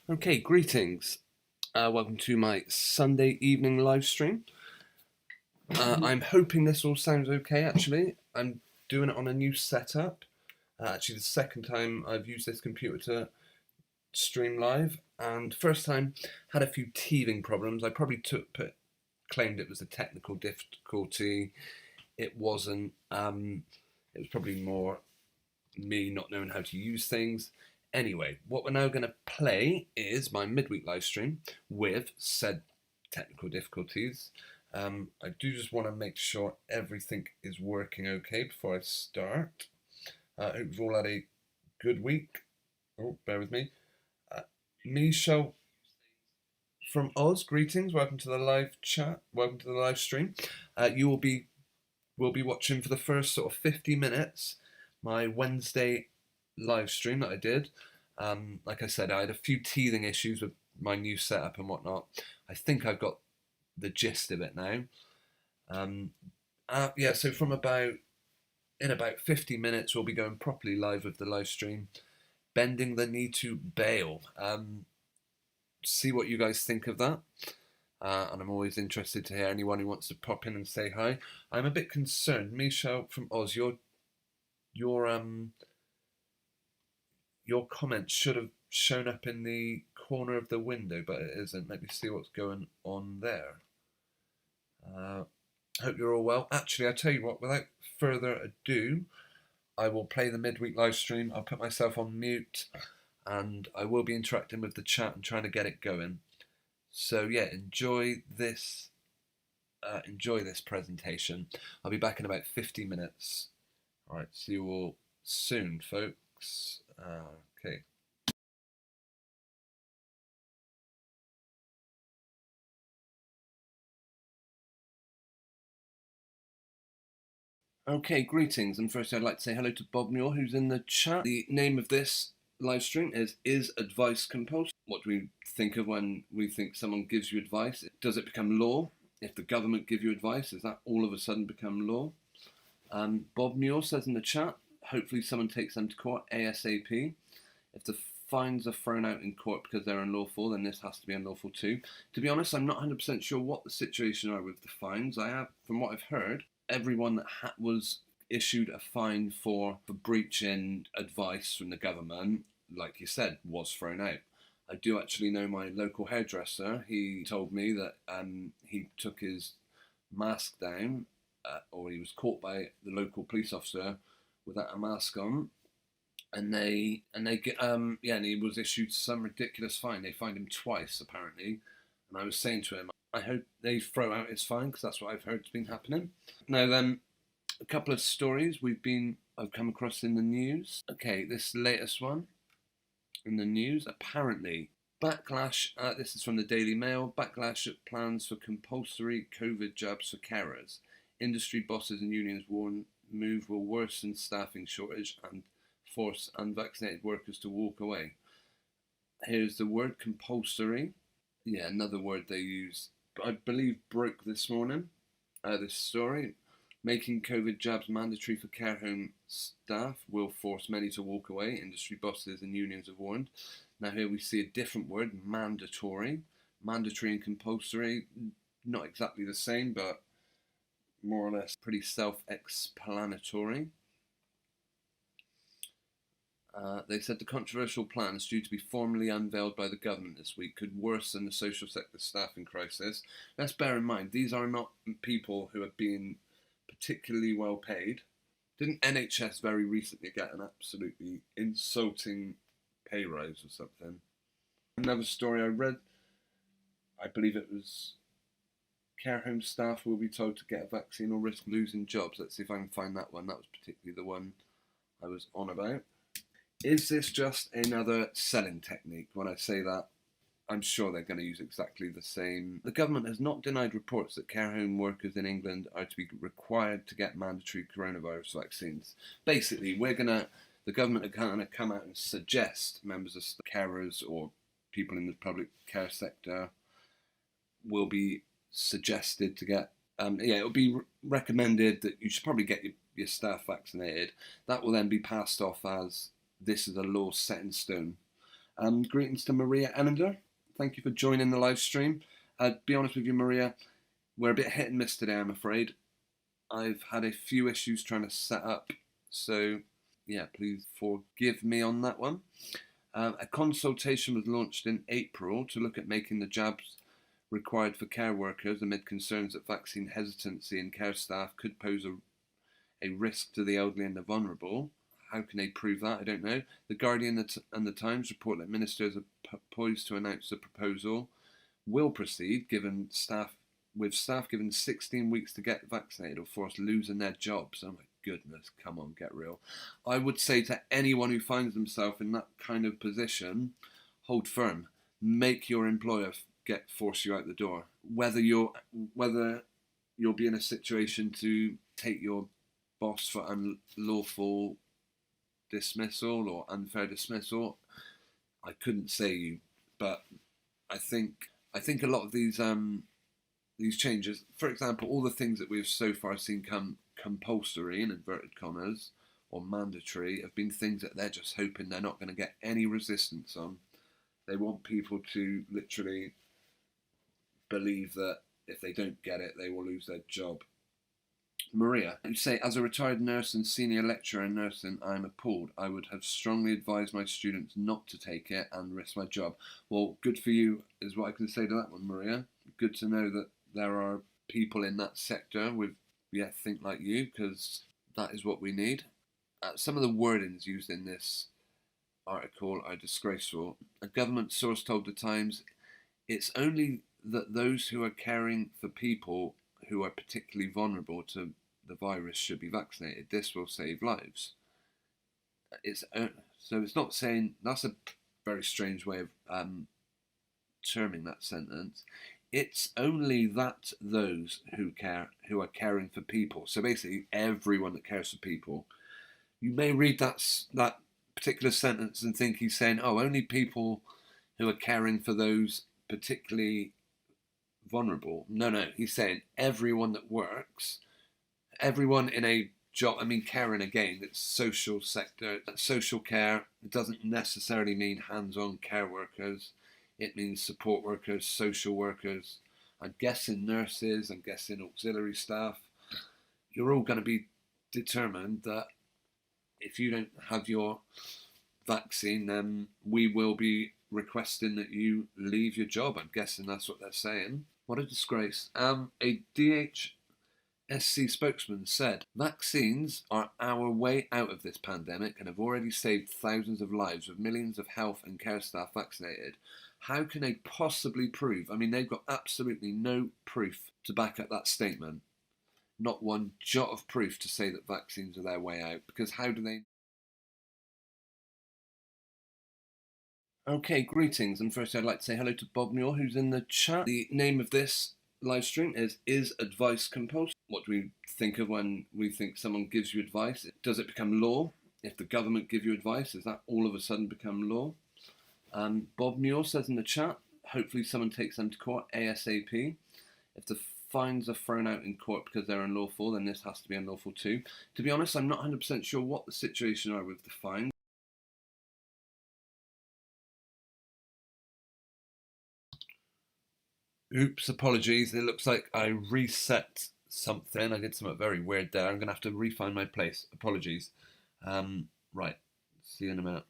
Okay, greetings. Welcome to my Sunday evening live stream. I'm hoping this all sounds okay, actually. I'm doing it on a new setup. Actually, the second time I've used this computer to stream live, and first time had a few teething problems. I probably claimed it was a technical difficulty. It wasn't. It was probably more me not knowing how to use things. Anyway, what we're now going to play is my midweek live stream with said technical difficulties. I do just want to make sure everything is working okay before I start. I hope you've all had a good week. Oh, bear with me. Michelle from Oz, greetings. Welcome to the live chat. Welcome to the live stream. You will be watching for the first sort of 50 minutes my Wednesday live stream that I did. Like I said, I had a few teething issues with my new setup and whatnot. I think I've got the gist of it now. So in about 50 minutes, we'll be going properly live with the live stream. Bending the knee to bail. See what you guys think of that. And I'm always interested to hear anyone who wants to pop in and say hi. I'm a bit concerned, Michelle from Oz. Your comment should have shown up in the corner of the window, but it isn't. Let me see what's going on there. Hope you're all well. Actually, I tell you what, without further ado, I will play the midweek live stream. I'll put myself on mute, and I will be interacting with the chat and trying to get it going. So yeah, enjoy this presentation. I'll be back in about 50 minutes. All right, see you all soon, folks. Okay. Okay, greetings, and first I'd like to say hello to Bob Muir, who's in the chat. The name of this live stream is Advice Compulsory? What do we think of when we think someone gives you advice? Does it become law? If the government give you advice, does that all of a sudden become law? Bob Muir says in the chat, hopefully someone takes them to court ASAP. If the fines are thrown out in court because they're unlawful, then this has to be unlawful too. To be honest, I'm not 100% sure what the situation are with the fines. From what I've heard, everyone that was issued a fine for breaching advice from the government, like you said, was thrown out. I do actually know my local hairdresser. He told me that he took his mask down, or he was caught by the local police officer without a mask on, and he was issued some ridiculous fine. They fined him twice apparently, and I was saying to him, I hope they throw out his fine because that's what I've heard has been happening. Now then, a couple of stories I've come across in the news. Okay, this latest one in the news. Apparently, backlash. This is from the Daily Mail. Backlash at plans for compulsory COVID jabs for carers. Industry bosses and unions warn move will worsen staffing shortage and force unvaccinated workers to walk away. Here's the word compulsory. Yeah, another word they use. I believe broke this morning. This story. Making COVID jabs mandatory for care home staff will force many to walk away, industry bosses and unions have warned. Now here we see a different word, mandatory. Mandatory and compulsory, not exactly the same, but more or less pretty self-explanatory. They said the controversial plan is due to be formally unveiled by the government this week could worsen the social sector staffing crisis. Let's bear in mind, these are not people who are being particularly well paid. Didn't NHS very recently get an absolutely insulting pay rise or something? Another story I read, I believe it was care home staff will be told to get a vaccine or risk losing jobs. Let's see if I can find that one. That was particularly the one I was on about. Is this just another selling technique? When I say that, I'm sure they're going to use exactly the same. The government has not denied reports that care home workers in England are to be required to get mandatory coronavirus vaccines. Basically, the government are going to come out and suggest members of carers or people in the public care sector will be suggested to get, it'll be recommended that you should probably get your staff vaccinated. That will then be passed off as this is a law set in stone. Greetings to Maria Ellender. Thank you for joining the live stream. Be honest with you, Maria, we're a bit hit and miss today, I'm afraid. I've had a few issues trying to set up, so yeah, please forgive me on that one. A consultation was launched in April to look at making the jabs required for care workers amid concerns that vaccine hesitancy in care staff could pose a risk to the elderly and the vulnerable. How can they prove that? I don't know. The Guardian and the Times report that ministers are poised to announce the proposal will proceed with staff given 16 weeks to get vaccinated or forced losing their jobs. Oh my goodness, come on, get real. I would say to anyone who finds themselves in that kind of position, hold firm. Make your employer force you out the door. Whether you'll be in a situation to take your boss for unlawful dismissal or unfair dismissal, I couldn't say you, but I think a lot of these changes, for example, all the things that we've so far seen come compulsory in inverted commas or mandatory, have been things that they're just hoping they're not going to get any resistance on. They want people to literally believe that if they don't get it, they will lose their job. Maria, you say, as a retired nurse and senior lecturer in nursing, I'm appalled. I would have strongly advised my students not to take it and risk my job. Well, good for you is what I can say to that one, Maria. Good to know that there are people in that sector with think like you, because that is what we need. Some of the wordings used in this article are disgraceful. A government source told the Times it's only that those who are caring for people who are particularly vulnerable to the virus should be vaccinated. This will save lives. So it's not saying, that's a very strange way of terming that sentence. It's only that those who are caring for people. So basically, everyone that cares for people. You may read that particular sentence and think he's saying, oh, only people who are caring for those particularly vulnerable. No, he's saying everyone that works, everyone in a job. I mean, caring again, it's social sector, social care. It doesn't necessarily mean hands-on care workers. It means support workers, social workers. I'm guessing nurses, I'm guessing auxiliary staff. You're all going to be determined that if you don't have your vaccine, then we will be requesting that you leave your job. I'm guessing that's what they're saying. What a disgrace. A DHSC spokesman said, vaccines are our way out of this pandemic and have already saved thousands of lives with millions of health and care staff vaccinated. How can they possibly prove? I mean, they've got absolutely no proof to back up that statement. Not one jot of proof to say that vaccines are their way out, because how do they? Okay, greetings, and first I'd like to say hello to Bob Muir, who's in the chat. The name of this live stream is Advice Compulsory? What do we think of when we think someone gives you advice? Does it become law? If the government give you advice, does that all of a sudden become law? Bob Muir says in the chat, hopefully someone takes them to court ASAP. If the fines are thrown out in court because they're unlawful, then this has to be unlawful too. To be honest, I'm not 100% sure what the situation are with the fines. Oops, apologies. It looks like I reset something. I did something very weird there. I'm going to have to re-find my place. Apologies. Right. See you in a minute.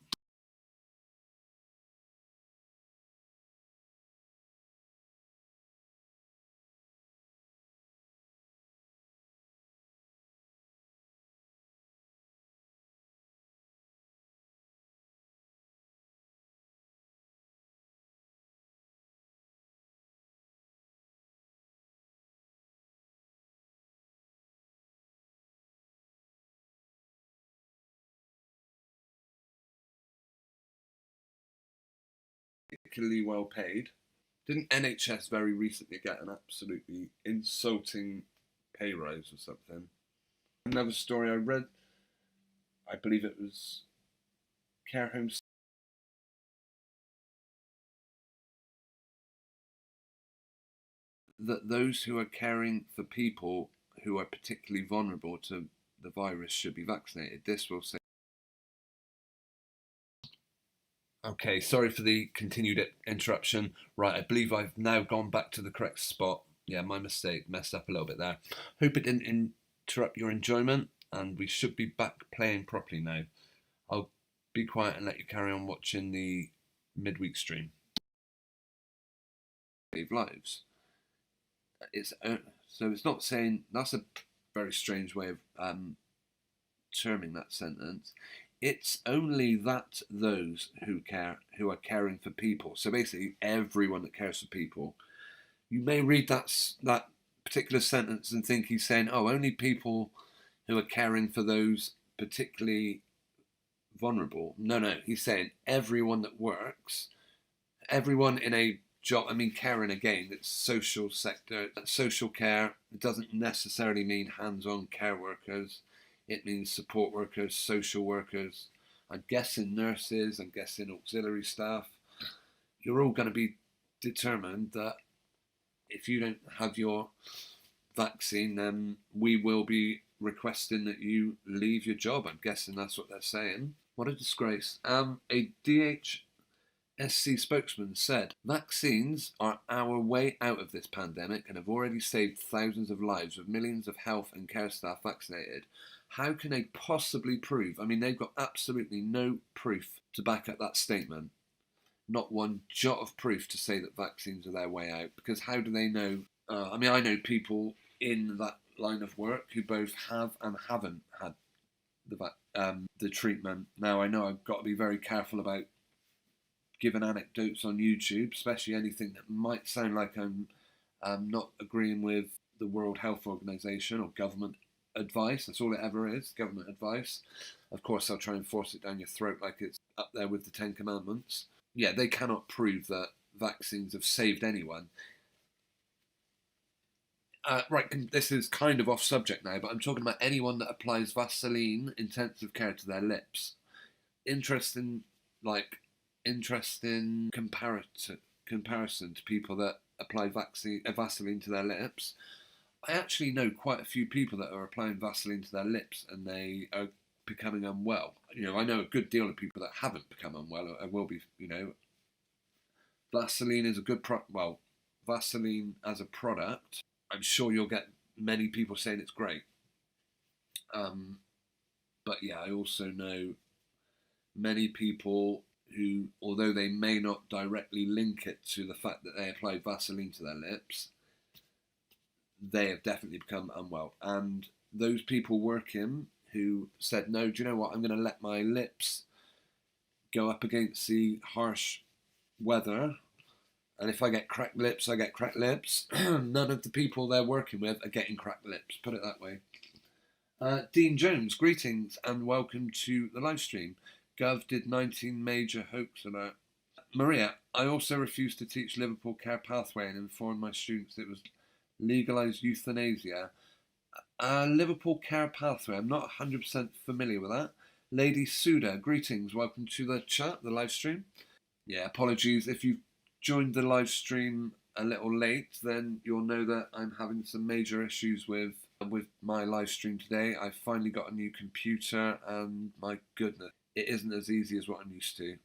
Particularly well paid. Didn't NHS very recently get an absolutely insulting pay rise or something? Another story I read, I believe it was care homes, that those who are caring for people who are particularly vulnerable to the virus should be vaccinated. This will say, Okay, sorry for the continued interruption. Right, I believe I've now gone back to the correct spot. Yeah, my mistake, messed up a little bit there. Hope it didn't interrupt your enjoyment, and we should be back playing properly now. I'll be quiet and let you carry on watching the midweek stream. Save lives. It's so it's not saying that's a very strange way of terming that sentence. It's only that those who are caring for people. So basically, everyone that cares for people. You may read that particular sentence and think he's saying, "Oh, only people who are caring for those particularly vulnerable." No, no, he's saying everyone that works, everyone in a job. I mean, caring again, it's social sector, social care. It doesn't necessarily mean hands-on care workers. It means support workers, social workers. I'm guessing nurses. I'm guessing auxiliary staff. You're all going to be determined that if you don't have your vaccine, then we will be requesting that you leave your job. I'm guessing that's what they're saying. What a disgrace. A DHSC spokesman said, "Vaccines are our way out of this pandemic and have already saved thousands of lives with millions of health and care staff vaccinated. How can they possibly prove?" I mean, they've got absolutely no proof to back up that statement. Not one jot of proof to say that vaccines are their way out. Because how do they know? I mean, I know people in that line of work who both have and haven't had the treatment. Now, I know I've got to be very careful about giving anecdotes on YouTube, especially anything that might sound like I'm not agreeing with the World Health Organization or government advice. That's all it ever is, government advice. Of course, they'll try and force it down your throat like it's up there with the Ten Commandments. Yeah, they cannot prove that vaccines have saved anyone. Right, this is kind of off subject now, but I'm talking about anyone that applies Vaseline intensive care to their lips. Interesting, interesting comparison to people that apply Vaseline to their lips. I actually know quite a few people that are applying Vaseline to their lips and they are becoming unwell. I know a good deal of people that haven't become unwell and will be. Vaseline is a good Vaseline as a product, I'm sure you'll get many people saying it's great. But yeah, I also know many people who, although they may not directly link it to the fact that they apply Vaseline to their lips, they have definitely become unwell. And those people working who said, "No, do you know what? I'm going to let my lips go up against the harsh weather. And if I get cracked lips, I get cracked lips." None of the people they're working with are getting cracked lips, put it that way. Dean Jones, greetings and welcome to the live stream. Gov did 19 major hoax alert. Maria, I also refused to teach Liverpool Care Pathway and informed my students it was legalised euthanasia. Liverpool Care Pathway, I'm not 100% familiar with that. Lady Suda, greetings, welcome to the chat, the live stream. Yeah, apologies if you've joined the live stream a little late, then you'll know that I'm having some major issues with my live stream today. I finally got a new computer and my goodness, it isn't as easy as what I'm used to.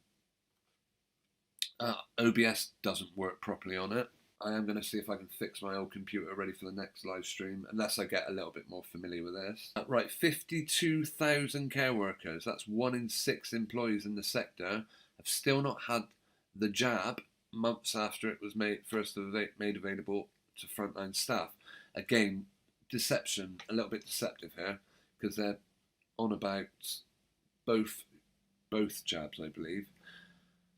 OBS doesn't work properly on it. I am going to see if I can fix my old computer ready for the next live stream, unless I get a little bit more familiar with this. Right, 52,000 care workers, that's 1 in 6 employees in the sector, have still not had the jab months after it was made available to frontline staff. Again, deception, a little bit deceptive here, because they're on about both jabs, I believe.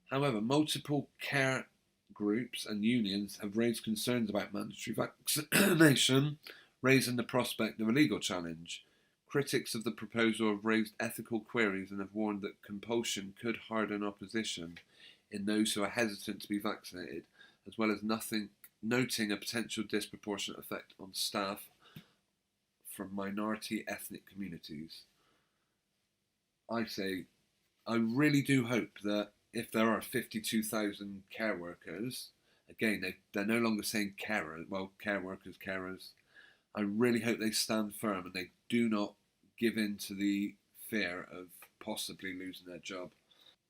However, multiple care groups and unions have raised concerns about mandatory vaccination, raising the prospect of a legal challenge. Critics of the proposal have raised ethical queries and have warned that compulsion could harden opposition in those who are hesitant to be vaccinated, as well as noting a potential disproportionate effect on staff from minority ethnic communities. I really do hope that if there are 52,000 care workers, again, they're no longer saying carers, care workers, carers. I really hope they stand firm and they do not give in to the fear of possibly losing their job.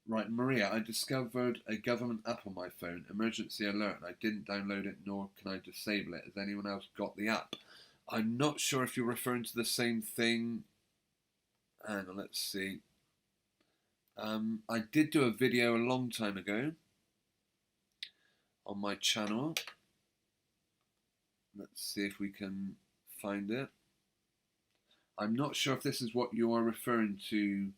Right, Maria, I discovered a government app on my phone, emergency alert, and I didn't download it, nor can I disable it. Has anyone else got the app? I'm not sure if you're referring to the same thing. Hang on, let's see. I did do a video a long time ago on my channel. Let's see if we can find it. I'm not sure if this is what you are referring to,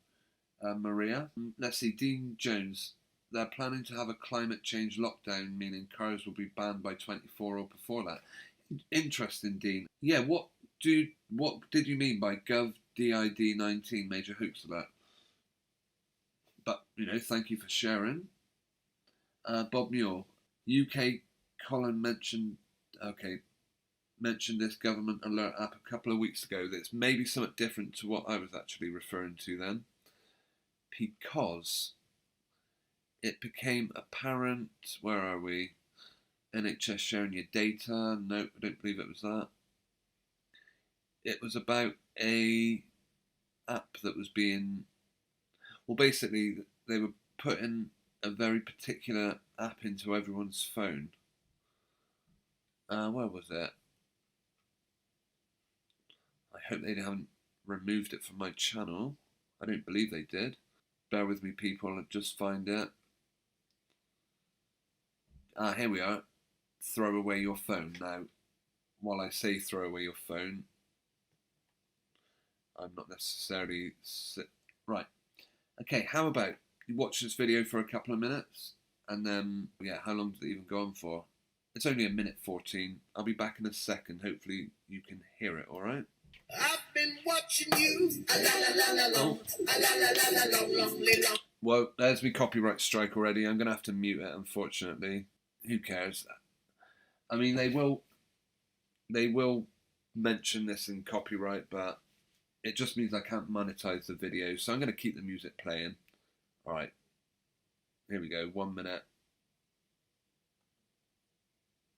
Maria. Let's see, Dean Jones. They're planning to have a climate change lockdown, meaning cars will be banned by 24 or before that. Interesting, Dean. Yeah, what did you mean by GovDID19 major hoax alert? But, thank you for sharing. Bob Muir. UK Colin mentioned this government alert app a couple of weeks ago. That's maybe somewhat different to what I was actually referring to then. Because it became apparent, where are we? NHS sharing your data. No, I don't believe it was that. It was about a app that was being, well, basically they were putting a very particular app into everyone's phone. Where was it? I hope they haven't removed it from my channel. I don't believe they did. Bear with me, people, I'll just find it. Here we are. Throw away your phone. Now, while I say throw away your phone, I'm not necessarily... Right. Okay, how about you watch this video for a couple of minutes, and then, yeah, how long does it even go on for? It's only 1:14. I'll be back in a second. Hopefully you can hear it, alright? I've been watching you. Well, there's me copyright strike already. I'm going to have to mute it, unfortunately. Who cares? I mean, they will mention this in copyright, but it just means I can't monetize the video. So I'm going to keep the music playing. Alright. Here we go. 1 minute.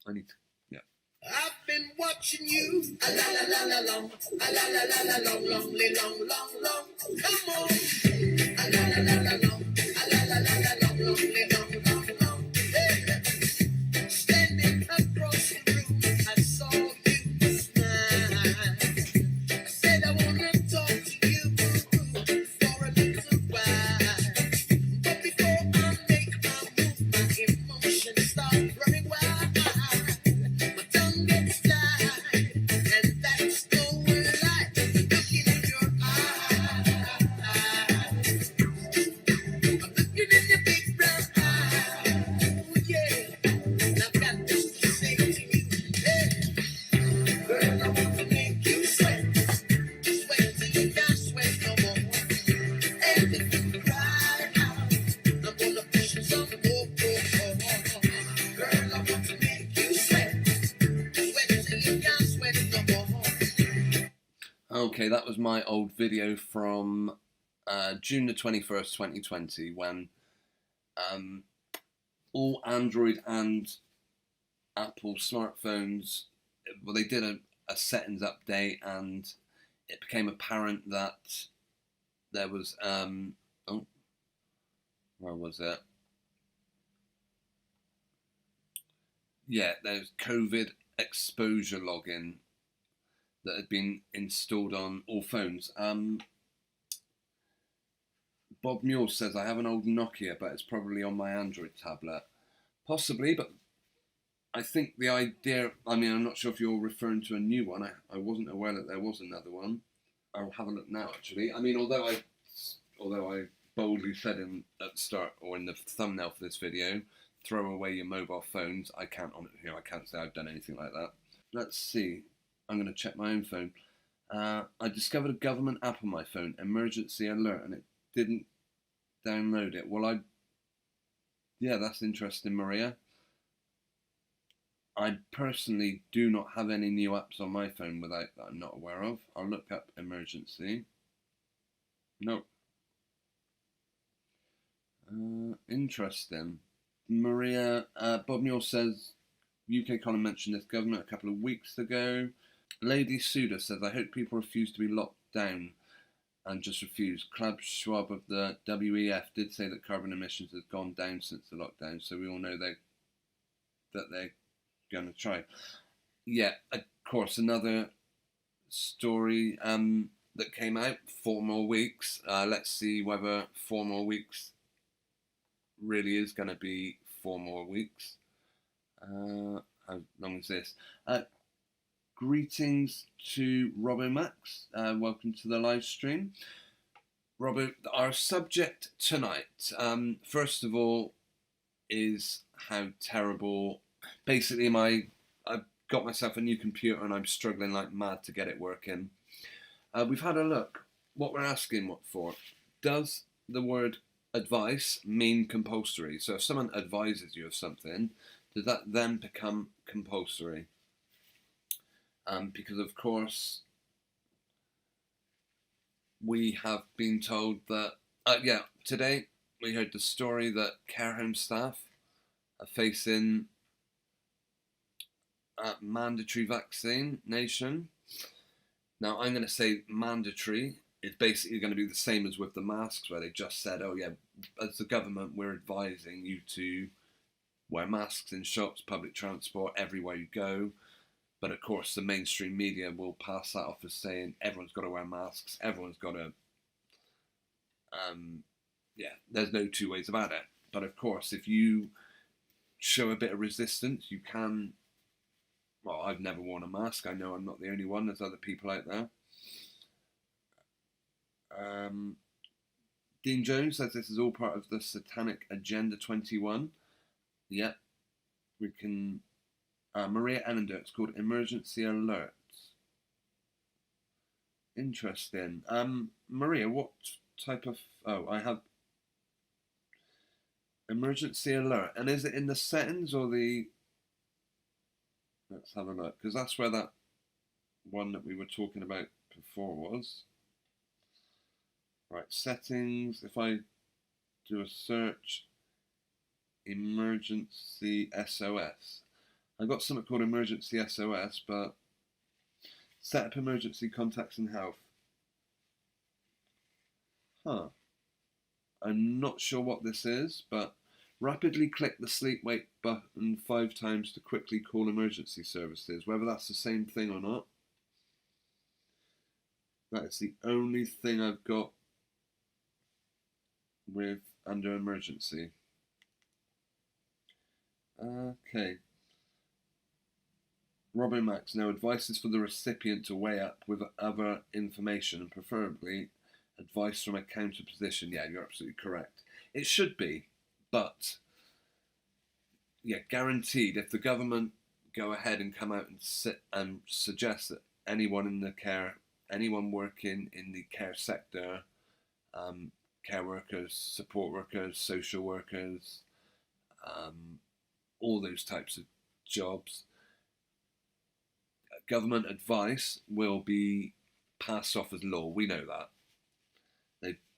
I need to... Yeah. I've been watching you. A la la la la long. A la la la la long, long, long, long, long. Come on. A la la la la long. A la la la la long, long, long, long. Hey. Standing across the room, I saw you smile. I said I wanna talk to you for a little while. But before I make my move, my emotions start running wild. Okay, that was my old video from June the 21st, 2020, when all Android and Apple smartphones, well, they did a settings update, and it became apparent that there was, where was it? Yeah, there's COVID exposure login that had been installed on all phones. Bob Muir says, I have an old Nokia, but it's probably on my Android tablet. Possibly, but I think the idea, I mean, I'm not sure if you're referring to a new one. I wasn't aware that there was another one. I'll have a look now, actually. I mean, although I boldly said at the start, or in the thumbnail for this video, throw away your mobile phones, I can't say I've done anything like that. Let's see. I'm going to check my own phone. I discovered a government app on my phone, emergency alert, and it didn't download it. Well, yeah, that's interesting, Maria. I personally do not have any new apps on my phone that I'm not aware of. I'll look up emergency. Nope. Interesting. Maria, Bob Muir says, UK Colin mentioned this government a couple of weeks ago. Lady Suda says, I hope people refuse to be locked down. and just refused. Klaus Schwab of the WEF did say that carbon emissions have gone down since the lockdown, so we all know that they're going to try. Yeah, of course, another story that came out, 4 more weeks. Let's see whether 4 more weeks really is going to be 4 more weeks. How long is this? Greetings to Robbo Max. Welcome to the live stream. Robbo, our subject tonight, first of all, is how terrible. Basically, I've got myself a new computer and I'm struggling like mad to get it working. We've had a look. What we're asking, what for? Does the word advice mean compulsory? So if someone advises you of something, does that then become compulsory? Because of course we have been told that, today we heard the story that care home staff are facing mandatory vaccination. Now I'm going to say mandatory is basically going to be the same as with the masks, where they just said, oh yeah, as the government we're advising you to wear masks in shops, public transport, everywhere you go. But of course the mainstream media will pass that off as saying everyone's got to wear masks, everyone's got to, there's no two ways about it. But of course if you show a bit of resistance, you can, well, I've never worn a mask, I know I'm not the only one, there's other people out there. Dean Jones says this is all part of the Satanic Agenda 21. Yeah, we can. Maria Ellender, it's called Emergency Alert. Interesting. Maria, what type of... Oh, I have Emergency Alert. And is it in the settings or the... Let's have a look, because that's where that one that we were talking about before was. Right, settings. If I do a search, Emergency SOS. I got something called Emergency SOS, but set up emergency contacts and health. I'm not sure what this is, but rapidly click the sleep wake button 5 times to quickly call emergency services. Whether that's the same thing or not, that is the only thing I've got with under emergency. Okay. Robin Max, now advice is for the recipient to weigh up with other information and preferably advice from a counter position. Yeah, you're absolutely correct. It should be, but yeah, guaranteed if the government go ahead and come out and suggest that anyone working in the care sector, care workers, support workers, social workers, all those types of jobs, government advice will be passed off as law. We know that.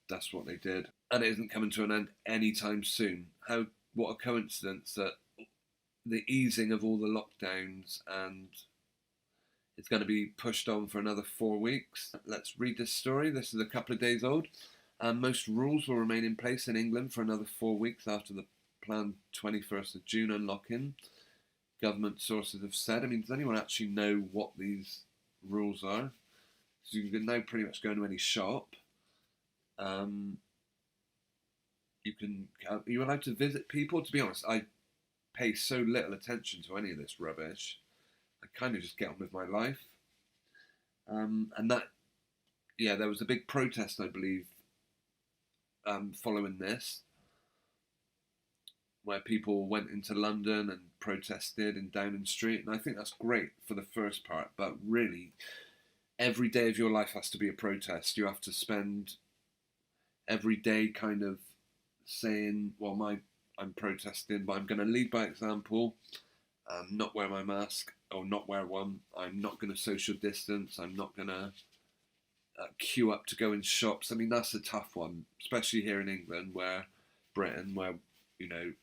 That's what they did. And it isn't coming to an end anytime soon. What a coincidence that the easing of all the lockdowns and it's going to be pushed on for another 4 weeks. Let's read this story. This is a couple of days old. Most rules will remain in place in England for another 4 weeks after the planned 21st of June unlocking. Government sources have said. I mean, does anyone actually know what these rules are? So you can now pretty much go into any shop. You're allowed to visit people. To be honest, I pay so little attention to any of this rubbish. I kind of just get on with my life. And that, yeah, there was a big protest, I believe, following this, where people went into London and protested in Downing Street, and I think that's great for the first part, but really, every day of your life has to be a protest. You have to spend every day kind of saying, well, I'm protesting, but I'm going to lead by example, not wear my mask, or not wear one, I'm not going to social distance, I'm not going to queue up to go in shops. I mean, that's a tough one, especially here in England, Britain, where, you know,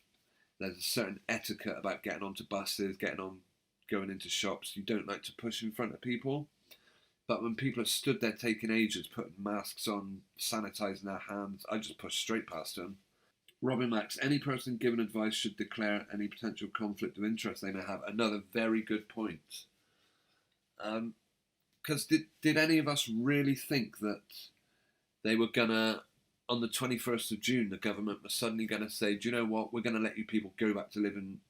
there's a certain etiquette about getting onto buses, going into shops. You don't like to push in front of people. But when people have stood there taking ages, putting masks on, sanitising their hands, I just push straight past them. Robin Max, any person given advice should declare any potential conflict of interest they may have. Another very good point. Because did any of us really think that they were gonna, on the 21st of June, the government was suddenly gonna say, do you know what, we're gonna let you people go back to living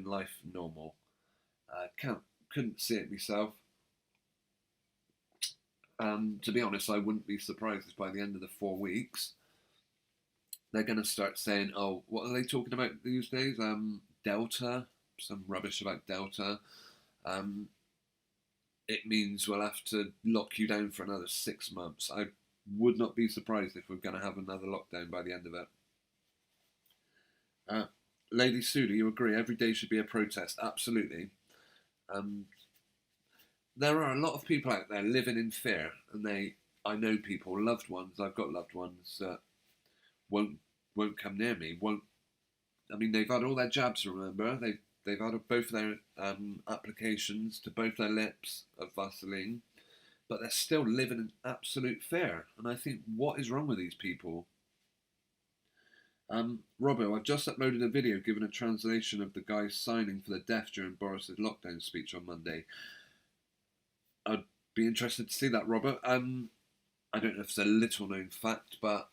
life normal. Couldn't see it myself. To be honest, I wouldn't be surprised if by the end of the 4 weeks they're going to start saying, "Oh, what are they talking about these days? Delta, some rubbish about Delta. Um, it means we'll have to lock you down for another 6 months." I would not be surprised if we're going to have another lockdown by the end of it. Lady Sue, do you agree? Every day should be a protest. Absolutely. Um, there are a lot of people out there living in fear, and I know people, loved ones. I've got loved ones that won't come near me. Won't. I mean, they've had all their jabs. Remember, they've had both their applications to both their lips of Vaseline, but they're still living in absolute fear. And I think, what is wrong with these people? Robbo, I've just uploaded a video giving a translation of the guy signing for the deaf during Boris's lockdown speech on Monday. I'd be interested to see that, Robert. I don't know if it's a little known fact, but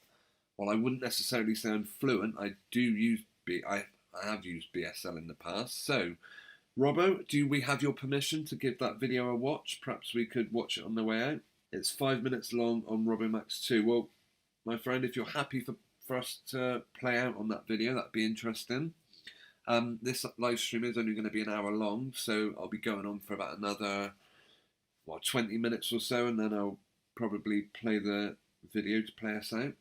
while I wouldn't necessarily say I'm fluent, I have used BSL in the past. So, Robbo, do we have your permission to give that video a watch? Perhaps we could watch it on the way out. It's 5 minutes long on RoboMax 2. Well, my friend, if you're happy for us to play out on that video, that'd be interesting. This live stream is only going to be an hour long, so I'll be going on for about another 20 minutes or so, and then I'll probably play the video to play us out.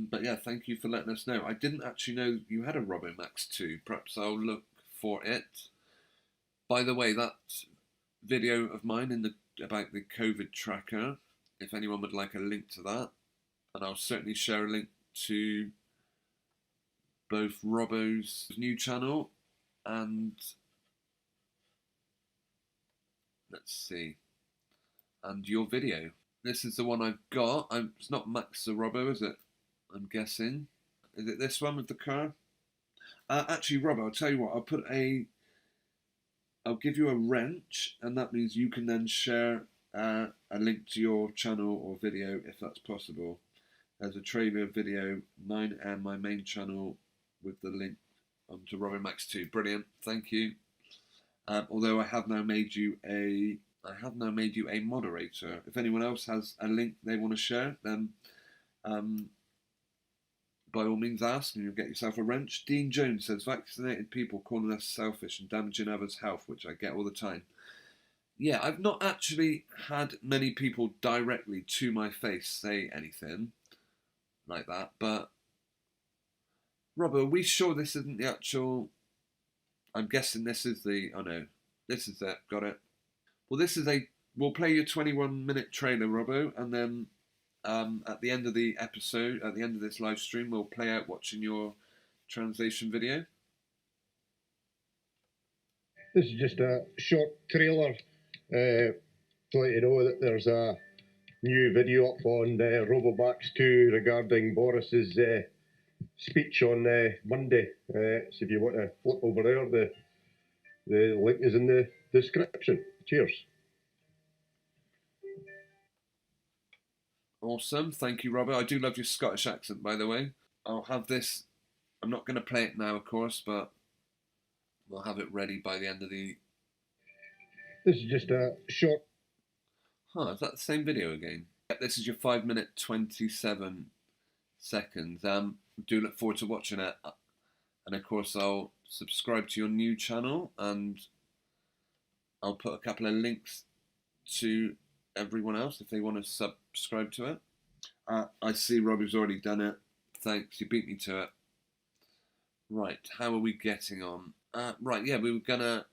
But yeah, thank you for letting us know. I didn't actually know you had a RoboMax 2. Perhaps I'll look for it. By the way, that video of mine about the COVID tracker, if anyone would like a link to that, and I'll certainly share a link to both Robbo's new channel and let's see, and your video. This is the one I've got. It's not Max the Robbo, is it? I'm guessing. Is it this one with the car? Actually, Robbo, I'll tell you what. I'll give you a wrench, and that means you can then share a link to your channel or video if that's possible. There's a trailer video, mine and my main channel, with the link onto RoboMax 2. Brilliant, thank you. Although I have now made you a moderator. If anyone else has a link they want to share, then by all means ask and you'll get yourself a wrench. Dean Jones says, vaccinated people calling us selfish and damaging others' health, which I get all the time. Yeah, I've not actually had many people directly to my face say anything like that, but Rob, are we sure this isn't the actual... I'm guessing this is the... Oh no, this is it, got it. Well, we'll play your 21-minute trailer, Robbo, and then at the end of the episode, at the end of this live stream, we'll play out watching your translation video. This is just a short trailer to let you know that there's a new video up on RoboMax 2 regarding Boris's speech on Monday. So if you want to flip over there, the link is in the description. Cheers. Awesome, thank you, Robert. I do love your Scottish accent, by the way. I'll have this. I'm not going to play it now, of course, but we'll have it ready by the end of the... This is just a short... Huh, is that the same video again? This is your 5 minute 27 seconds. Do look forward to watching it. And of course, I'll subscribe to your new channel and I'll put a couple of links to everyone else if they want to subscribe to it. I see Robbie's already done it. Thanks, you beat me to it. Right, how are we getting on? Right, yeah, we were gonna...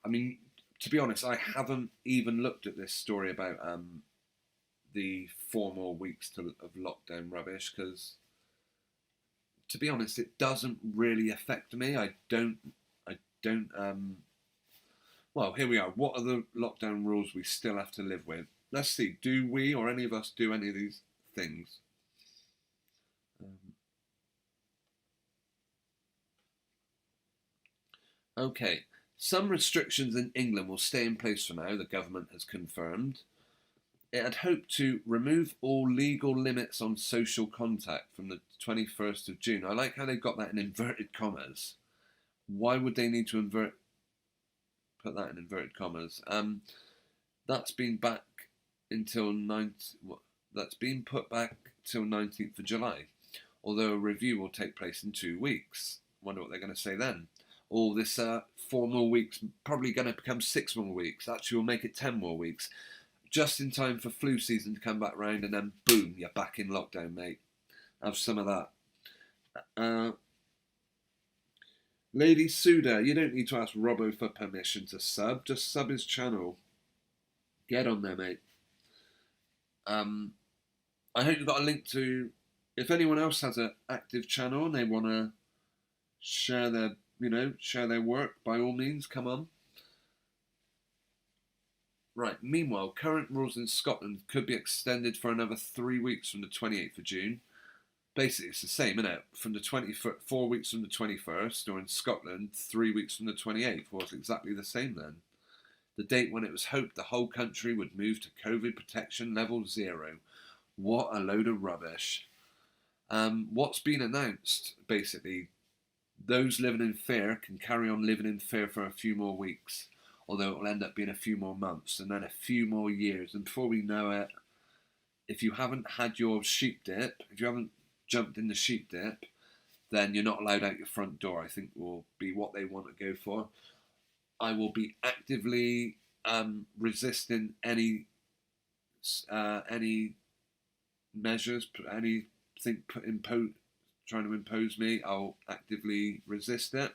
I mean, to be honest, I haven't even looked at this story about the 4 more weeks of lockdown rubbish, because, to be honest, it doesn't really affect me. I don't Well, here we are. What are the lockdown rules we still have to live with? Let's see. Do we or any of us do any of these things? Okay. Some restrictions in England will stay in place for now, the government has confirmed. It had hoped to remove all legal limits on social contact from the 21st of June. I like how they got that in inverted commas. Why would they need to put that in inverted commas? That's been back until that's been put back till 19th of July. Although a review will take place in 2 weeks. Wonder what they're going to say then. All this 4 more weeks, probably going to become 6 more weeks. Actually, we'll make it 10 more weeks. Just in time for flu season to come back round, and then boom, you're back in lockdown, mate. Have some of that. Lady Suda, you don't need to ask Robbo for permission to sub. Just sub his channel. Get on there, mate. I hope you've got a link to. If anyone else has an active channel and they want to share their work, by all means, come on. Right. Meanwhile, current rules in Scotland could be extended for another 3 weeks from the 28th of June. Basically, it's the same, isn't it? From the 4 weeks from the 21st, or in Scotland, 3 weeks from the 28th. Well, it's exactly the same then. The date when it was hoped the whole country would move to COVID protection level 0. What a load of rubbish. What's been announced, basically, those living in fear can carry on living in fear for a few more weeks, although it will end up being a few more months and then a few more years. And before we know it, if you haven't had your sheep dip, if you haven't jumped in the sheep dip, then you're not allowed out your front door, I think will be what they want to go for. I will be actively resisting any measures, anything trying to impose me. I'll actively resist it.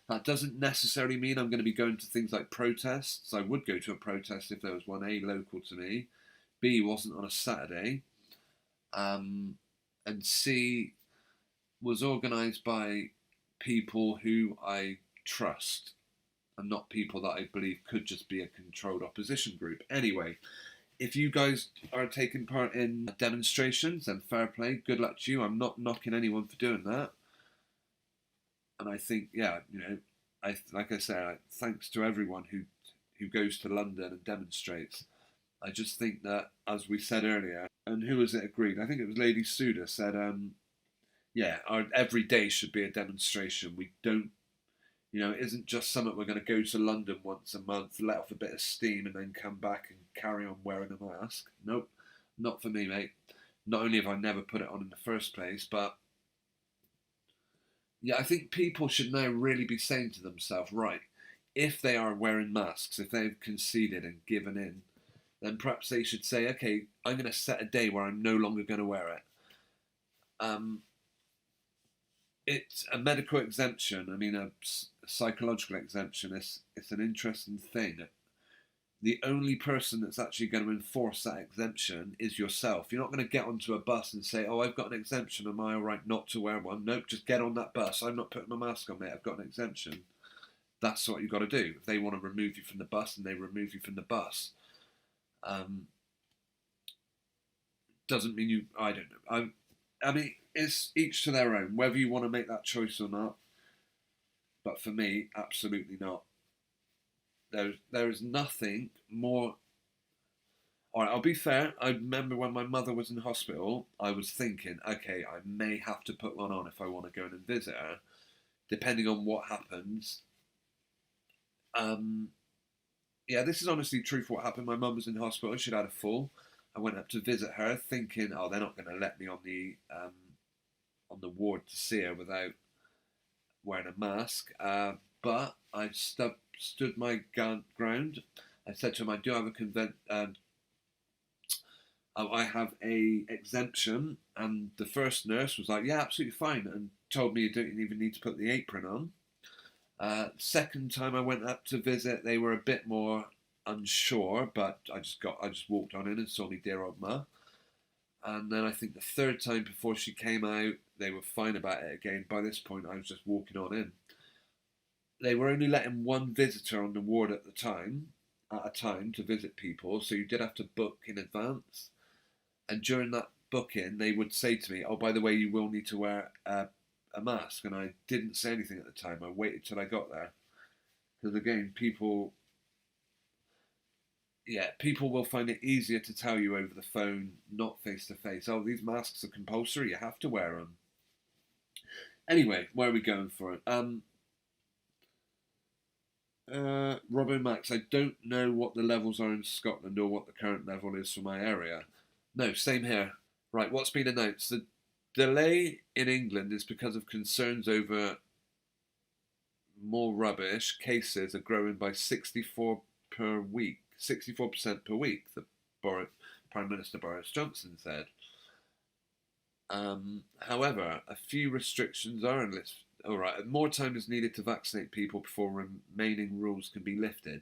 That doesn't necessarily mean I'm going to be going to things like protests. I would go to a protest if there was one, A, local to me, B, wasn't on a Saturday, and C, was organised by people who I trust and not people that I believe could just be a controlled opposition group. Anyway, if you guys are taking part in demonstrations, then fair play, good luck to you. I'm not knocking anyone for doing that. And I think, like I say, thanks to everyone who goes to London and demonstrates. I just think that, as we said earlier, and who was it agreed? I think it was Lady Suda said, every day should be a demonstration. We don't, it isn't just something we're going to go to London once a month, let off a bit of steam, and then come back and carry on wearing a mask. Nope, not for me, mate. Not only have I never put it on in the first place, but yeah, I think people should now really be saying to themselves, right, if they are wearing masks, if they've conceded and given in, then perhaps they should say, okay, I'm going to set a day where I'm no longer going to wear it. It's a medical exemption. I mean, a psychological exemption. It's an interesting thing. The only person that's actually going to enforce that exemption is yourself. You're not going to get onto a bus and say, oh, I've got an exemption. Am I all right not to wear one? Nope, just get on that bus. I'm not putting my mask on, mate. I've got an exemption. That's what you've got to do. If they want to remove you from the bus, and they remove you from the bus. Doesn't mean you... I don't know. I mean, it's each to their own, whether you want to make that choice or not. But for me, absolutely not. There is nothing more... All right, I'll be fair. I remember when my mother was in hospital, I was thinking, okay, I may have to put one on if I want to go in and visit her, depending on what happens. This is honestly true for what happened. My mum was in hospital. She'd had a fall. I went up to visit her, thinking, oh, they're not going to let me on the ward to see her without wearing a mask. But I stood my ground. I said to him, I do have I have a exemption, and the first nurse was like, yeah, absolutely fine, and told me you don't even need to put the apron on. Second time I went up to visit, they were a bit more unsure, but I just walked on in and saw me dear old ma. And then I think the third time before she came out, they were fine about it again. By this point, I was just walking on in. they were only letting one visitor on the ward at a time to visit people, so you did have to book in advance. And during that booking, they would say to me, "Oh, by the way, you will need to wear a mask." And I didn't say anything at the time. I waited till I got there, because again, people will find it easier to tell you over the phone, not face to face. "Oh, these masks are compulsory. You have to wear them." Anyway, where are we going for it? Robbo Max, I don't know what the levels are in Scotland or what the current level is for my area. No, same here. Right, what's been announced? The delay in England is because of concerns over more rubbish. Cases are growing by 64% per week, the Prime Minister Boris Johnson said. However, a few restrictions are enlisted. All right, more time is needed to vaccinate people before remaining rules can be lifted.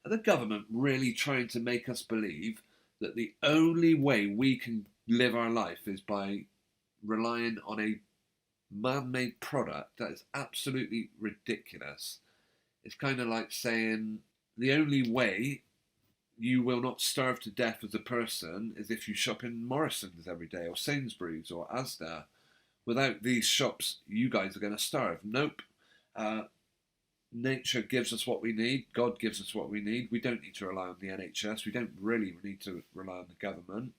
Are the government really trying to make us believe that the only way we can live our life is by relying on a man-made product? That is absolutely ridiculous. It's kind of like saying the only way you will not starve to death as a person is if you shop in Morrison's every day, or Sainsbury's, or Asda. Without these shops, you guys are going to starve. Nope. Nature gives us what we need. God gives us what we need. We don't need to rely on the NHS. We don't really need to rely on the government.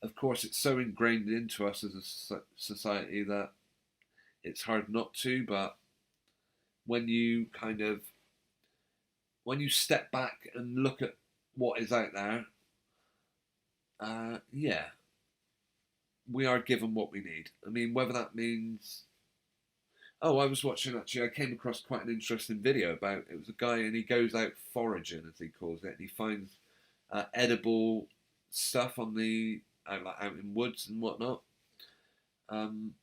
Of course, it's so ingrained into us as a society that it's hard not to, but when you step back and look at what is out there, yeah, we are given what we need. I mean, whether that means... Oh, I was watching, actually, I came across quite an interesting video about, it was a guy and he goes out foraging, as he calls it, and he finds edible stuff on out in woods and whatnot. One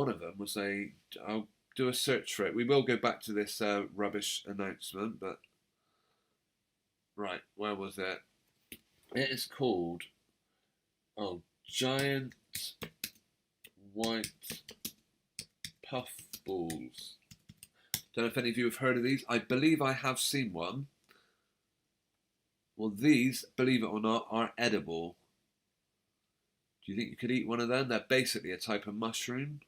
of them was I'll do a search for it. We will go back to this rubbish announcement, but right, where was it? It is called giant white puffballs. Don't know if any of you have heard of these. I believe I have seen one. Well, these, believe it or not, are edible. Do you think you could eat one of them? They're basically a type of mushroom.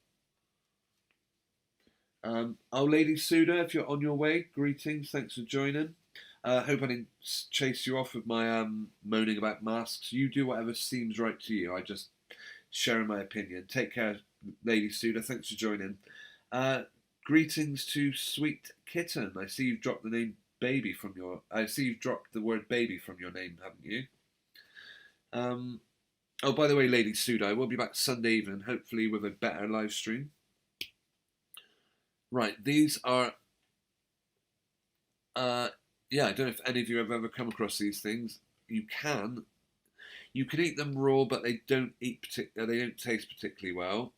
Lady Suda, if you're on your way, greetings, thanks for joining. Hope I didn't chase you off with my moaning about masks. You do whatever seems right to you. I just sharing my opinion. Take care, Lady Suda. Thanks for joining. Greetings to Sweet Kitten. I see you've dropped the name Baby from your. I see you've dropped the word baby from your name, haven't you? Oh, by the way, Lady Suda, I will be back Sunday evening, hopefully with a better live stream. Right, these are. Yeah, I don't know if any of you have ever come across these things. You can eat them raw, but they don't taste particularly well.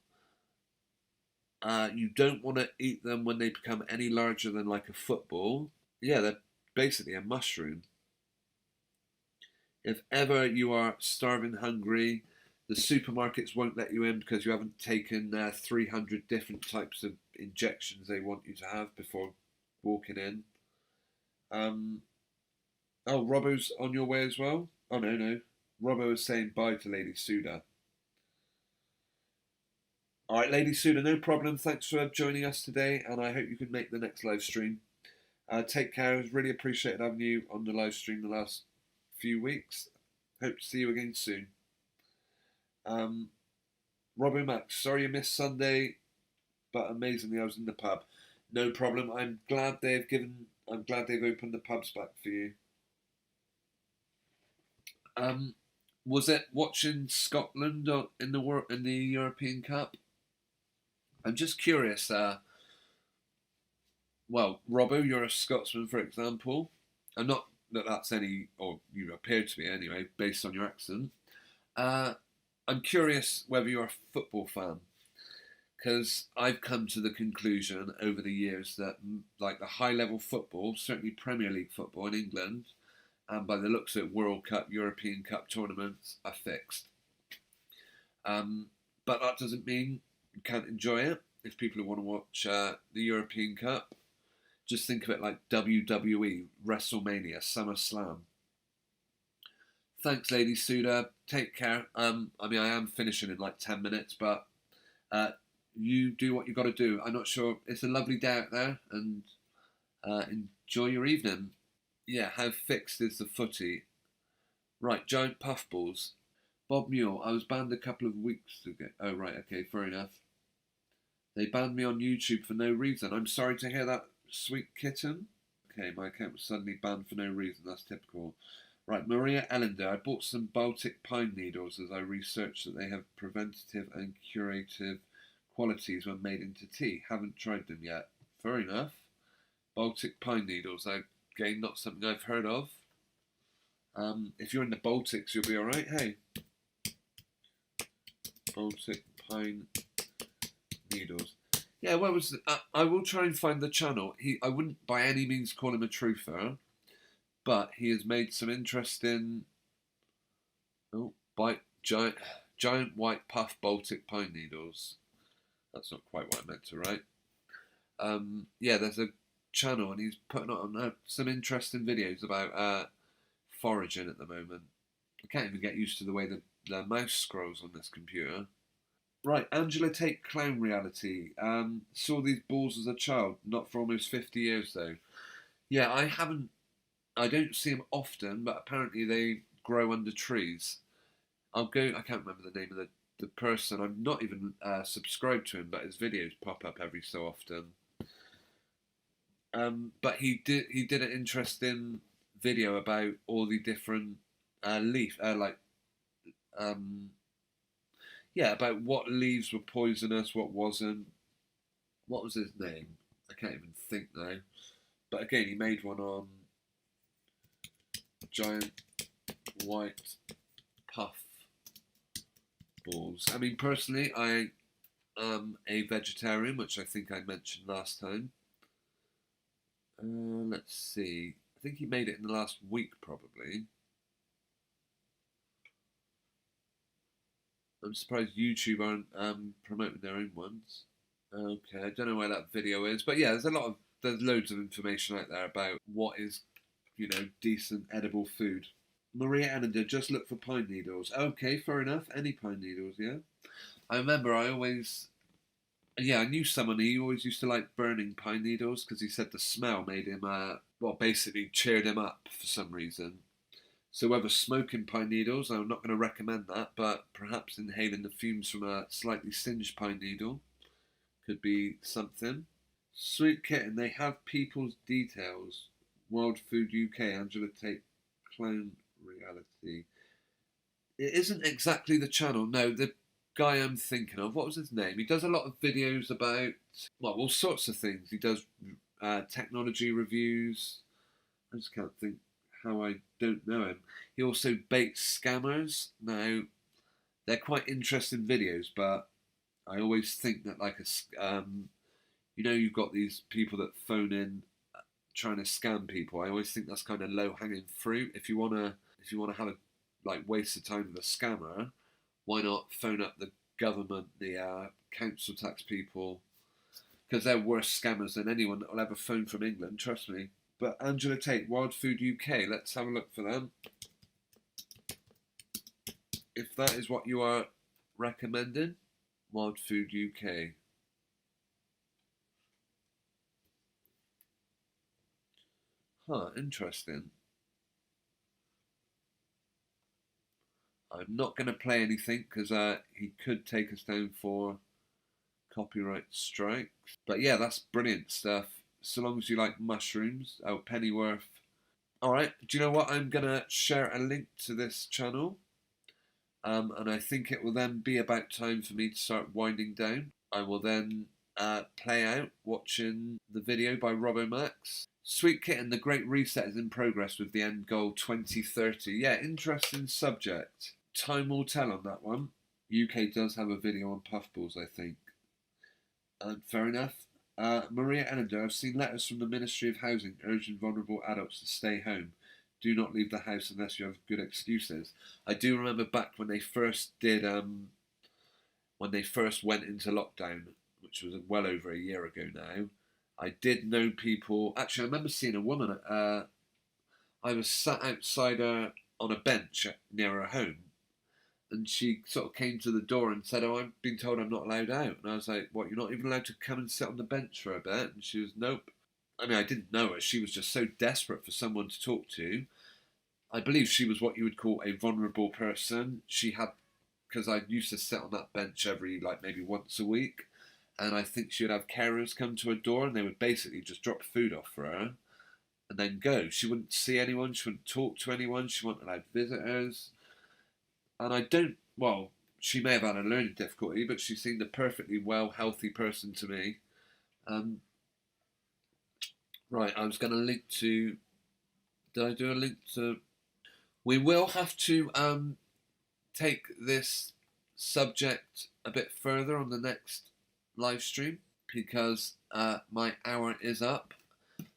You don't want to eat them when they become any larger than like a football. Yeah, they're basically a mushroom. If ever you are starving hungry, the supermarkets won't let you in because you haven't taken 300 different types of injections they want you to have before walking in. Robbo's on your way as well? Oh, no. Robbo is saying bye to Lady Suda. All right, Lady Suda, no problem. Thanks for joining us today, and I hope you can make the next live stream. Take care. It was really appreciated having you on the live stream the last few weeks. Hope to see you again soon. Robbo Max, sorry you missed Sunday, but amazingly I was in the pub. No problem. I'm glad they've opened the pubs back for you. Was it watching Scotland in the European Cup? I'm just curious. Well, Robbo, you're a Scotsman, for example. I'm not that that's any, or you appear to be anyway, based on your accent. I'm curious whether you're a football fan, because I've come to the conclusion over the years that like the high-level football, certainly Premier League football in England, and by the looks of it, World Cup, European Cup tournaments are fixed. But that doesn't mean you can't enjoy it. If people want to watch the European Cup, Just think of it like WWE, WrestleMania, SummerSlam. Thanks, Lady Suda. Take care. I mean, I am finishing in like 10 minutes, but you do what you got to do. I'm not sure. It's a lovely day out there, and enjoy your evening. Yeah, how fixed is the footy? Right, giant puffballs. Bob Mule, I was banned a couple of weeks ago. Oh, right, okay, fair enough. They banned me on YouTube for no reason. I'm sorry to hear that, sweet kitten. Okay, my account was suddenly banned for no reason. That's typical. Right, Maria Ellender. I bought some Baltic pine needles as I researched that they have preventative and curative qualities when made into tea. Haven't tried them yet. Fair enough. Baltic pine needles. Again, not something I've heard of. If you're in the Baltics, you'll be alright. Hey. Baltic pine needles. Yeah, where was I will try and find the channel. I wouldn't by any means call him a truther, but he has made some interesting giant white puff Baltic pine needles. That's not quite what I meant to write. Yeah, there's a channel and he's putting on some interesting videos about foraging at the moment. I can't even get used to the way the mouse scrolls on this computer. Right, Angela Tate Clown Reality. Saw these balls as a child, not for almost 50 years though. Yeah, I don't see them often, but apparently they grow under trees. I can't remember the name of the person. I'm not even subscribed to him, but his videos pop up every so often. But he did an interesting video about all the different about what leaves were poisonous, what wasn't. What was his name? I can't even think now. But again, he made one on giant white puff balls. I mean, personally, I am a vegetarian, which I think I mentioned last time. Let's see. I think he made it in the last week, probably. I'm surprised YouTube aren't promoting their own ones. Okay, I don't know where that video is, but yeah, there's loads of information out there about what is, decent edible food. Maria Anander, just look for pine needles. Okay, fair enough. Any pine needles, yeah. I remember I knew someone who always used to like burning pine needles because he said the smell made him, basically cheered him up for some reason. So whether smoking pine needles, I'm not going to recommend that, but perhaps inhaling the fumes from a slightly singed pine needle could be something. Sweet Kitten, they have people's details. World Food UK, Angela Tate Clown Reality. It isn't exactly the channel, no, the guy I'm thinking of, what was his name? He does a lot of videos about, all sorts of things. He does technology reviews. I just can't think how I don't know him. He also baits scammers. Now, they're quite interesting videos, but I always think that you've got these people that phone in trying to scam people. I always think that's kind of low hanging fruit. If you wanna have a waste of time with a scammer, why not phone up the government, the council tax people, because they're worse scammers than anyone that will ever phone from England. Trust me. But Angela Tate, Wild Food UK, let's have a look for them. If that is what you are recommending, Wild Food UK. Huh, interesting. I'm not going to play anything because he could take us down for copyright strikes. But yeah, that's brilliant stuff. So long as you like mushrooms. Oh, Pennyworth. Alright, do you know what? I'm going to share a link to this channel. And I think it will then be about time for me to start winding down. I will then play out watching the video by Robomax. Sweet Kitten, the Great Reset is in progress with the end goal 2030. Yeah, interesting subject. Time will tell on that one. UK does have a video on puffballs, I think. Fair enough. Maria Ellender, I've seen letters from the Ministry of Housing urging vulnerable adults to stay home. Do not leave the house unless you have good excuses. I do remember back when they first did, when they first went into lockdown, which was well over a year ago now. I did know people. Actually, I remember seeing a woman. I was sat outside her on a bench near her home, and she sort of came to the door and said, "Oh, I've been told I'm not allowed out." And I was like, "What? You're not even allowed to come and sit on the bench for a bit?" And she was, "Nope." I mean, I didn't know her. She was just so desperate for someone to talk to. I believe she was what you would call a vulnerable person. She had, because I used to sit on that bench every, like, maybe once a week, and I think she would have carers come to her door and they would basically just drop food off for her and then go. She wouldn't see anyone, she wouldn't talk to anyone, she wasn't allowed visitors. And I don't, well, she may have had a learning difficulty, but she seemed a perfectly well, healthy person to me. Um, right, I was going to link to. Did I do a link to? We will have to take this subject a bit further on the next live stream because my hour is up.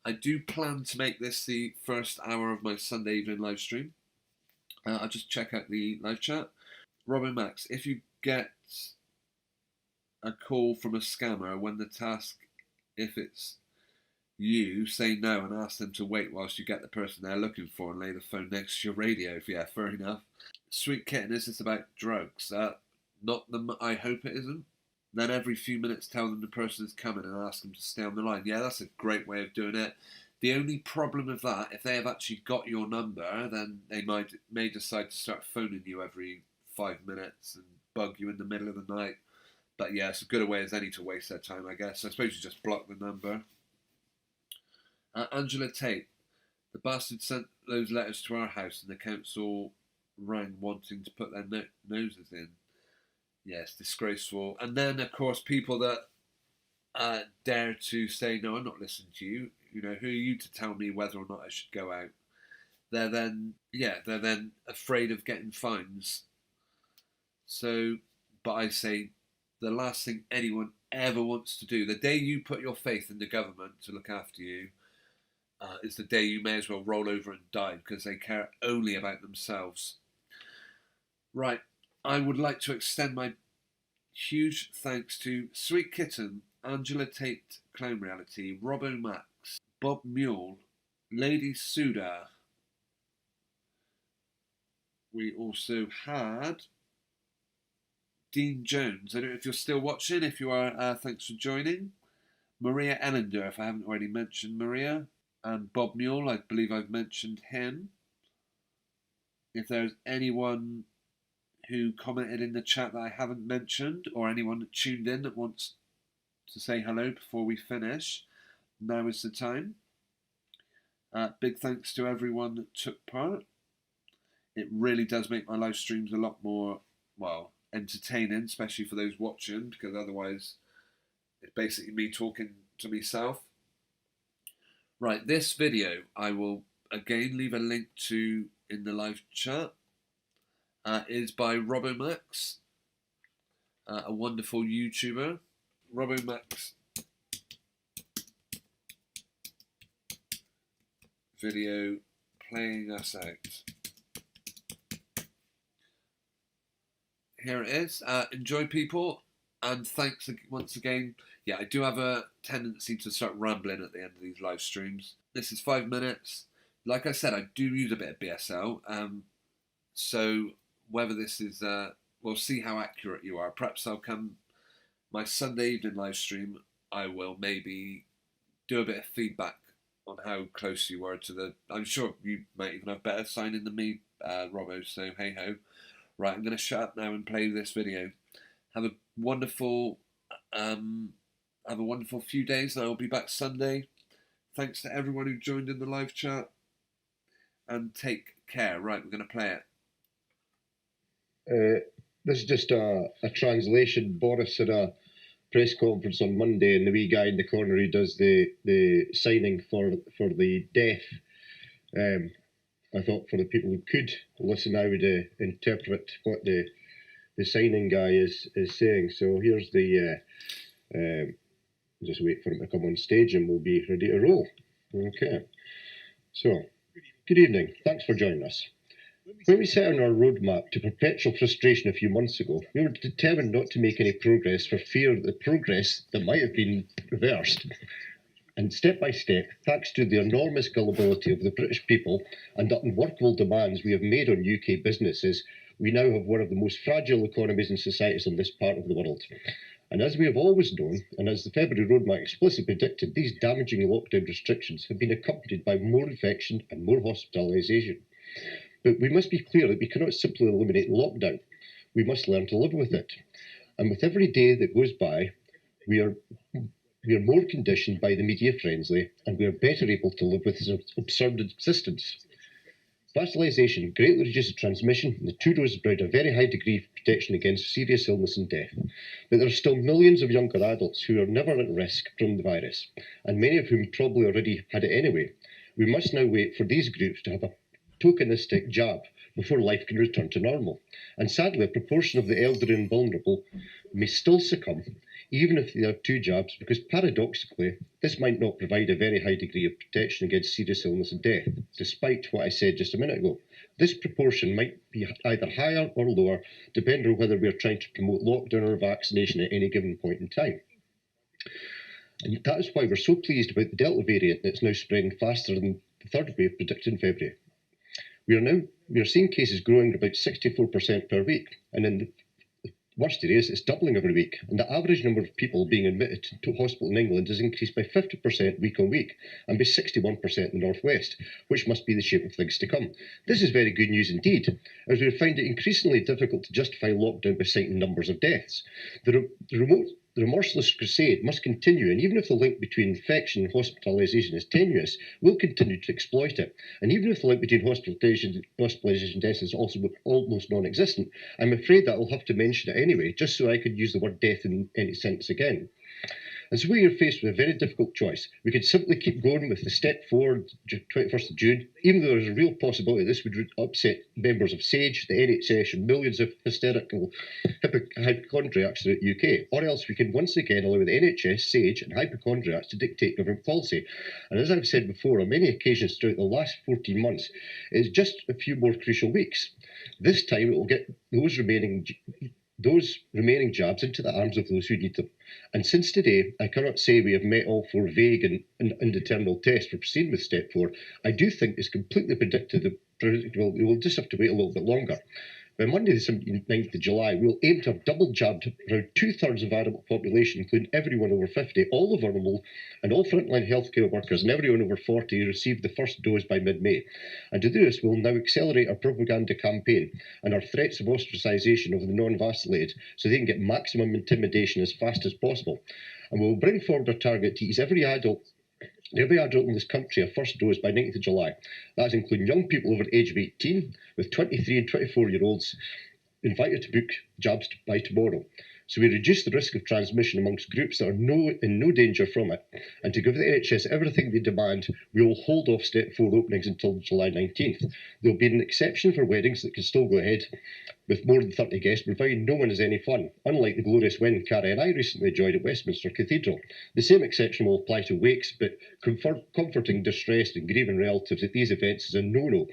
I do plan to make this the first hour of my Sunday evening live stream. I'll just check out the live chat. Robin Max, if you get a call from a scammer when the task, if it's you, say no and ask them to wait whilst you get the person they're looking for and lay the phone next to your radio. Yeah, fair enough. Sweet Kitten, is this about drugs? Not the. I hope it isn't. Then every few minutes tell them the person is coming and ask them to stay on the line. Yeah, that's a great way of doing it. The only problem with that, if they have actually got your number, then they may decide to start phoning you every 5 minutes and bug you in the middle of the night. But yeah, it's as good a way as any to waste their time, I guess. I suppose you just block the number. Angela Tate, the bastard sent those letters to our house and the council rang wanting to put their noses in. Yes, disgraceful. And then, of course, people that dare to say, no, I'm not listening to you. You know, who are you to tell me whether or not I should go out? They're then afraid of getting fines. So, but I say the last thing anyone ever wants to do, the day you put your faith in the government to look after you, is the day you may as well roll over and die because they care only about themselves. Right, I would like to extend my huge thanks to Sweet Kitten, Angela Tate Clown Reality, Robbo Max, Bob Mule, Lady Suda. We also had Dean Jones. I don't know if you're still watching. If you are, thanks for joining. Maria Ellender, if I haven't already mentioned Maria. And Bob Mule, I believe I've mentioned him. If there's anyone who commented in the chat that I haven't mentioned, or anyone that tuned in that wants to say hello before we finish, now is the time. Big thanks to everyone that took part. It really does make my live streams a lot more, well, entertaining, especially for those watching, because otherwise it's basically me talking to myself. Right, this video I will again leave a link to in the live chat. Is by Robomax, a wonderful YouTuber. Robomax video playing us out. Here it is. Enjoy, people, and thanks once again. Yeah, I do have a tendency to start rambling at the end of these live streams. This is 5 minutes. Like I said, I do use a bit of BSL. So whether this is, we'll see how accurate you are. Perhaps I'll come my Sunday evening live stream. I will maybe do a bit of feedback on how close you were to the. I'm sure you might even have better signing than me, Robbo. So hey ho. Right, I'm going to shut up now and play this video. Have a wonderful few days, and I will be back Sunday. Thanks to everyone who joined in the live chat, and take care. Right, we're going to play it. This is just a translation. Boris had a press conference on Monday, and the wee guy in the corner who does the signing for the deaf. I thought for the people who could listen, I would interpret what the signing guy is saying. So here's the. Just wait for him to come on stage, and we'll be ready to roll. Okay. So, good evening. Thanks for joining us. When we set on our roadmap to perpetual frustration a few months ago, we were determined not to make any progress for fear of the progress that might have been reversed. and step by step, thanks to the enormous gullibility of the British people and the unworkable demands we have made on UK businesses, we now have one of the most fragile economies and societies in this part of the world. And as we have always known, and as the February roadmap explicitly predicted, these damaging lockdown restrictions have been accompanied by more infection and more hospitalisation. But we must be clear that we cannot simply eliminate lockdown. We must learn to live with it. And with every day that goes by, we are more conditioned by the media frenzy, and we are better able to live with this absurd existence. Vaccinalisation greatly reduces transmission, and the two doses provide a very high degree of protection against serious illness and death. But there are still millions of younger adults who are never at risk from the virus, and many of whom probably already had it anyway. We must now wait for these groups to have a tokenistic jab before life can return to normal. And sadly, a proportion of the elderly and vulnerable may still succumb, even if they have two jabs, because paradoxically, this might not provide a very high degree of protection against serious illness and death, despite what I said just a minute ago. This proportion might be either higher or lower, depending on whether we are trying to promote lockdown or vaccination at any given point in time. And that is why we're so pleased about the Delta variant that's now spreading faster than the third wave predicted in February. We are seeing cases growing about 64% per week, and in the worst areas, it's doubling every week, and the average number of people being admitted to hospital in England has increased by 50% week on week, and by 61% in the North West, which must be the shape of things to come. This is very good news indeed, as we find it increasingly difficult to justify lockdown by citing numbers of deaths. The remorseless crusade must continue, and even if the link between infection and hospitalisation is tenuous, we'll continue to exploit it. And even if the link between hospitalisation deaths is also almost non-existent, I'm afraid that I'll have to mention it anyway, just so I could use the word death in any sentence again. And so we are faced with a very difficult choice. We could simply keep going with the step forward, 21st of June, even though there's a real possibility this would upset members of SAGE, the NHS, and millions of hysterical hypochondriacs throughout the UK. Or else we can once again allow the NHS, SAGE, and hypochondriacs to dictate government policy. And as I've said before on many occasions throughout the last 14 months, it's just a few more crucial weeks. This time it will get those remaining jabs into the arms of those who need them. And since today, I cannot say we have met all four vague and indeterminate tests for proceeding with step 4, I do think it's completely predictable. We will just have to wait a little bit longer. By Monday the 29th of July, we'll aim to have double jabbed around 2/3 of the adult population, including everyone over 50, all the vulnerable, and all frontline healthcare workers, and everyone over 40 who received the first dose by mid-May. And to do this, we'll now accelerate our propaganda campaign and our threats of ostracisation of the non-vaccinated, so they can get maximum intimidation as fast as possible. And we'll bring forward our target to ease every adult in this country a first dose by 9th of July. That's including young people over the age of 18, with 23 and 24-year-olds invited to book jabs by tomorrow. So we reduce the risk of transmission amongst groups that are in no danger from it. And to give the NHS everything they demand, we will hold off step 4 openings until July 19th. There will be an exception for weddings that can still go ahead with more than 30 guests, provided no one has any fun, unlike the glorious wedding Carrie and I recently enjoyed at Westminster Cathedral. The same exception will apply to wakes, but comforting distressed and grieving relatives at these events is a no-no.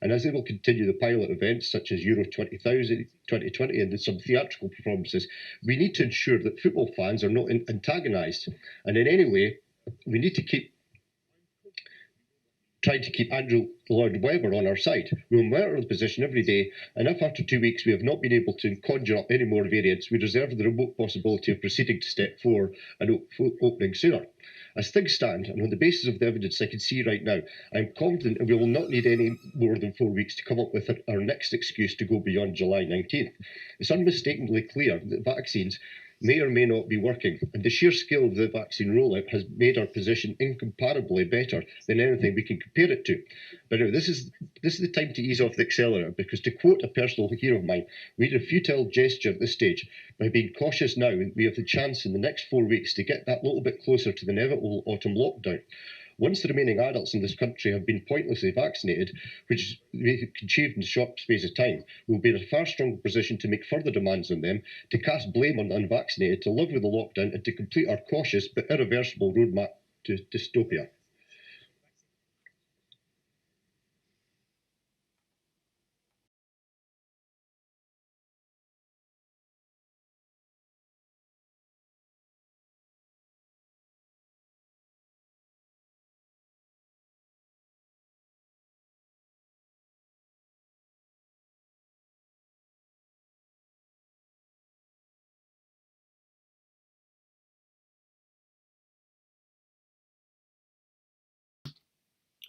And as they will continue the pilot events such as Euro 2020 and some theatrical performances, we need to ensure that football fans are not antagonised. And in any way, we need to trying to keep Andrew Lloyd Webber on our side. We will monitor the position every day, and if after 2 weeks we have not been able to conjure up any more variants, we reserve the remote possibility of proceeding to step 4 and opening sooner. As things stand, and on the basis of the evidence I can see right now, I am confident that we will not need any more than 4 weeks to come up with our next excuse to go beyond July 19th. It's unmistakably clear that vaccines may or may not be working, and the sheer scale of the vaccine rollout has made our position incomparably better than anything we can compare it to. But now, this is the time to ease off the accelerator, because to quote a personal hero of mine, we need a futile gesture at this stage. By being cautious now, we have the chance in the next 4 weeks to get that little bit closer to the inevitable autumn lockdown. Once the remaining adults in this country have been pointlessly vaccinated, which we have achieved in a short space of time, we will be in a far stronger position to make further demands on them, to cast blame on the unvaccinated, to live with the lockdown, and to complete our cautious but irreversible roadmap to dystopia.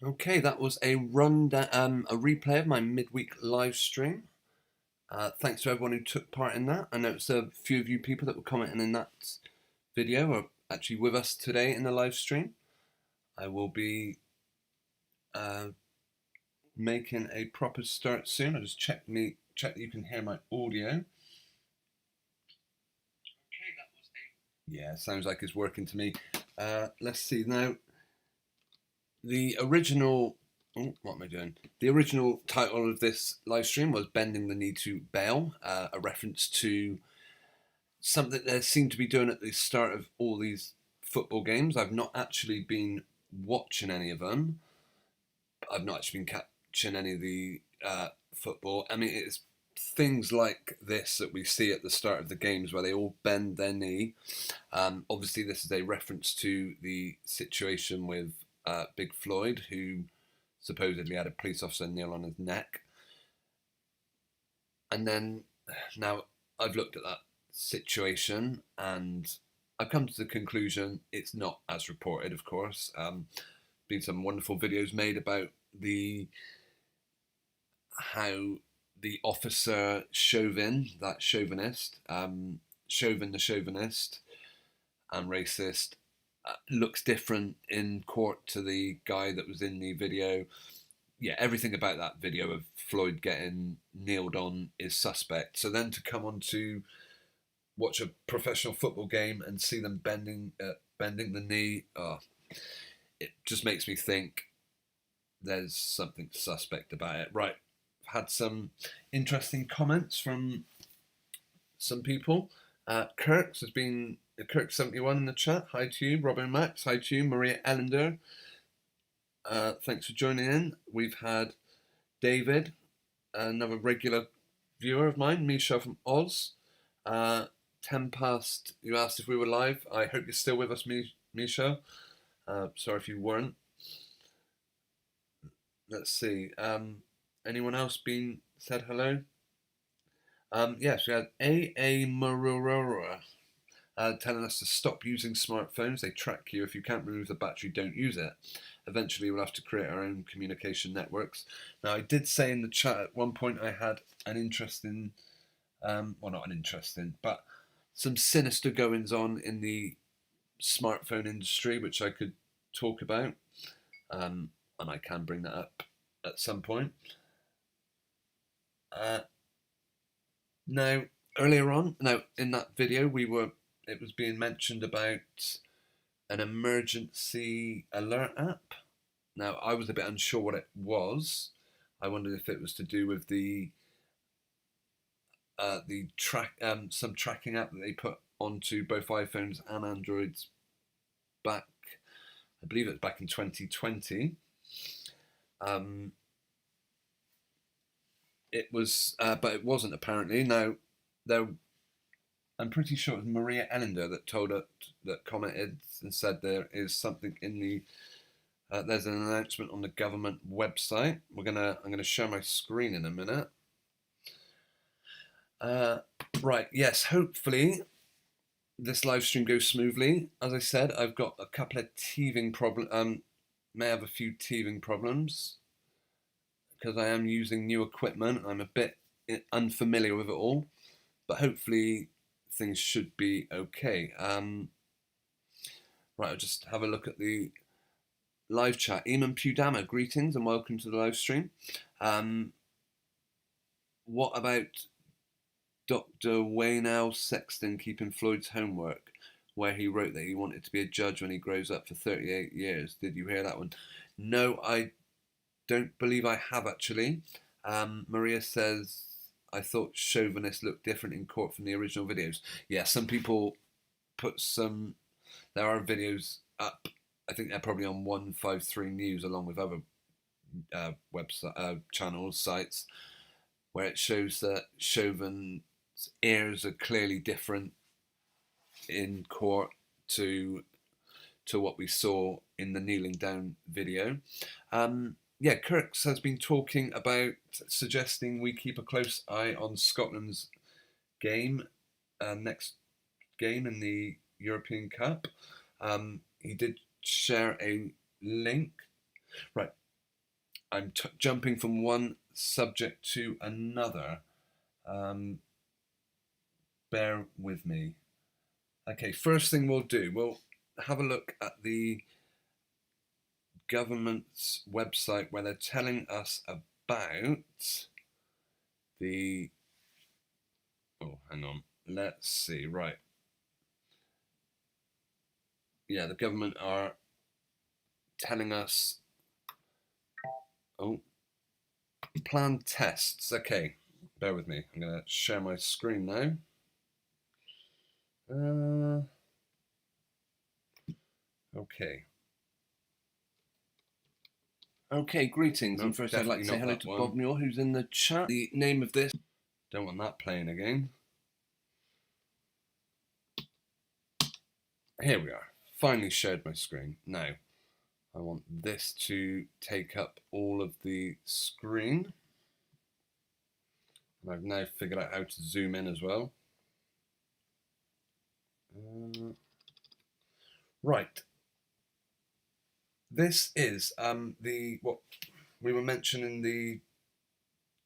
Okay, that was a rundown, a replay of my midweek live stream. Thanks to everyone who took part in that. I noticed a few of you people that were commenting in that video are actually with us today in the live stream. I will be making a proper start soon. I'll just check that you can hear my audio. Yeah, sounds like it's working to me. Let's see now. The original, what am I doing? The original title of this live stream was "Bending the Knee to Bail," a reference to something they seem to be doing at the start of all these football games. I've not actually been watching any of them. I've not actually been catching any of the football. I mean, it's things like this that we see at the start of the games where they all bend their knee. Obviously, this is a reference to the situation with Big Floyd, who supposedly had a police officer kneel on his neck. And then now I've looked at that situation and I've come to the conclusion it's not as reported, of course. Been some wonderful videos made about how the officer Chauvin, that chauvinist, Chauvin the chauvinist and racist, looks different in court to the guy that was in the video. Yeah, everything about that video of Floyd getting kneeled on is suspect. So then to come on to watch a professional football game and see them bending the knee, it just makes me think there's something suspect about it. Right, I've had some interesting comments from some people. Kirk71 in the chat. Hi to you, Robin Max. Hi to you, Maria Ellender. Thanks for joining in. We've had David, another regular viewer of mine, Misha from Oz. 10 past, you asked if we were live. I hope you're still with us, Misha. Sorry if you weren't. Let's see. Anyone else been said hello? Yes, we had A.A. Marurora telling us to stop using smartphones. They track you. If you can't remove the battery, don't use it. Eventually, we'll have to create our own communication networks. Now, I did say in the chat at one point I had an interesting, well, not an interesting, but some sinister goings on in the smartphone industry, which I could talk about, and I can bring that up at some point. Now, earlier on, in that video, it was being mentioned about an emergency alert app. Now, I was a bit unsure what it was. I wondered if it was to do with some tracking app that they put onto both iPhones and Androids back, I believe it was back in 2020. It was, but it wasn't apparently. Now, I'm pretty sure it was Maria Ellender that commented and said there is something in the. There's an announcement on the government website. I'm gonna share my screen in a minute. Right. Yes. Hopefully, this live stream goes smoothly. As I said, I've got a couple of teething problems. May have a few teething problems because I am using new equipment. I'm a bit unfamiliar with it all, but hopefully things should be okay. Right, I'll just have a look at the live chat. Eamon Pudama, greetings and welcome to the live stream. What about Dr. Waynell Sexton keeping Floyd's homework, where he wrote that he wanted to be a judge when he grows up for 38 years? Did you hear that one? No, I don't believe I have actually. Maria says, I thought Chauvinist looked different in court from the original videos. Yeah, some people put some. There are videos up. I think they're probably on 153 News along with other website channels, sites, where it shows that Chauvin's ears are clearly different in court to what we saw in the kneeling down video. Yeah, Kirks has been talking about suggesting we keep a close eye on Scotland's game, next game in the European Cup. He did share a link. Right, I'm jumping from one subject to another. Bear with me. Okay, first thing we'll have a look at the government's website where they're telling us about the. Oh, hang on. Let's see. Right. Yeah, the government are telling us. Oh, planned tests. Okay, bear with me. I'm going to share my screen now. Okay. Okay, greetings. And first I'd like to say hello to Bob Muir, who's in the chat. The name of this. Don't want that playing again. Here we are. Finally shared my screen. Now, I want this to take up all of the screen. And I've now figured out how to zoom in as well. Right. This is what we were mentioning, the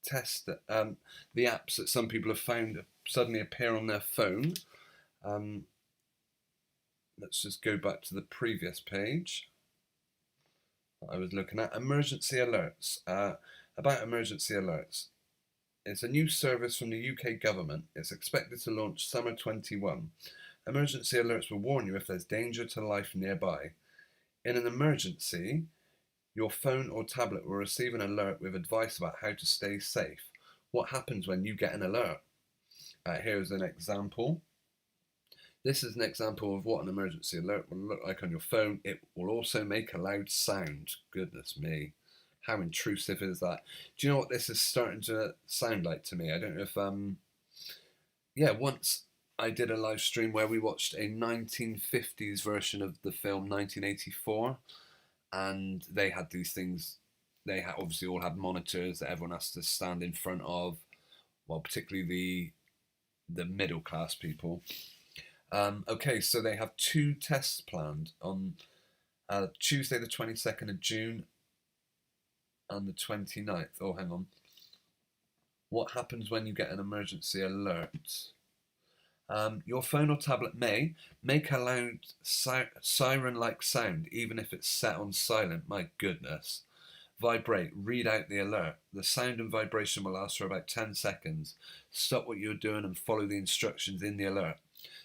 test, the apps that some people have found suddenly appear on their phone. Let's just go back to the previous page that I was looking at. Emergency alerts. About emergency alerts. It's a new service from the UK government. It's expected to launch summer 21. Emergency alerts will warn you if there's danger to life nearby. In an emergency, your phone or tablet will receive an alert with advice about how to stay safe. What happens when you get an alert? Here's an example. This is an example of what an emergency alert will look like on your phone. It will also make a loud sound. Goodness me. How intrusive is that? Do you know what this is starting to sound like to me? I don't know if, once I did a live stream where we watched a 1950s version of the film 1984, and they had these things. They obviously all had monitors that everyone has to stand in front of. Well, particularly the middle class people. Okay, so they have 2 tests planned on Tuesday the 22nd of June and the 29th. Oh, hang on. What happens when you get an emergency alert? Your phone or tablet may make a loud siren-like sound, even if it's set on silent. My goodness. Vibrate. Read out the alert. The sound and vibration will last for about 10 seconds. Stop what you're doing and follow the instructions in the alert.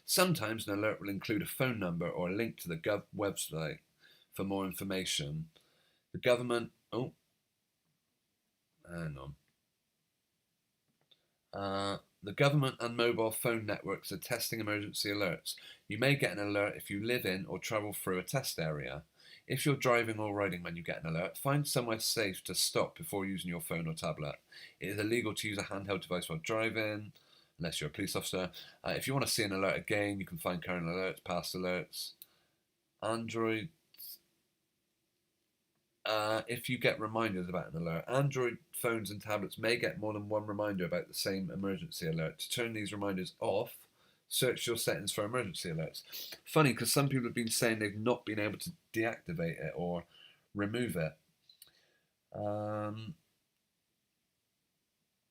Sometimes an alert will include a phone number or a link to the Gov website for more information. The government... Oh. Hang on. The government and mobile phone networks are testing emergency alerts. You may get an alert if you live in or travel through a test area. If you're driving or riding when you get an alert, find somewhere safe to stop before using your phone or tablet. It is illegal to use a handheld device while driving, unless you're a police officer. If you want to see an alert again, you can find current alerts, past alerts. Android. If you get reminders about an alert, Android phones and tablets may get more than one reminder about the same emergency alert. To turn these reminders off, search your settings for emergency alerts. Funny, because some people have been saying they've not been able to deactivate it or remove it.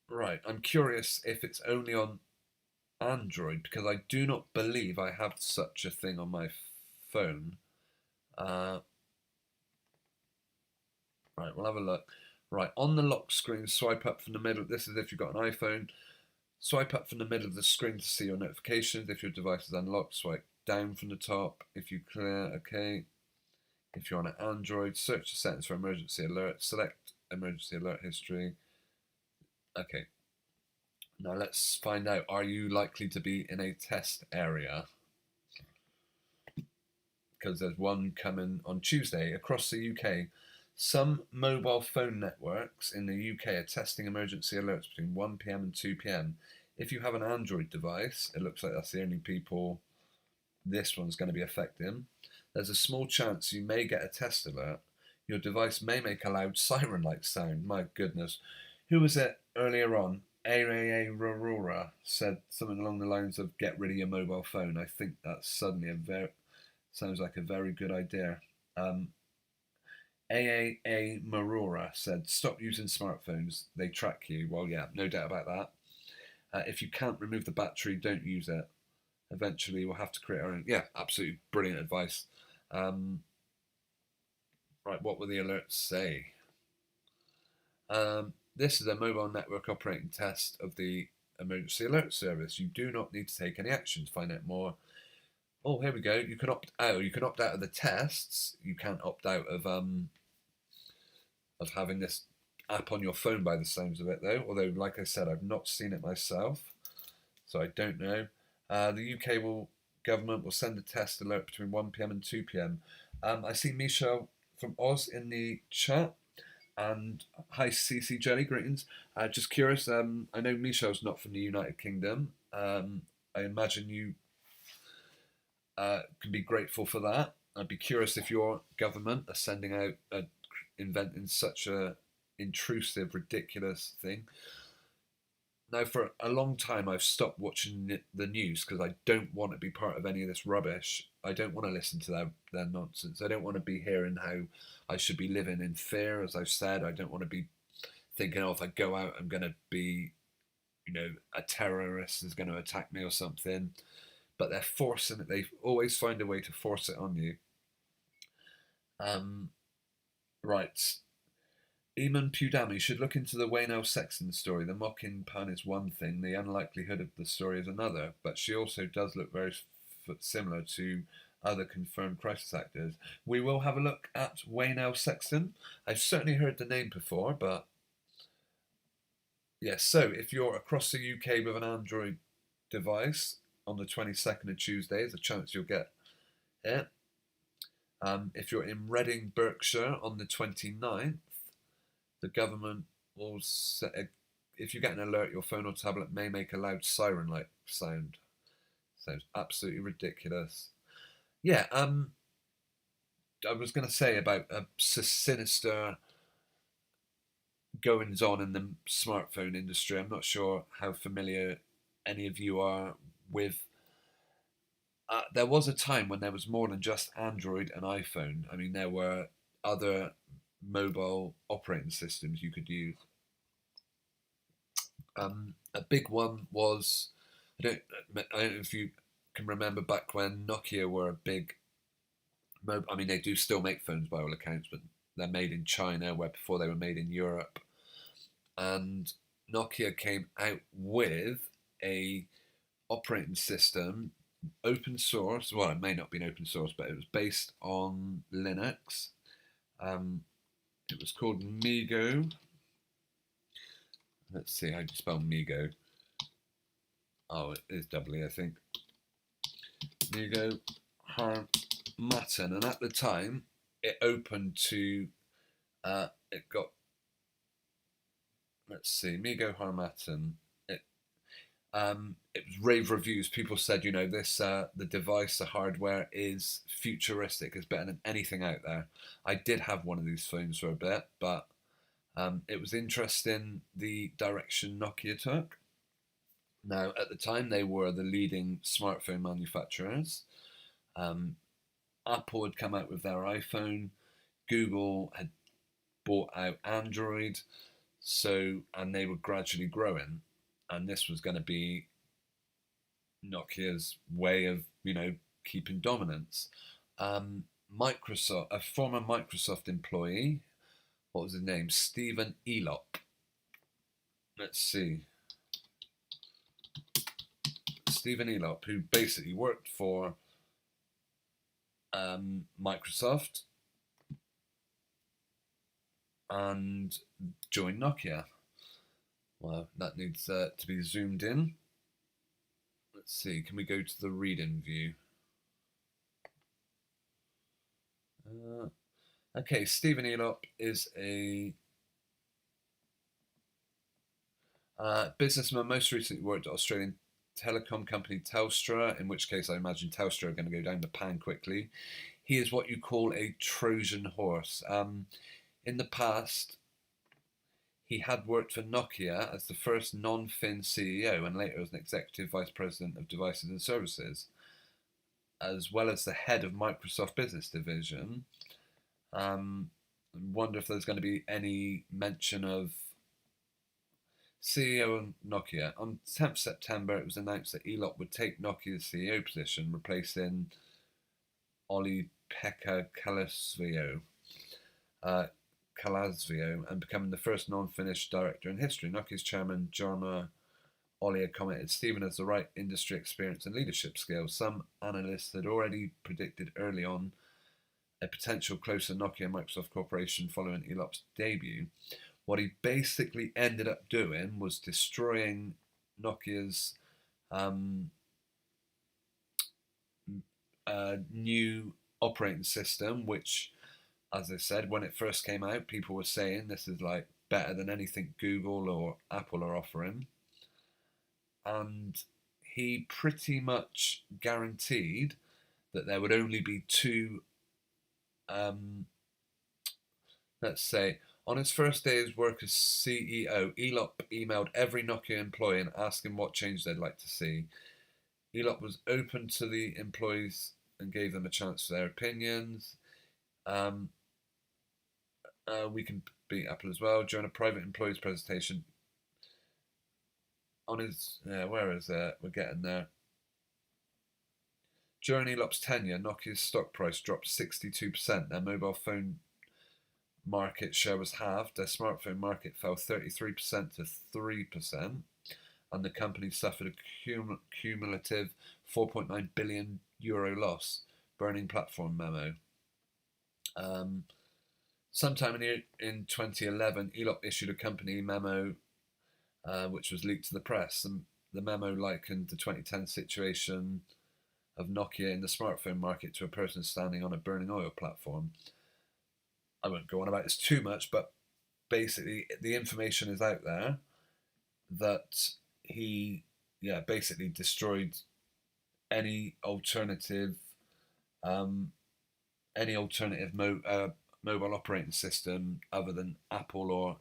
Right, I'm curious if it's only on Android, because I do not believe I have such a thing on my phone. Right, we'll have a look. Right, on the lock screen, swipe up from the middle. This is if you've got an iPhone. Swipe up from the middle of the screen to see your notifications. If your device is unlocked, swipe down from the top. If you clear, okay. If you're on an Android, search the settings for emergency alert. Select emergency alert history. Okay. Now let's find out, are you likely to be in a test area? Because there's one coming on Tuesday across the UK. Some mobile phone networks in the UK are testing emergency alerts between 1 PM and 2 PM. If you have an Android device, it looks like that's the only people this one's going to be affecting. There's a small chance you may get a test alert. Your device may make a loud siren-like sound. My goodness. Who was it earlier on? Aurora said something along the lines of get rid of your mobile phone. I think that's suddenly sounds like a very good idea. AAA Marora said, stop using smartphones. They track you. Well, yeah, no doubt about that. If you can't remove the battery, don't use it. Eventually, we'll have to create our own. Yeah, absolutely brilliant advice. Right, what will the alerts say? This is a mobile network operating test of the emergency alert service. You do not need to take any action to find out more. Oh, here we go. You can opt out. You can opt out of the tests. You can't opt out of having this app on your phone by the sounds of it, though. Although, like I said, I've not seen it myself, so I don't know. The UK government will send a test alert between 1 p.m. and 2 p.m. I see Michelle from Oz in the chat. And hi, CC Jelly, greetings. Just curious, I know Michelle's not from the United Kingdom. I imagine you can be grateful for that. I'd be curious if your government are sending out, inventing such a intrusive, ridiculous thing. Now, for a long time, I've stopped watching the news because I don't want to be part of any of this rubbish. I don't want to listen to their nonsense. I don't want to be hearing how I should be living in fear, as I've said. I don't want to be thinking, oh, if I go out, I'm going to be, a terrorist is going to attack me or something. But they're forcing it. They always find a way to force it on you. Right. Eamon Pudami should look into the Wayne L. Sexton story. The mocking pun is one thing, the unlikelihood of the story is another, but she also does look very similar to other confirmed crisis actors. We will have a look at Wayne L. Sexton. I've certainly heard the name before, but yes, so if you're across the UK with an Android device on the 22nd of Tuesday, there's a chance you'll get it. If you're in Reading, Berkshire on the 29th, the government will set if you get an alert, your phone or tablet may make a loud siren-like sound. Sounds absolutely ridiculous. Yeah, I was going to say about a sinister goings on in the smartphone industry. I'm not sure how familiar any of you are with. There was a time when there was more than just Android and iPhone. I mean, there were other mobile operating systems you could use. A big one was, I don't know if you can remember back when Nokia were a big I mean, they do still make phones by all accounts, but they're made in China, where before they were made in Europe. And Nokia came out with a operating system, open source. Well, it may not be open source, but it was based on Linux. It was called Migo. Let's see how you spell Migo. Oh, it is doubly, I think. Migo Harmattan, and at the time, it opened to. It got. Let's see, Migo Harmattan. It was rave reviews. People said, this the device, the hardware is futuristic. It's better than anything out there. I did have one of these phones for a bit, but it was interesting the direction Nokia took. Now, at the time, they were the leading smartphone manufacturers. Apple had come out with their iPhone. Google had bought out Android. And they were gradually growing. And this was going to be Nokia's way of, keeping dominance. Microsoft, a former Microsoft employee, what was his name? Stephen Elop. Let's see. Stephen Elop, who basically worked for Microsoft and joined Nokia. Well, that needs to be zoomed in. Let's see, can we go to the read-in view? Okay, Stephen Elop is a businessman, most recently worked at Australian telecom company Telstra, in which case I imagine Telstra are going to go down the pan quickly. He is what you call a Trojan horse. In the past, he had worked for Nokia as the first non-Fin CEO and later as an executive vice president of devices and services, as well as the head of Microsoft Business Division. wonder if there's going to be any mention of CEO of Nokia. On 10th September, it was announced that Elop would take Nokia's CEO position, replacing Olli-Pekka Kalasvio, and becoming the first non-Finnish director in history. Nokia's chairman, Jorma Olli, commented Stephen has the right industry experience and leadership skills. Some analysts had already predicted early on a potential closer Nokia-Microsoft cooperation following Elop's debut. What he basically ended up doing was destroying Nokia's new operating system, which, as I said, when it first came out, people were saying this is like better than anything Google or Apple are offering. And he pretty much guaranteed that there would only be two, let's say, on his first day as work as CEO, Elop emailed every Nokia employee and asked him what change they'd like to see. Elop was open to the employees and gave them a chance for their opinions. We can beat Apple as well. During a private employees presentation, on his, where is it? We're getting there. During Elop's tenure, Nokia's stock price dropped 62%. Their mobile phone market share was halved. Their smartphone market fell 33% to 3%, and the company suffered a cumulative €4.9 billion loss. Burning platform memo. Sometime in 2011, Elop issued a company memo which was leaked to the press. The memo likened the 2010 situation of Nokia in the smartphone market to a person standing on a burning oil platform. I won't go on about this too much, but basically the information is out there that he, basically destroyed any alternative mobile operating system other than Apple or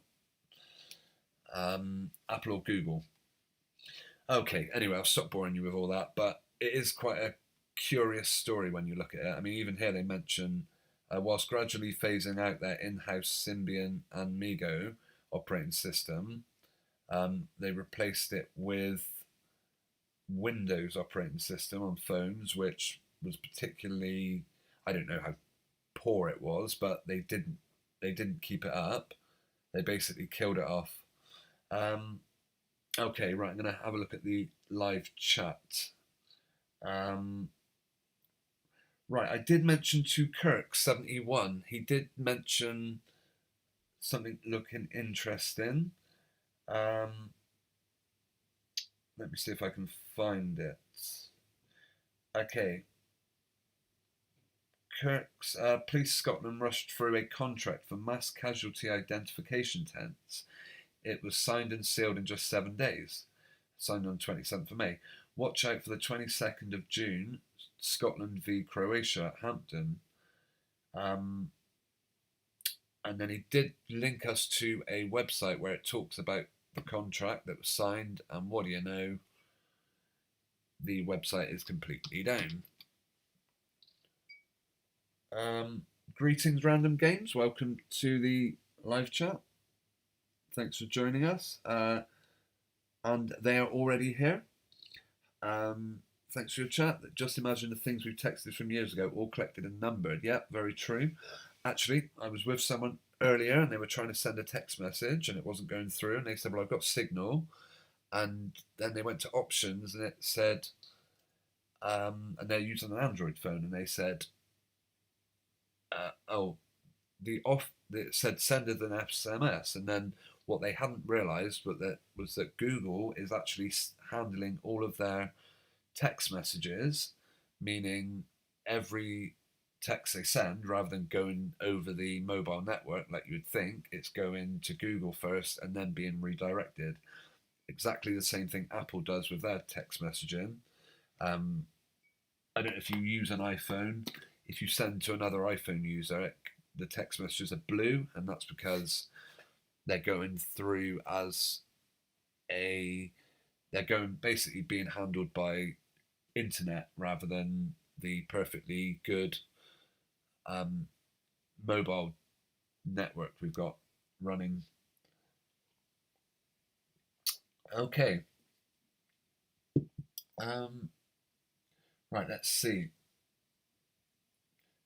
Google. Okay, anyway, I'll stop boring you with all that, but it is quite a curious story when you look at it. I mean, even here they mention, whilst gradually phasing out their in-house Symbian and MeeGo operating system, they replaced it with Windows operating system on phones, which was particularly, I don't know how poor it was, but they didn't keep it up. They basically killed it off. Okay, right, I'm going to have a look at the live chat. Right, I did mention to Kirk71. He did mention something looking interesting. Let me see if I can find it. Okay. Kirk's Police Scotland rushed through a contract for mass casualty identification tents. It was signed and sealed in just 7 days. Signed on 27th of May. Watch out for the 22nd of June, Scotland v Croatia at Hampton. And then he did link us to a website where it talks about the contract that was signed, and what do you know? The website is completely down. Greetings, Random Games. Welcome to the live chat. Thanks for joining us. And they are already here. Thanks for your chat. Just imagine the things we've texted from years ago, all collected and numbered. Yeah, very true. Actually, I was with someone earlier and they were trying to send a text message and it wasn't going through. And they said, well, I've got Signal. And then they went to options and it said, and they're using an Android phone, and they said, it said send us an SMS. And then what they hadn't realised was that Google is actually handling all of their text messages, meaning every text they send, rather than going over the mobile network like you would think, it's going to Google first and then being redirected. Exactly the same thing Apple does with their text messaging. I don't know if you use an iPhone. If you send to another iPhone user, the text messages are blue, and that's because they're going through they're going basically being handled by internet rather than the perfectly good mobile network we've got running. Okay. Right, let's see.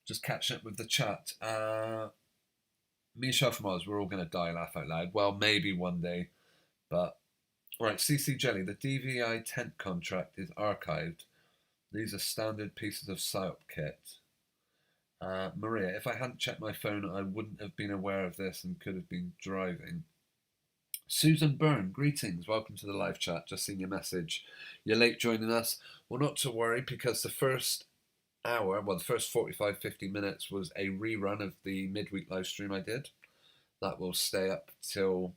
Just catching up with the chat. Michelle from Oz, we're all going to die laugh out loud. Well, maybe one day, but right. CC Jelly, the DVI tent contract is archived. These are standard pieces of PSYOP kit. Maria, if I hadn't checked my phone, I wouldn't have been aware of this and could have been driving. Susan Byrne, greetings. Welcome to the live chat. Just seen your message. You're late joining us. Well, not to worry, because the first hour, well, the first 45, 50 minutes was a rerun of the midweek live stream I did. That will stay up till,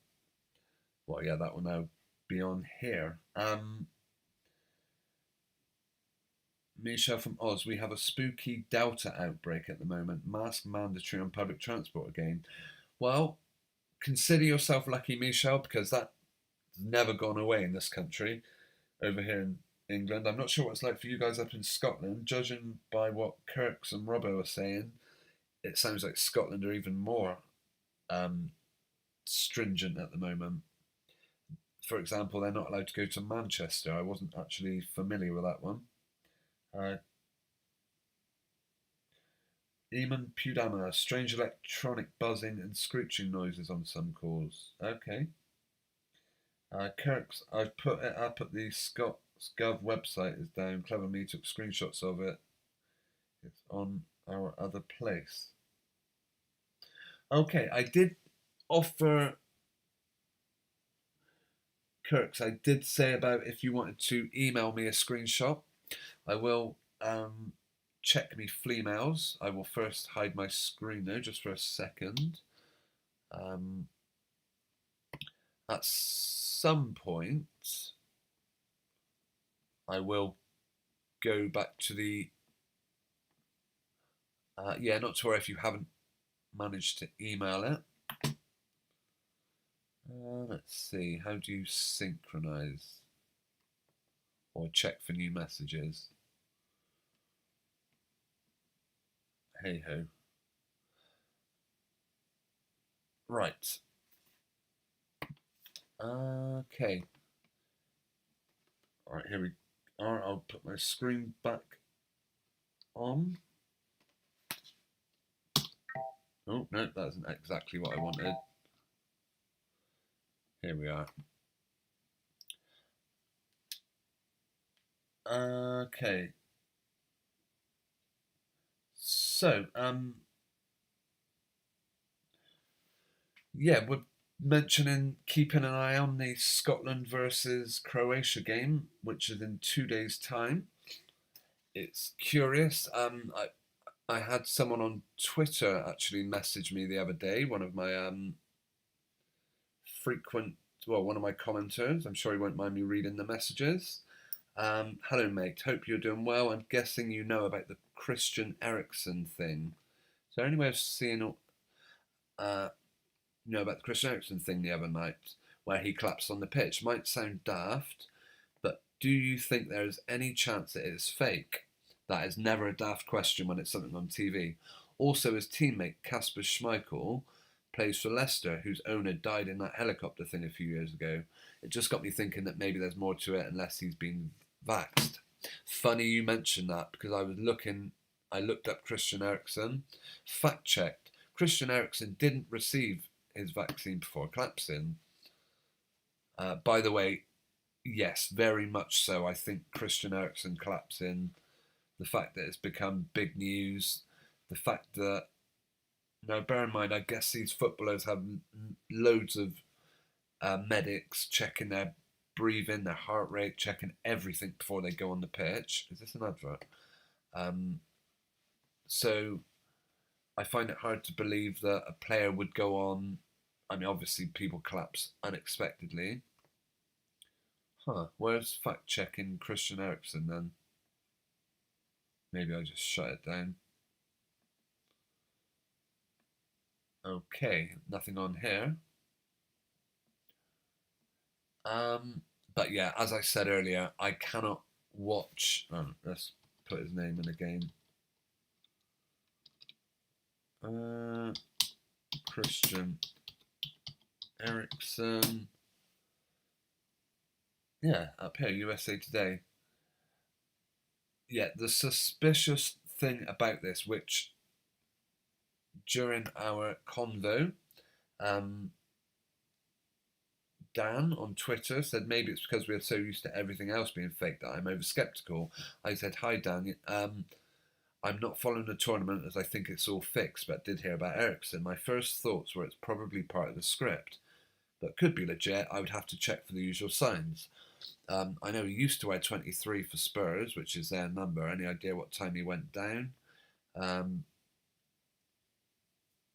well, yeah, that will now be on here. Michelle from Oz, we have a spooky Delta outbreak at the moment. Mask mandatory on public transport again. Well, consider yourself lucky, Michelle, because that's never gone away in this country. Over here in England, I'm not sure what it's like for you guys up in Scotland. Judging by what Kirks and Robbo are saying, it sounds like Scotland are even more stringent at the moment. For example, they're not allowed to go to Manchester. I wasn't actually familiar with that one. Eamon Pudama, strange electronic buzzing and screeching noises on some calls. Okay. Kirks, I've put it up at the ScotsGov website, is down. Clever me took screenshots of it. It's on our other place. Okay, I did offer Kirks, I did say about if you wanted to email me a screenshot. I will check me flea mails. I will first hide my screen though, just for a second. At some point, I will go back to the. Yeah, not to worry if you haven't managed to email it. Let's see, how do you synchronize or check for new messages? Hey ho. Right. Okay. Alright, here we are. I'll put my screen back on. Oh, no, that isn't exactly what I wanted. Here we are. Okay. So, yeah, we're mentioning keeping an eye on the Scotland versus Croatia game, which is in 2 days' time. It's curious. I had someone on Twitter actually message me the other day, one of my one of my commenters. I'm sure he won't mind me reading the messages. Hello, mate. Hope you're doing well. I'm guessing you know about the Christian Eriksen thing. Is there any way of seeing about the Christian Eriksen thing the other night, where he collapsed on the pitch? Might sound daft, but do you think there is any chance it is fake? That is never a daft question when it's something on TV. Also, his teammate Kasper Schmeichel plays for Leicester, whose owner died in that helicopter thing a few years ago. It just got me thinking that maybe there's more to it unless he's been vaxxed. Funny you mentioned that, because I looked up Christian Eriksen, fact checked. Christian Eriksen didn't receive his vaccine before collapsing. By the way, yes, very much so. I think Christian Eriksen collapsing, the fact that it's become big news, the fact that, now bear in mind, I guess these footballers have loads of medics checking their breathing, their heart rate, checking everything before they go on the pitch. Is this an advert? So I find it hard to believe that a player would go on. I mean, obviously people collapse unexpectedly. Where's fact checking Christian Eriksen then? Maybe I just shut it down. Okay, nothing on here. But yeah, as I said earlier, I cannot watch. Let's put his name in again. Christian Eriksen. Yeah, up here, USA Today. Yeah, the suspicious thing about this, which during our convo, Dan on Twitter said maybe it's because we're so used to everything else being fake that I'm over skeptical. I said, hi Dan, I'm not following the tournament as I think it's all fixed, but did hear about Eriksen. My first thoughts were it's probably part of the script, but could be legit. I would have to check for the usual signs. I know he used to wear 23 for Spurs, which is their number. Any idea what time he went down?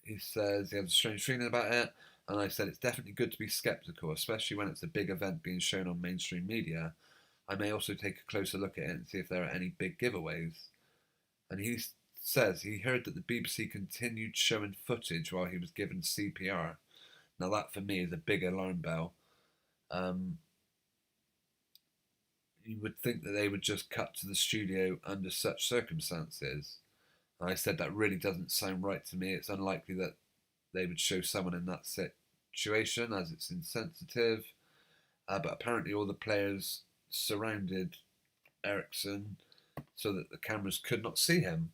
He says he has a strange feeling about it, and I said it's definitely good to be sceptical, especially when it's a big event being shown on mainstream media. I may also take a closer look at it and see if there are any big giveaways. And he says he heard that the BBC continued showing footage while he was given CPR. Now that for me is a big alarm bell. You would think that they would just cut to the studio under such circumstances. And I said that really doesn't sound right to me. It's unlikely that they would show someone in that situation as it's insensitive. But apparently all the players surrounded Eriksen so that the cameras could not see him.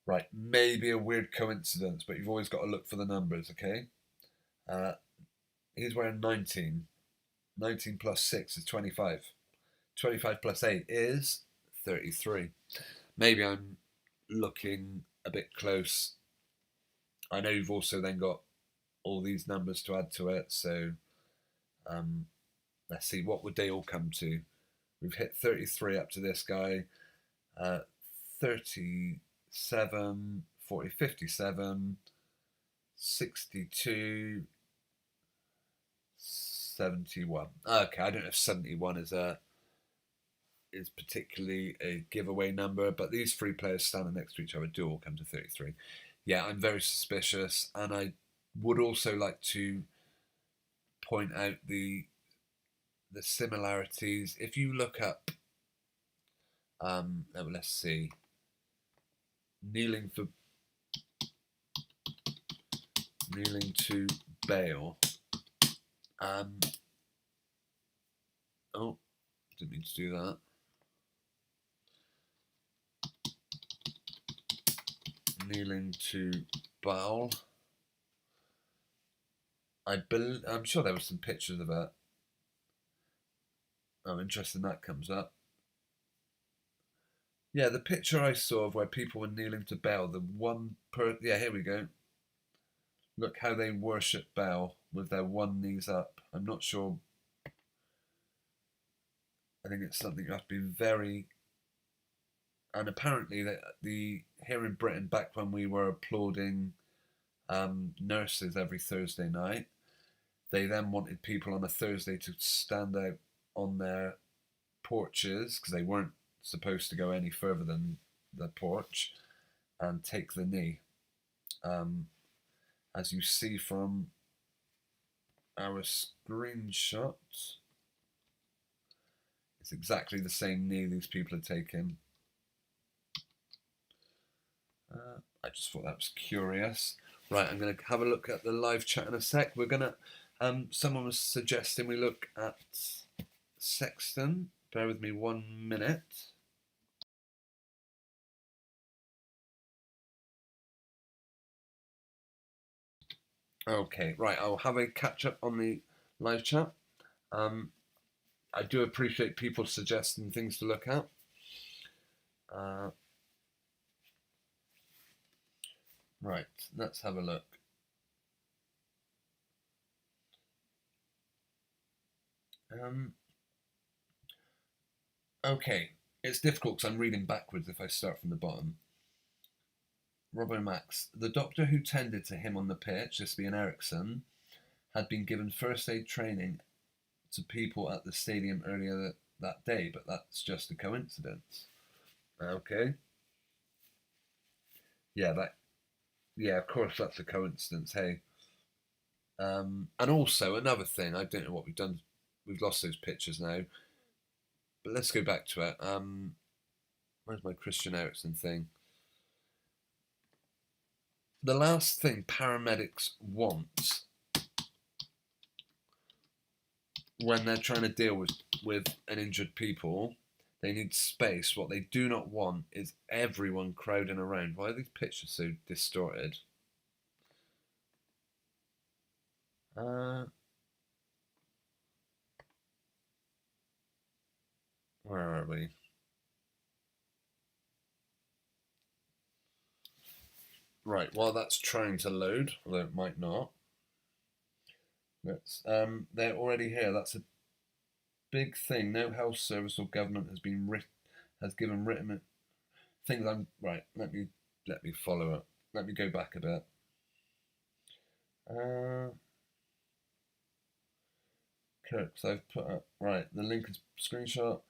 Right, maybe a weird coincidence, but you've always got to look for the numbers, okay? He's wearing 19. 19 plus 6 is 25. 25 plus 8 is 33. Maybe I'm looking a bit close. I know you've also then got all these numbers to add to it, so let's see, what would they all come to? We've hit 33 up to this guy, 37, 40, 57, 62, 71. Okay, I don't know if 71 is particularly a giveaway number, but these three players standing next to each other do all come to 33. Yeah, I'm very suspicious, and I would also like to point out the similarities. If you look up, let's see, kneeling to Bale. Oh, didn't mean to do that. Kneeling to Bale. I'm sure there were some pictures of it. I'm interested that comes up. Yeah, the picture I saw of where people were kneeling to Bale, yeah, here we go. Look how they worship Bale with their one knees up. I'm not sure. I think it's something you have to be very. And apparently, here in Britain, back when we were applauding nurses every Thursday night, they then wanted people on a Thursday to stand out on their porches because they weren't supposed to go any further than the porch and take the knee. As you see from our screenshot, it's exactly the same knee these people are taking. I just thought that was curious. Right, I'm going to have a look at the live chat in a sec. We're going to, someone was suggesting we look at Sexton. Bear with me 1 minute. Okay, right, I'll have a catch up on the live chat. I do appreciate people suggesting things to look at. Right, let's have a look. Okay, it's difficult because I'm reading backwards if I start from the bottom. Robbo Max, the doctor who tended to him on the pitch, this being Eriksen, had been given first aid training to people at the stadium earlier that day, but that's just a coincidence. Okay. Yeah, of course that's a coincidence, hey. And also, another thing, I don't know what we've done, we've lost those pictures now, but let's go back to it. Where's my Christian Eriksen thing? the last thing paramedics want when they're trying to deal with an injured people, they need space. What they do not want is everyone crowding around. Why are these pictures so distorted? Where are we? Right, while that's trying to load, although it might not. Let's they're already here. That's a big thing. No health service or government has given written things. I'm right. Let me follow up. Let me go back a bit. Kirk, so I've put up right. The link is screenshot.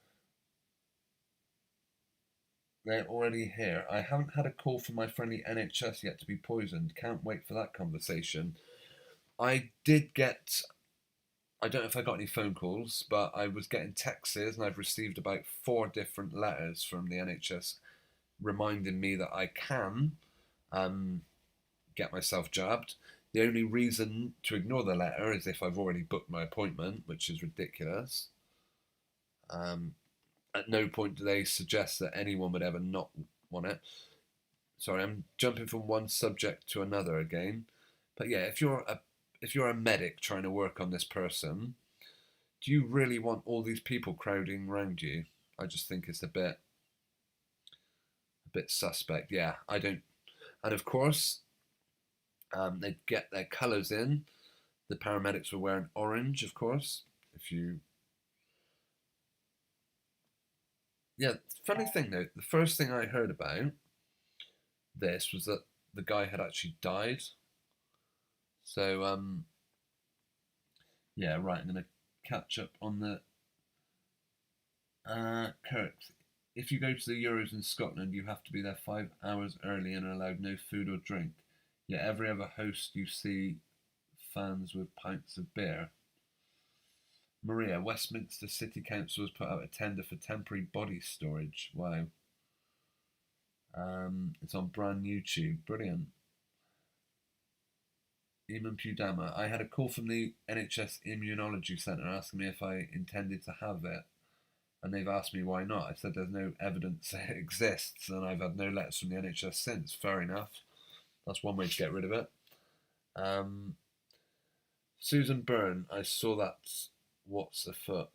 They're already here. I haven't had a call from my friendly NHS yet to be poisoned. Can't wait for that conversation. I did get, I don't know if I got any phone calls, but I was getting texts and I've received about 4 different letters from the NHS reminding me that I can get myself jabbed. The only reason to ignore the letter is if I've already booked my appointment, which is ridiculous. At no point do they suggest that anyone would ever not want it. Sorry, I'm jumping from one subject to another again. But yeah, if you're a medic trying to work on this person, do you really want all these people crowding around you? I just think it's a bit suspect. Yeah, I don't. And of course, they get their colours in. The paramedics were wearing orange, of course. Yeah, funny thing though, the first thing I heard about this was that the guy had actually died. So, yeah, right, I'm going to catch up on the Kirk. If you go to the Euros in Scotland, you have to be there 5 hours early and are allowed no food or drink. Yet every other host you see fans with pints of beer. Maria, Westminster City Council has put out a tender for temporary body storage. Wow. It's on brand YouTube. Brilliant. Eamon Pudama, I had a call from the NHS Immunology Centre asking me if I intended to have it, and they've asked me why not. I said there's no evidence it exists, and I've had no letters from the NHS since. Fair enough. That's one way to get rid of it. Susan Byrne, I saw that. What's afoot?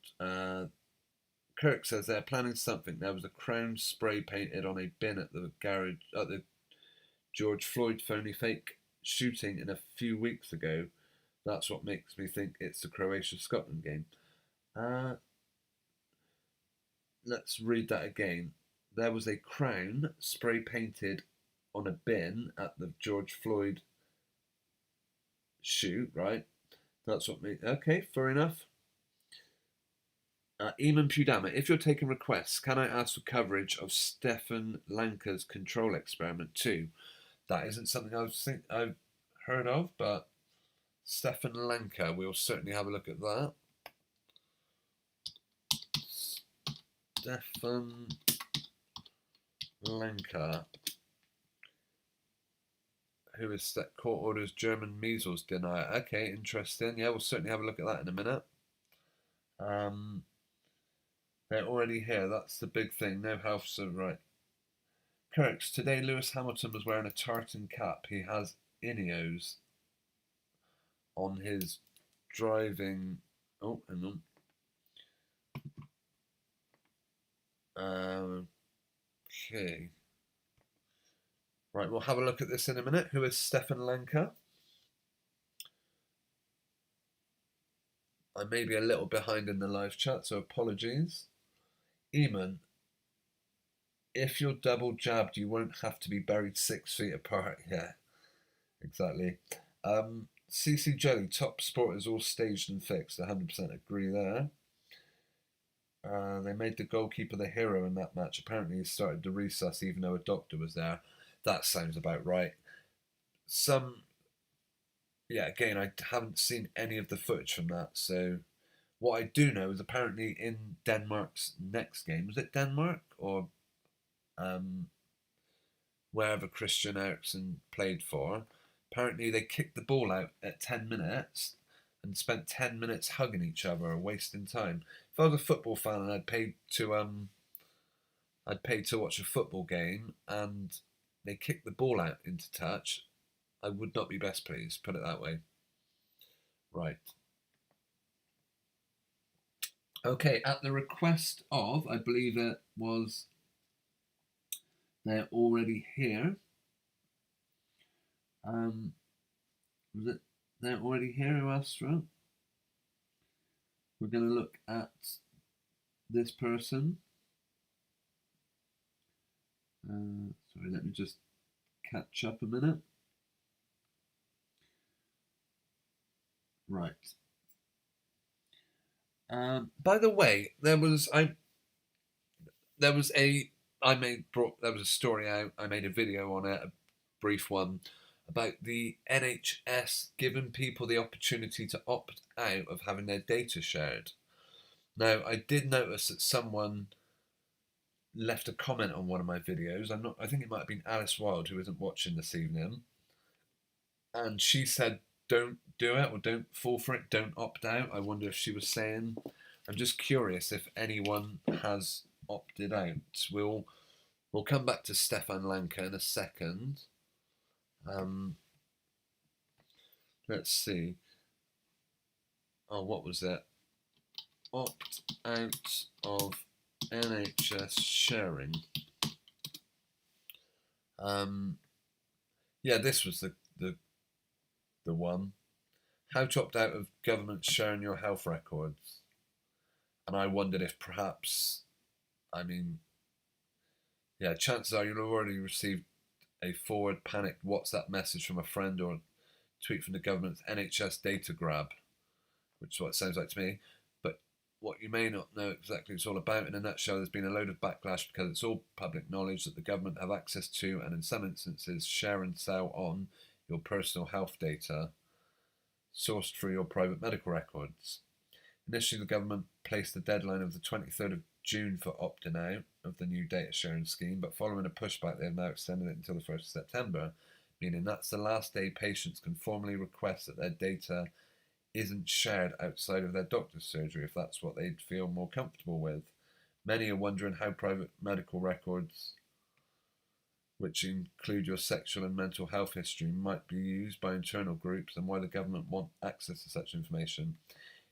Kirk says they're planning something. There was a crown spray painted on a bin at the garage at the George Floyd phony fake shooting in a few weeks ago. That's what makes me think it's the Croatia-Scotland game. Let's read that again. There was a crown spray painted on a bin at the George Floyd shoot, right? That's what me. Okay, fair enough. Eamon Pudama, if you're taking requests, can I ask for coverage of Stefan Lanka's control experiment too? That isn't something I've heard of, but Stefan Lanka, we'll certainly have a look at that. Stefan Lanka, who is court orders German measles denier. Okay, interesting. Yeah, we'll certainly have a look at that in a minute. They're already here. That's the big thing. No health, so right. Kirks, today Lewis Hamilton was wearing a tartan cap. He has Ineos on his driving. Oh, hang on. Okay. Right, we'll have a look at this in a minute. Who is Stefan Lanka? I may be a little behind in the live chat, so apologies. Eamon, if you're double jabbed, you won't have to be buried 6 feet apart. Yeah, exactly. CC Jelly, top sport is all staged and fixed. 100% agree there. They made the goalkeeper the hero in that match. Apparently he started to resus even though a doctor was there. That sounds about right. Yeah, again, I haven't seen any of the footage from that. So what I do know is apparently in Denmark's next game, was it Denmark or wherever Christian Eriksen played for. Apparently they kicked the ball out at 10 minutes and spent 10 minutes hugging each other, wasting time. If I was a football fan and I'd paid to watch a football game and they kicked the ball out into touch, I would not be best pleased, put it that way. Right. Okay, at the request of, I believe it was They're Already Here. Was it They're Already Here who asked for it? We're going to look at this person. Sorry, let me just catch up a minute. Right. By the way, there was a story out. I made a video on it, a brief one, about the NHS giving people the opportunity to opt out of having their data shared. Now, I did notice that someone left a comment on one of my videos. I think it might have been Alice Wild, who isn't watching this evening, and she said, "Don't do it, or don't fall for it. Don't opt out." I wonder if she was saying. I'm just curious if anyone has opted out. We'll come back to Stefan Lanka in a second. Let's see. Oh, what was it? Opt out of NHS sharing. Yeah, this was the one. How to opt out of government sharing your health records. And I wondered if perhaps, chances are you'll already received a forward panicked WhatsApp message from a friend or a tweet from the government's NHS data grab, which is what it sounds like to me. But what you may not know exactly it's all about, in a nutshell, there's been a load of backlash because it's all public knowledge that the government have access to, and in some instances share and sell on, your personal health data sourced through your private medical records. Initially, the government placed the deadline of the 23rd of June for opting out of the new data sharing scheme, but following a pushback, they have now extended it until the 1st of September, meaning that's the last day patients can formally request that their data isn't shared outside of their doctor's surgery if that's what they'd feel more comfortable with. Many are wondering how private medical records, which include your sexual and mental health history, might be used by internal groups and why the government want access to such information.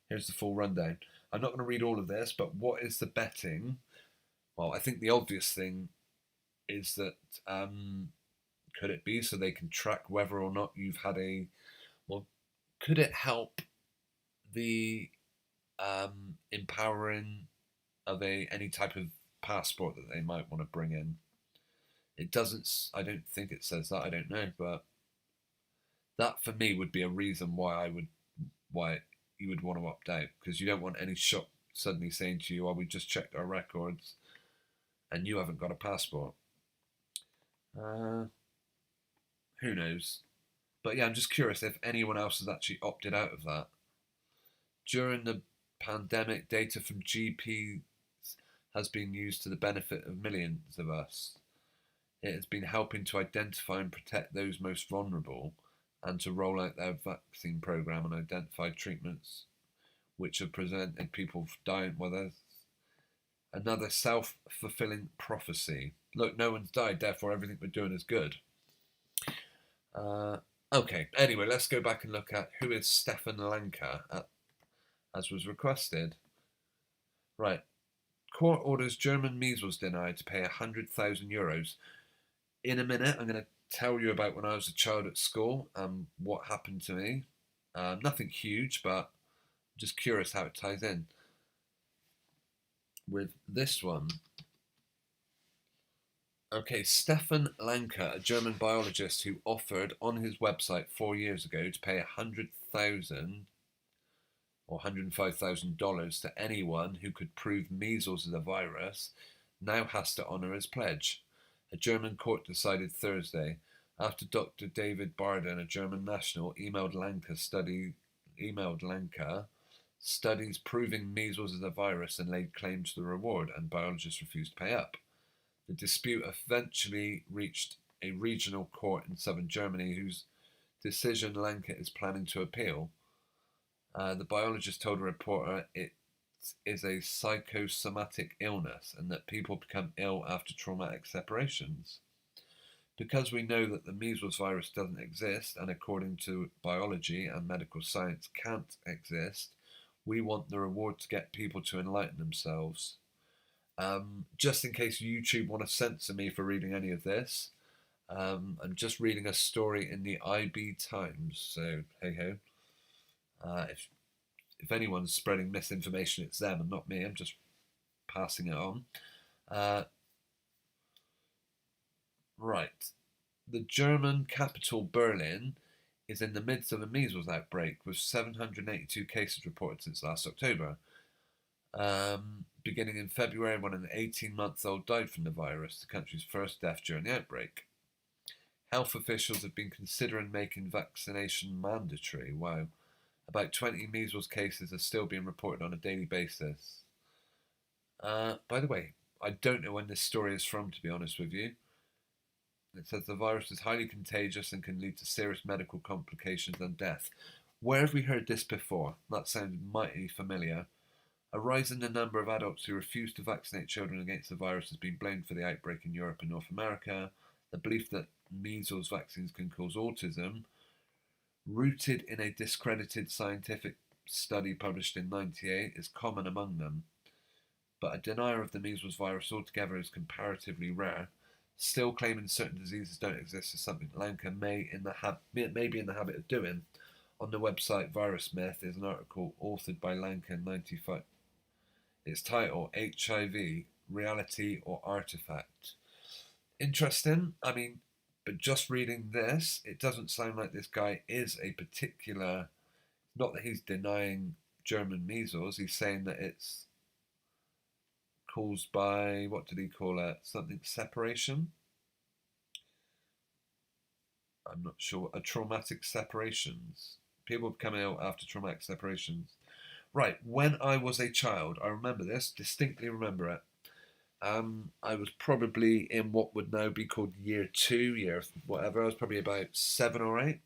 Here's the full rundown. I'm not going to read all of this, but what is the betting? Well, I think the obvious thing is that could it be so they can track whether or not you've had could it help the empowering of any type of passport that they might want to bring in? It doesn't, I don't think it says that, I don't know, but that for me would be a reason why you would want to opt out, because you don't want any shop suddenly saying to you, "Oh, we just checked our records and you haven't got a passport." Who knows? But yeah, I'm just curious if anyone else has actually opted out of that. During the pandemic, data from GPs has been used to the benefit of millions of us. It has been helping to identify and protect those most vulnerable, and to roll out their vaccine program and identify treatments which have prevented people from dying. Well, there's another self-fulfilling prophecy. Look, no one's died, therefore everything we're doing is good. Okay, anyway, let's go back and look at who is Stefan Lanka, as was requested. Right. Court orders German measles denied to pay €100,000. In a minute, I'm going to tell you about when I was a child at school and what happened to me. Nothing huge, but I'm just curious how it ties in with this one. Okay, Stefan Lanka, a German biologist who offered on his website 4 years ago to pay $100,000 or $105,000 to anyone who could prove measles is a virus, now has to honour his pledge. A German court decided Thursday, after Dr. David Barden, a German national, emailed Lanka studies proving measles is a virus and laid claim to the reward, and biologists refused to pay up. The dispute eventually reached a regional court in southern Germany whose decision Lanka is planning to appeal. The biologist told a reporter it is a psychosomatic illness and that people become ill after traumatic separations. Because we know that the measles virus doesn't exist and according to biology and medical science can't exist, we want the reward to get people to enlighten themselves. Just in case YouTube want to censor me for reading any of this, I'm just reading a story in the IB Times, so hey ho. If anyone's spreading misinformation, it's them and not me. I'm just passing it on. Right. The German capital, Berlin, is in the midst of a measles outbreak with 782 cases reported since last October. Beginning in February, when an 18-month-old died from the virus, the country's first death during the outbreak. Health officials have been considering making vaccination mandatory. Wow. About 20 measles cases are still being reported on a daily basis. By the way, I don't know when this story is from, to be honest with you. It says the virus is highly contagious and can lead to serious medical complications and death. Where have we heard this before? That sounds mighty familiar. A rise in the number of adults who refuse to vaccinate children against the virus has been blamed for the outbreak in Europe and North America. The belief that measles vaccines can cause autism, rooted in a discredited scientific study published in 1998, is common among them. But a denier of the measles virus altogether is comparatively rare. Still claiming certain diseases don't exist is something Lanka may be in the habit of doing. On the website Virus Myth is an article authored by Lanka in 1995. Its title, HIV, Reality or Artifact. Interesting. I mean, but just reading this, it doesn't sound like this guy is a particular... Not that he's denying German measles, he's saying that it's caused by, what did he call it? Something separation? I'm not sure. A traumatic separations. People become ill after traumatic separations. Right, when I was a child, I remember this, distinctly remember it. I was probably in what would now be called year 2, year whatever. I was probably about 7 or 8.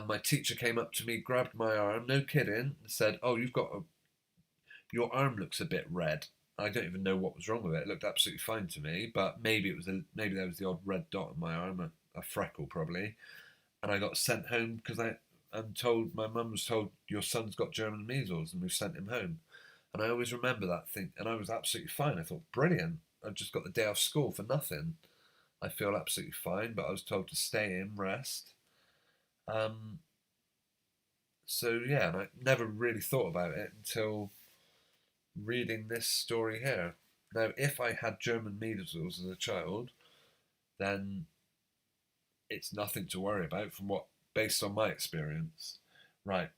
My teacher came up to me, grabbed my arm, no kidding, and said, "Oh, your arm looks a bit red." I don't even know what was wrong with it. It looked absolutely fine to me, but maybe maybe there was the odd red dot on my arm, a freckle probably. And I got sent home because my mum was told, "Your son's got German measles," and we've sent him home. And I always remember that thing, and I was absolutely fine. I thought, brilliant. I just got the day off school for nothing. I feel absolutely fine, but I was told to stay in, rest. So yeah, and I never really thought about it until reading this story here. Now, if I had German measles as a child, then it's nothing to worry about based on my experience. Right.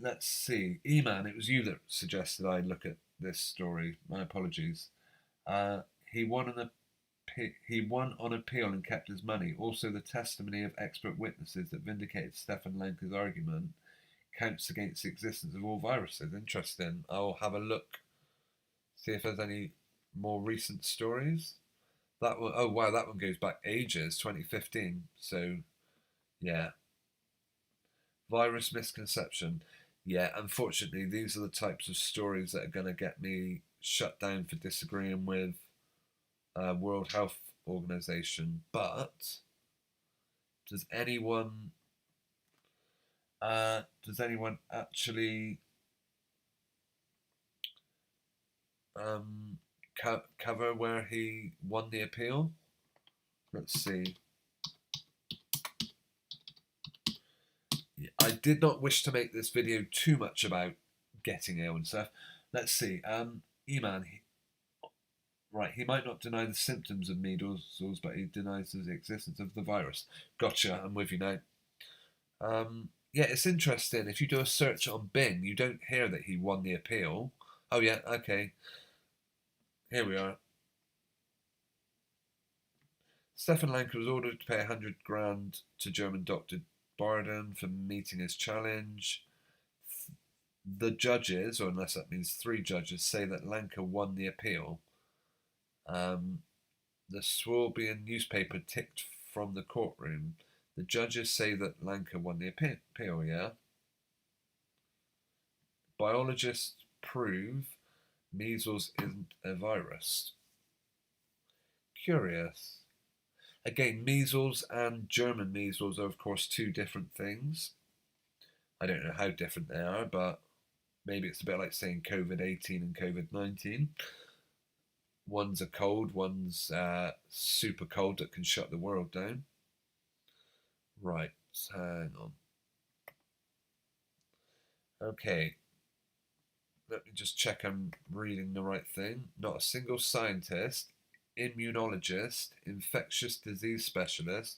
Let's see. E-Man, it was you that suggested I look at this story. My apologies. He won on appeal and kept his money. Also, the testimony of expert witnesses that vindicated Stefan Lenker's argument counts against the existence of all viruses. Interesting. I'll have a look, see if there's any more recent stories. That one, oh wow, that one goes back ages, 2015. So, yeah. Virus misconception. Yeah, unfortunately, these are the types of stories that are going to get me shut down for disagreeing with World Health Organization. But does anyone actually cover where he won the appeal? Let's see. I did not wish to make this video too much about getting ill and stuff. Let's see. E-Man, right, he might not deny the symptoms of measles, but he denies the existence of the virus. Gotcha, I'm with you now. Yeah, it's interesting. If you do a search on Bing, you don't hear that he won the appeal. Oh yeah, okay. Here we are. Stefan Lanker was ordered to pay 100 grand to German doctor Barden for meeting his challenge. The judges, or unless that means 3 judges, say that Lanker won the appeal. The Swabian newspaper ticked from the courtroom. The judges say that Lanka won the appeal, yeah? Biologists prove measles isn't a virus. Curious. Again, measles and German measles are, of course, two different things. I don't know how different they are, but maybe it's a bit like saying COVID-18 and COVID-19. One's a cold, one's super cold that can shut the world down. Right, hang on. Okay, let me just check I'm reading the right thing. Not a single scientist, immunologist, infectious disease specialist,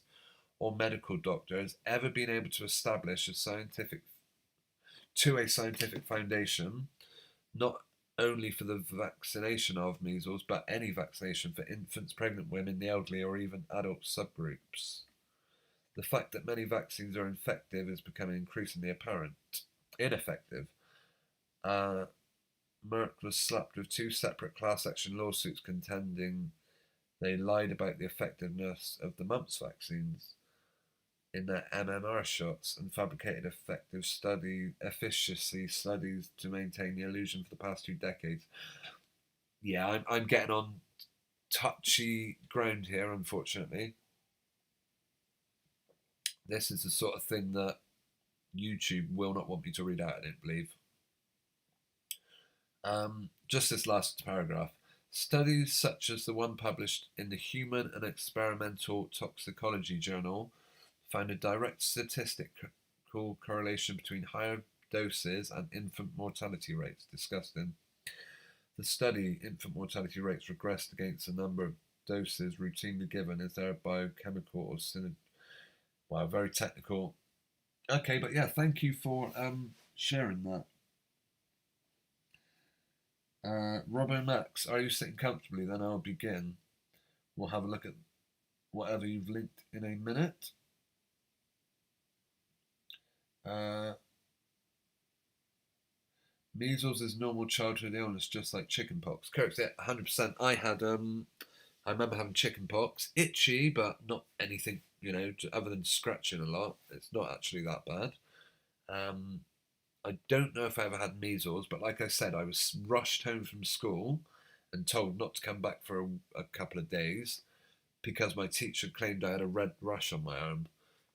or medical doctor has ever been able to establish a scientific foundation, not only for the vaccination of measles, but any vaccination for infants, pregnant women, the elderly, or even adult subgroups. The fact that many vaccines are ineffective is becoming increasingly apparent. Ineffective. Merck was slapped with 2 separate class action lawsuits contending they lied about the effectiveness of the mumps vaccines in their MMR shots and fabricated efficacy studies to maintain the illusion for the past 2 decades. Yeah, I'm getting on touchy ground here, unfortunately. This is the sort of thing that YouTube will not want me to read out, I don't believe. Just this last paragraph. Studies such as the one published in the Human and Experimental Toxicology Journal found a direct statistical correlation between higher doses and infant mortality rates. Disgusting. The study, infant mortality rates regressed against the number of doses routinely given. Is there a biochemical or Wow, very technical. Okay, but yeah, thank you for sharing that. Robbo Max, are you sitting comfortably? Then I'll begin. We'll have a look at whatever you've linked in a minute. Measles is normal childhood illness, just like chickenpox. Correct, yeah, 100%. I remember having chickenpox, itchy, but not anything, other than scratching a lot. It's not actually that bad. I don't know if I ever had measles, but like I said, I was rushed home from school and told not to come back for a couple of days because my teacher claimed I had a red rash on my arm.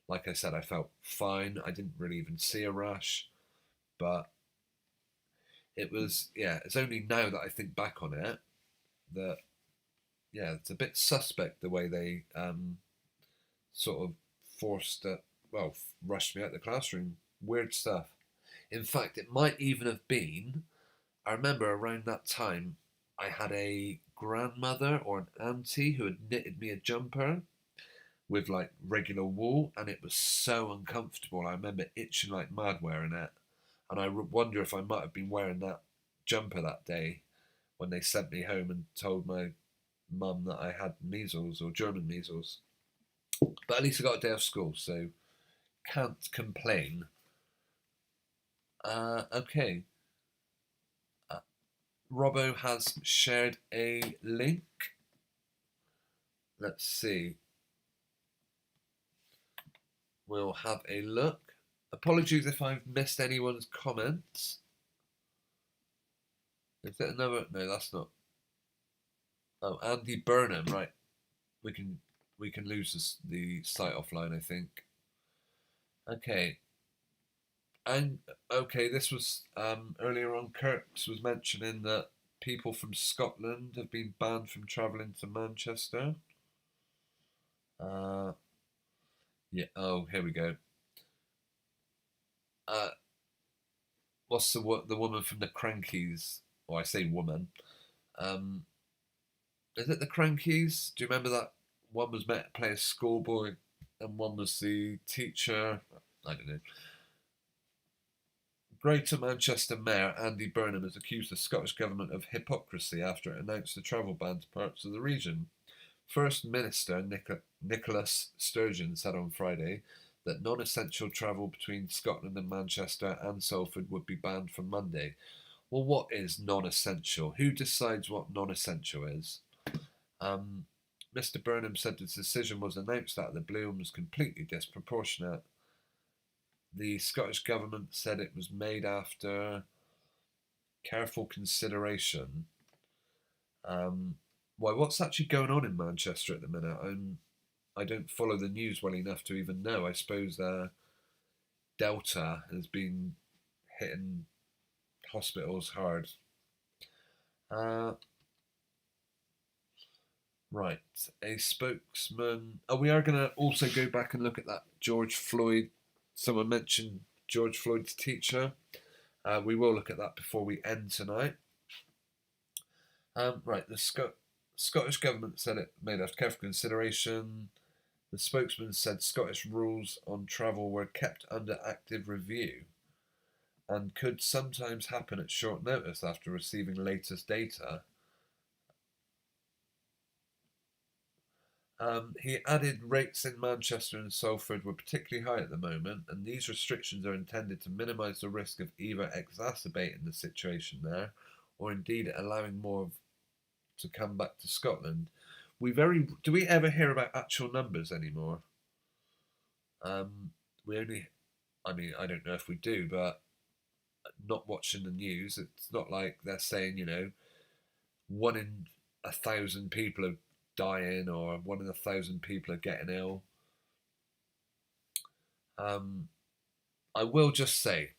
Like I said, I felt fine. I didn't really even see a rash, but it's only now that I think back on it that, it's a bit suspect the way they sort of rushed me out of the classroom. Weird stuff. In fact, it might even have been, I remember around that time, I had a grandmother or an auntie who had knitted me a jumper with like regular wool, and it was so uncomfortable. I remember itching like mad wearing it, and I wonder if I might have been wearing that jumper that day when they sent me home and told my mum that I had measles or German measles. But at least I got a day off school, so can't complain. Okay. Robbo has shared a link. Let's see. We'll have a look. Apologies if I've missed anyone's comments. Is it another? No, that's not. Oh, Andy Burnham, right. We can lose the site offline, I think. Okay. And okay, this was earlier on. Kirks was mentioning that people from Scotland have been banned from travelling to Manchester. Yeah. Oh, here we go. What's the woman from the Crankies? Well, I say woman. Is it the Crankies? Do you remember that one was meant to play a schoolboy, and one was the teacher? I don't know. Greater Manchester Mayor Andy Burnham has accused the Scottish Government of hypocrisy after it announced a travel ban to parts of the region. First Minister Nicholas Sturgeon said on Friday that non-essential travel between Scotland and Manchester and Salford would be banned from Monday. Well, what is non-essential? Who decides what non-essential is? Mr. Burnham said the decision was announced out of the blue and was completely disproportionate. The Scottish Government said it was made after careful consideration. What's actually going on in Manchester at the minute? I don't follow the news well enough to even know. I suppose Delta has been hitting hospitals hard. Right, a spokesman. Oh, we are going to also go back and look at that George Floyd. Someone mentioned George Floyd's teacher. We will look at that before we end tonight. Right, the Scottish Government said it made after careful consideration. The spokesman said Scottish rules on travel were kept under active review and could sometimes happen at short notice after receiving latest data. He added rates in Manchester and Salford were particularly high at the moment, and these restrictions are intended to minimise the risk of either exacerbating the situation there or indeed allowing more to come back to Scotland. Do we ever hear about actual numbers anymore? I don't know if we do, but not watching the news, it's not like they're saying, 1 in 1,000 people are dying or 1 in 1,000 people are getting ill. I will just say,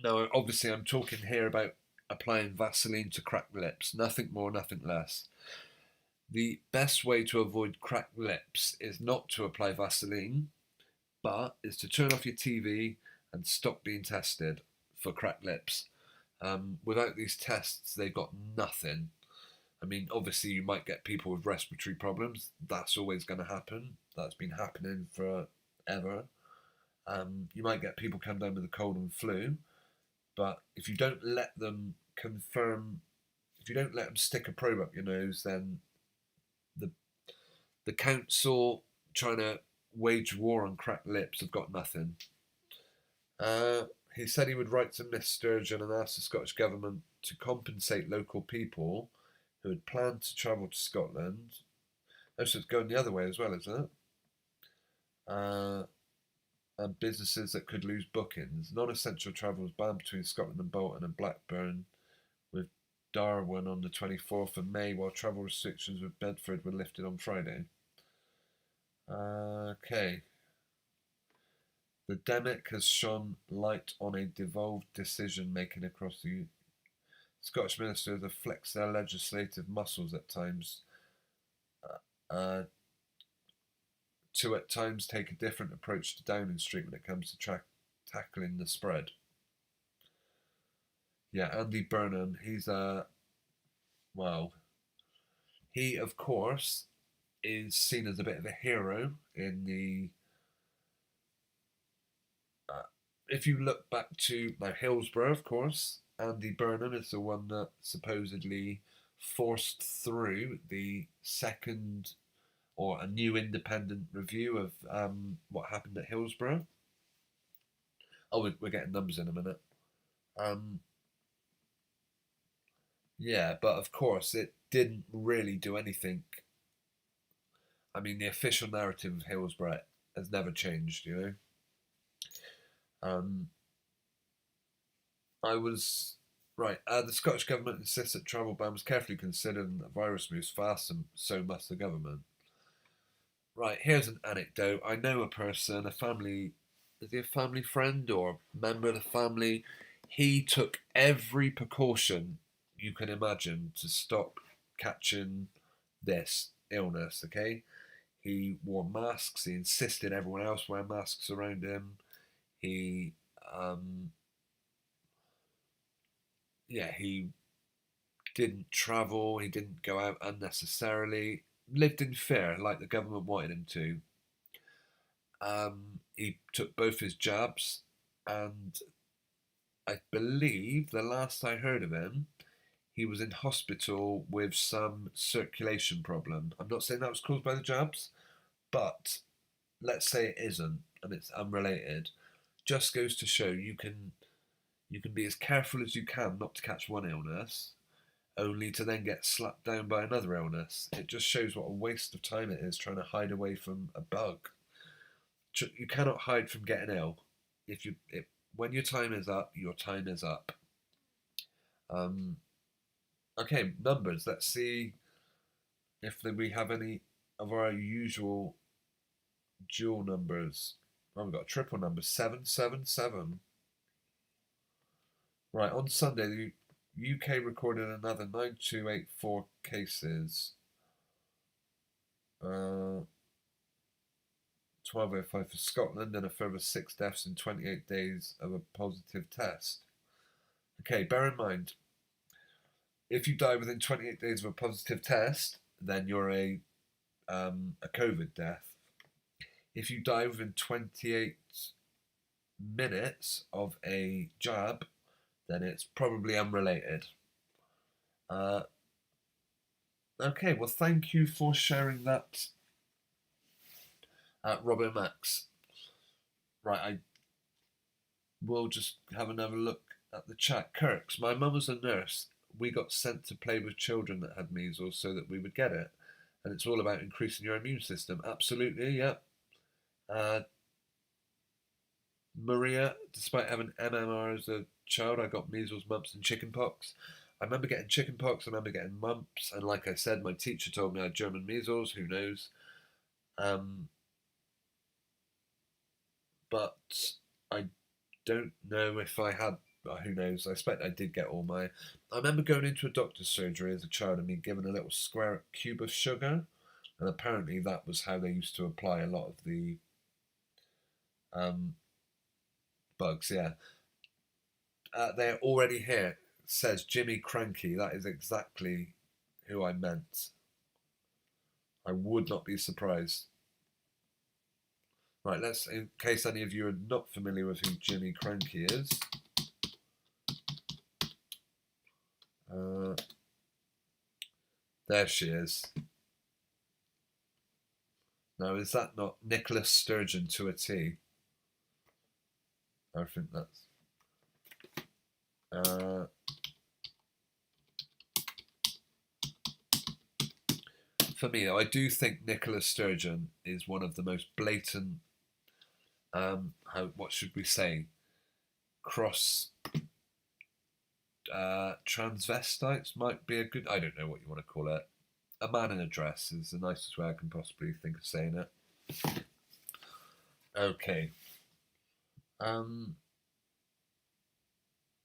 no, obviously I'm talking here about applying Vaseline to cracked lips, nothing more, nothing less. The best way to avoid cracked lips is not to apply Vaseline, but is to turn off your TV and stop being tested for cracked lips. Without these tests, they've got nothing. I mean, obviously you might get people with respiratory problems. That's always going to happen. That's been happening forever. You might get people come down with a cold and flu, but if you don't let them stick a probe up your nose, then the council trying to wage war on cracked lips have got nothing. He said he would write to Miss Sturgeon and ask the Scottish Government to compensate local people who had planned to travel to Scotland. Oh, so it's going the other way as well, isn't it? And businesses that could lose bookings. Non-essential travel was banned between Scotland and Bolton and Blackburn, with Darwin on the 24th of May, while travel restrictions with Bedford were lifted on Friday. Okay. The Demic has shone light on a devolved decision-making across the Scottish ministers have flexed their legislative muscles at times to at times take a different approach to Downing Street when it comes to tackling the spread. Yeah, Andy Burnham, he of course is seen as a bit of a hero in the if you look back to Hillsborough, of course, Andy Burnham is the one that supposedly forced through the second or a new independent review of what happened at Hillsborough. Oh, we're getting numbers in a minute. Yeah, but of course it didn't really do anything. I mean, the official narrative of Hillsborough has never changed, the Scottish Government insists that travel ban was carefully considered and the virus moves fast, and so must the government. Right, here's an anecdote. I know a person, is he a family friend or member of the family? He took every precaution you can imagine to stop catching this illness, okay? He wore masks, he insisted everyone else wear masks around him. He didn't travel, he didn't go out unnecessarily, lived in fear like the government wanted him to. He took both his jabs, and I believe the last I heard of him, he was in hospital with some circulation problem. I'm not saying that was caused by the jabs, but let's say it isn't, and it's unrelated. Just goes to show you can be as careful as you can not to catch one illness, only to then get slapped down by another illness. It just shows what a waste of time it is trying to hide away from a bug. You cannot hide from getting ill. When your time is up, your time is up. Okay, numbers. Let's see if we have any of our usual dual numbers. Oh, we've got a triple number, 777. Right, on Sunday, the UK recorded another 9284 cases. 1205 for Scotland, and a further 6 deaths in 28 days of a positive test. Okay, bear in mind, if you die within 28 days of a positive test, then you're a COVID death. If you die within 28 minutes of a jab, then it's probably unrelated. Okay, well, thank you for sharing that, Robbo Max. Right, I will just have another look at the chat. Kirks, my mum was a nurse. We got sent to play with children that had measles so that we would get it. And it's all about increasing your immune system. Absolutely, yeah. Maria, despite having MMR as a child, I got measles, mumps, and chickenpox. I remember getting chickenpox, I remember getting mumps, and like I said, my teacher told me I had German measles, who knows. But I don't know if I had, who knows, I expect I did get all my... I remember going into a doctor's surgery as a child and being given a little square cube of sugar, and apparently that was how they used to apply a lot of the bugs, yeah. They're already here, says Jimmy Cranky. That is exactly who I meant. I would not be surprised. Right, let's, in case any of you are not familiar with who Jimmy Cranky is. There she is. Now, is that not Nicholas Sturgeon to a T? I think that's... for me, though, I do think Nicholas Sturgeon is one of the most blatant, what should we say, transvestites might be a good, I don't know what you want to call it. A man in a dress is the nicest way I can possibly think of saying it. Okay.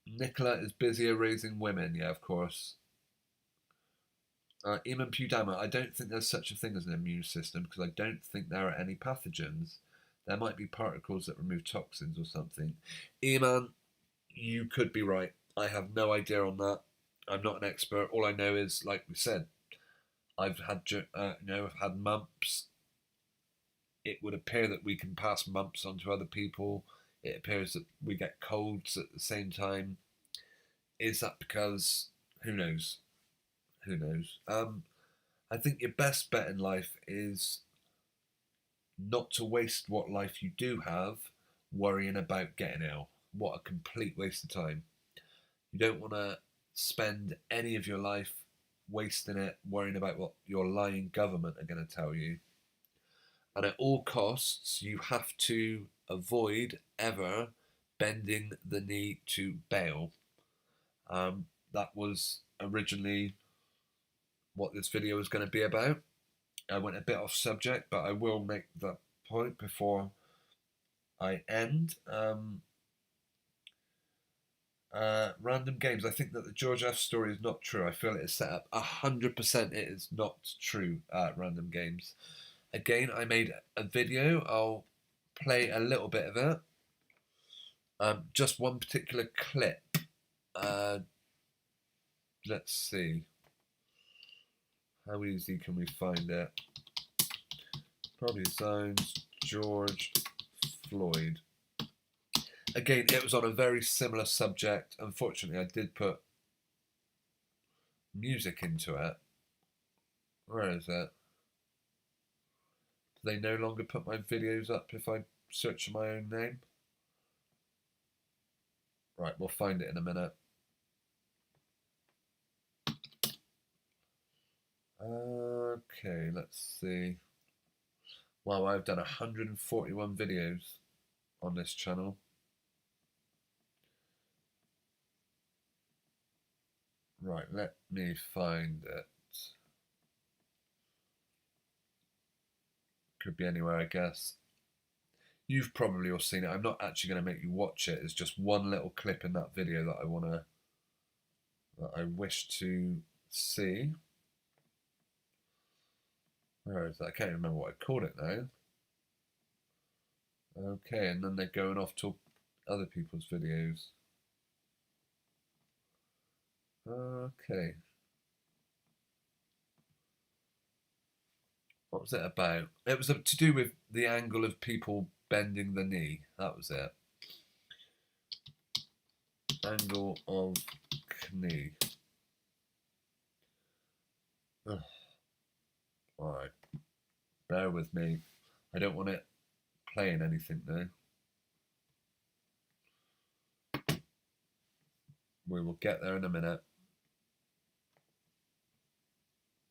Nicola is busier raising women, yeah, of course. Eamon Pudama, I don't think there's such a thing as an immune system because I don't think there are any pathogens. There might be particles that remove toxins or something. Eamon, you could be right. I have no idea on that. I'm not an expert. All I know is, like we said, I've had, I've had mumps. It would appear that we can pass mumps on to other people. It appears that we get colds at the same time. Is that because, who knows? Who knows? I think your best bet in life is not to waste what life you do have worrying about getting ill. What a complete waste of time. You don't want to spend any of your life wasting it worrying about what your lying government are going to tell you. And at all costs, you have to avoid ever bending the knee to bail. That was originally what this video was going to be about. I went a bit off subject, but I will make that point before I end. Random games. I think that the George F. story is not true. I feel it is set up. 100% it is not true, random games. Again, I made a video. I'll play a little bit of it. Just one particular clip. Let's see. How easy can we find it? Probably sounds George Floyd. Again, it was on a very similar subject. Unfortunately, I did put music into it. Where is it? Do they no longer put my videos up if I search for my own name? Right, we'll find it in a minute. Okay, let's see. Wow, I've done 141 videos on this channel. Right, let me find it. Could be anywhere, I guess. You've probably all seen it. I'm not actually going to make you watch it. It's just one little clip in that video that I wish to see. Where is that? I can't remember what I called it now. Okay, and then they're going off to other people's videos. Okay. What was it about? It was to do with the angle of people bending the knee. That was it. Angle of knee. Ugh. Alright. Bear with me. I don't want it playing anything now. We will get there in a minute.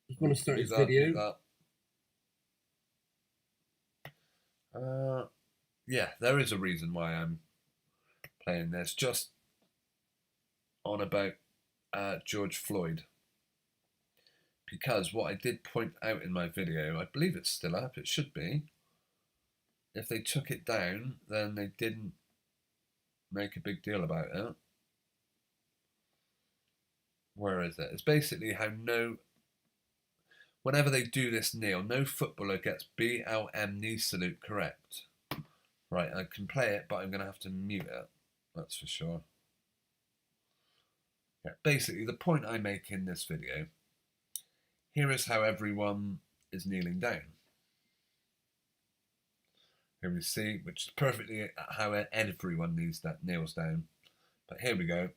Just want to start his video. Yeah, there is a reason why I'm playing this. Just on about George Floyd. Because what I did point out in my video, I believe it's still up, it should be. If they took it down, then they didn't make a big deal about it. Where is it? It's basically how whenever they do this kneel, no footballer gets BLM knee salute correct. Right, I can play it, but I'm going to have to mute it. That's for sure. Yeah, basically, the point I make in this video, here is how everyone is kneeling down. Here we see, which is perfectly how everyone kneels down. But here we go.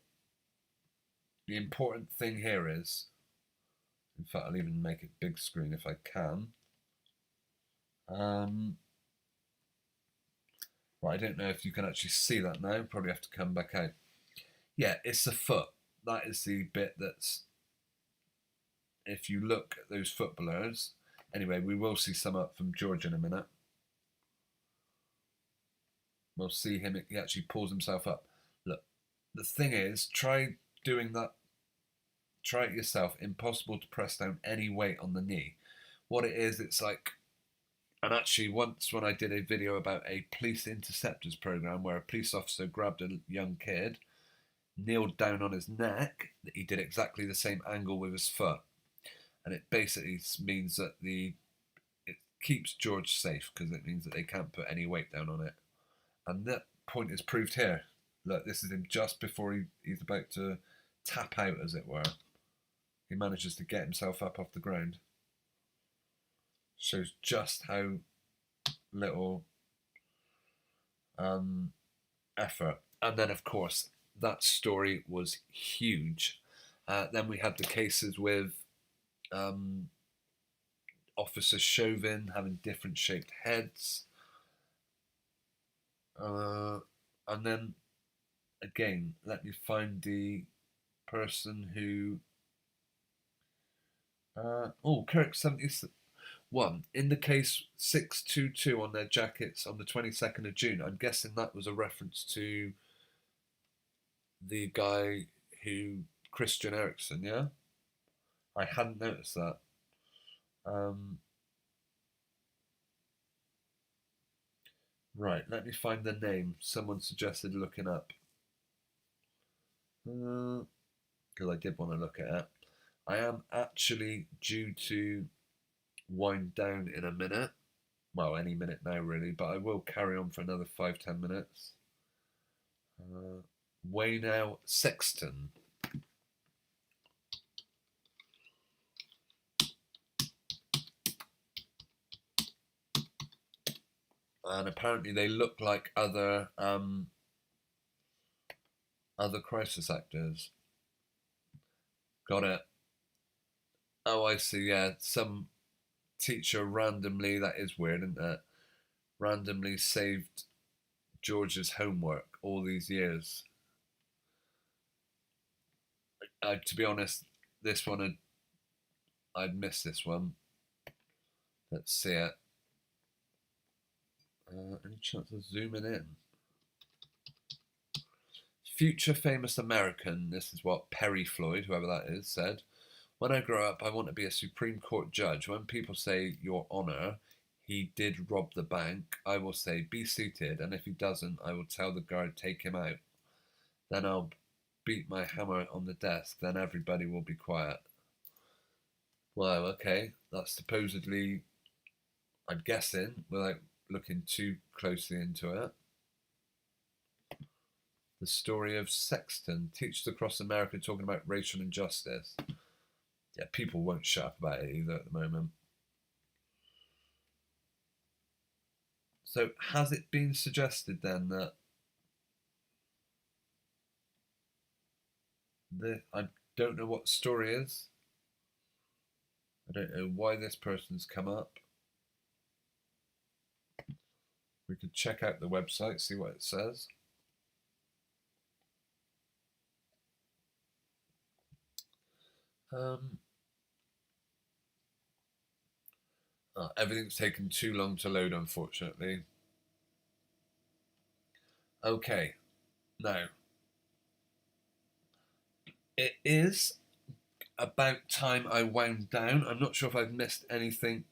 The important thing here is, in fact, I'll even make it big screen if I can. Right, I don't know if you can actually see that now. Probably have to come back out. Yeah, it's the foot. That is the bit that's, if you look at those footballers, anyway, we will see some up from George in a minute. We'll see him, he actually pulls himself up. Look, the thing is, try doing that, try it yourself. Impossible to press down any weight on the knee. What it is, it's like, and actually once when I did a video about a police interceptors program where a police officer grabbed a young kid, kneeled down on his neck, he did exactly the same angle with his foot. And it basically means that it keeps George safe because it means that they can't put any weight down on it. And that point is proved here. Look, this is him just before he's about to tap out, as it were. He manages to get himself up off the ground. Shows just how little effort. And then, of course, that story was huge. Then we had the cases with Officer Chauvin having different shaped heads. And then, again, let me find the person who... Kirk 71. In the case 622 on their jackets on the 22nd of June, I'm guessing that was a reference to the guy who... Christian Eriksen, yeah? I hadn't noticed that. Right, let me find the name. Someone suggested looking up. Because I did want to look at it. I am actually due to wind down in a minute. Well, any minute now, really, but I will carry on for another 5-10 minutes. Waynow Sexton. And apparently they look like other crisis actors. Got it. Oh, I see, yeah. Some teacher randomly, that is weird, isn't it? Randomly saved George's homework all these years. To be honest, this one, I'd missed this one. Let's see it. Any chance of zooming in? Future famous American, this is what Perry Floyd, whoever that is, said. When I grow up, I want to be a Supreme Court judge. When people say, Your Honour, he did rob the bank, I will say, be seated, and if he doesn't, I will tell the guard, take him out. Then I'll beat my hammer on the desk, then everybody will be quiet. Wow, okay, that's supposedly, I'm guessing, without looking too closely into it, the story of Sexton, teachers across America talking about racial injustice. Yeah, people won't shut up about it either at the moment. So has it been suggested then that I don't know what the story is. I don't know why this person's come up. We could check out the website, see what it says. Everything's taken too long to load, unfortunately. Okay, now it is about time I wound down. I'm not sure if I've missed anything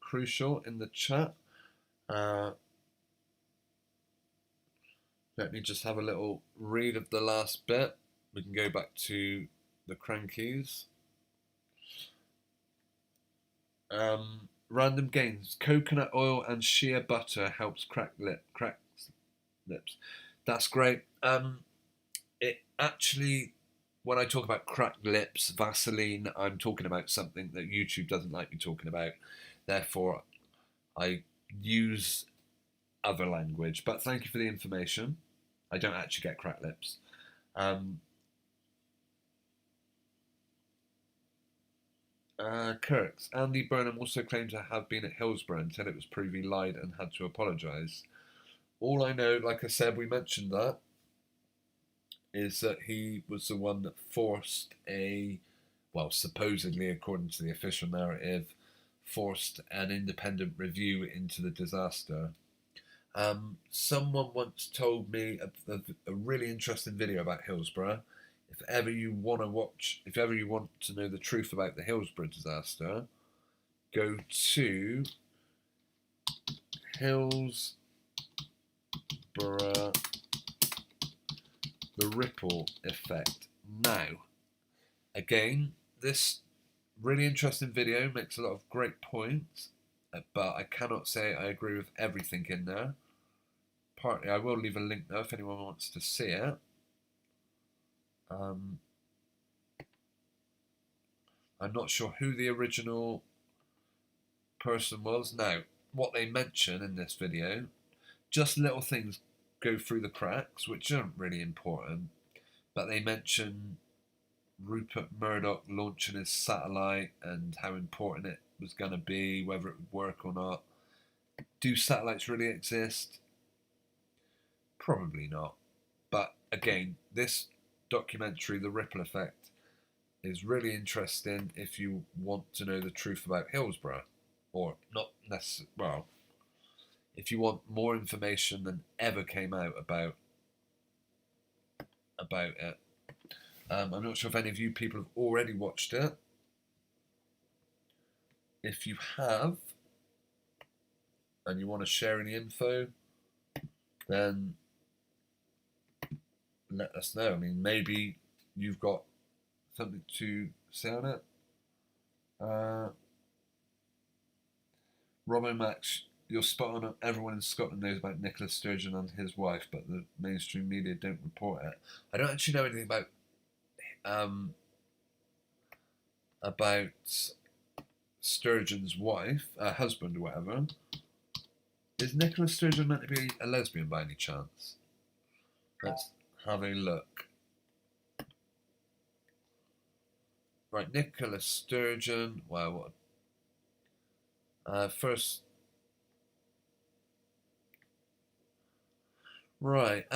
crucial in the chat. Let me just have a little read of the last bit. We can go back to the crankies. Random gains. Coconut oil and shea butter helps crack lips. That's great. It actually, when I talk about cracked lips, Vaseline, I'm talking about something that YouTube doesn't like me talking about. Therefore, I use other language. But thank you for the information. I don't actually get cracked lips. Kirks. Andy Burnham also claimed to have been at Hillsborough until it was proved he lied and had to apologise. All I know, like I said, we mentioned that, is that he was the one that forced supposedly, according to the official narrative, forced an independent review into the disaster. Someone once told me a really interesting video about Hillsborough. If ever you want to know the truth about the Hillsborough disaster, go to Hillsborough, the ripple effect. Now, again, this really interesting video makes a lot of great points, but I cannot say I agree with everything in there. Partly, I will leave a link though if anyone wants to see it. I'm not sure who the original person was. Now, what they mention in this video, just little things go through the cracks, which aren't really important, but they mention Rupert Murdoch launching his satellite and how important it was going to be, whether it would work or not. Do satellites really exist? Probably not. But again, this documentary, The Ripple Effect, is really interesting if you want to know the truth about Hillsborough, or not necessarily. Well, if you want more information than ever came out about it. I'm not sure if any of you people have already watched it. If you have, and you want to share any info, then let us know. I mean, maybe you've got something to say on it. Robbo Max, you're spot on. Everyone in Scotland knows about Nicola Sturgeon and his wife, but the mainstream media don't report it. I don't actually know anything about Sturgeon's wife, husband or whatever. Is Nicola Sturgeon meant to be a lesbian by any chance? Let's have a look. Right, Nicola Sturgeon. Wow, what? First. Right.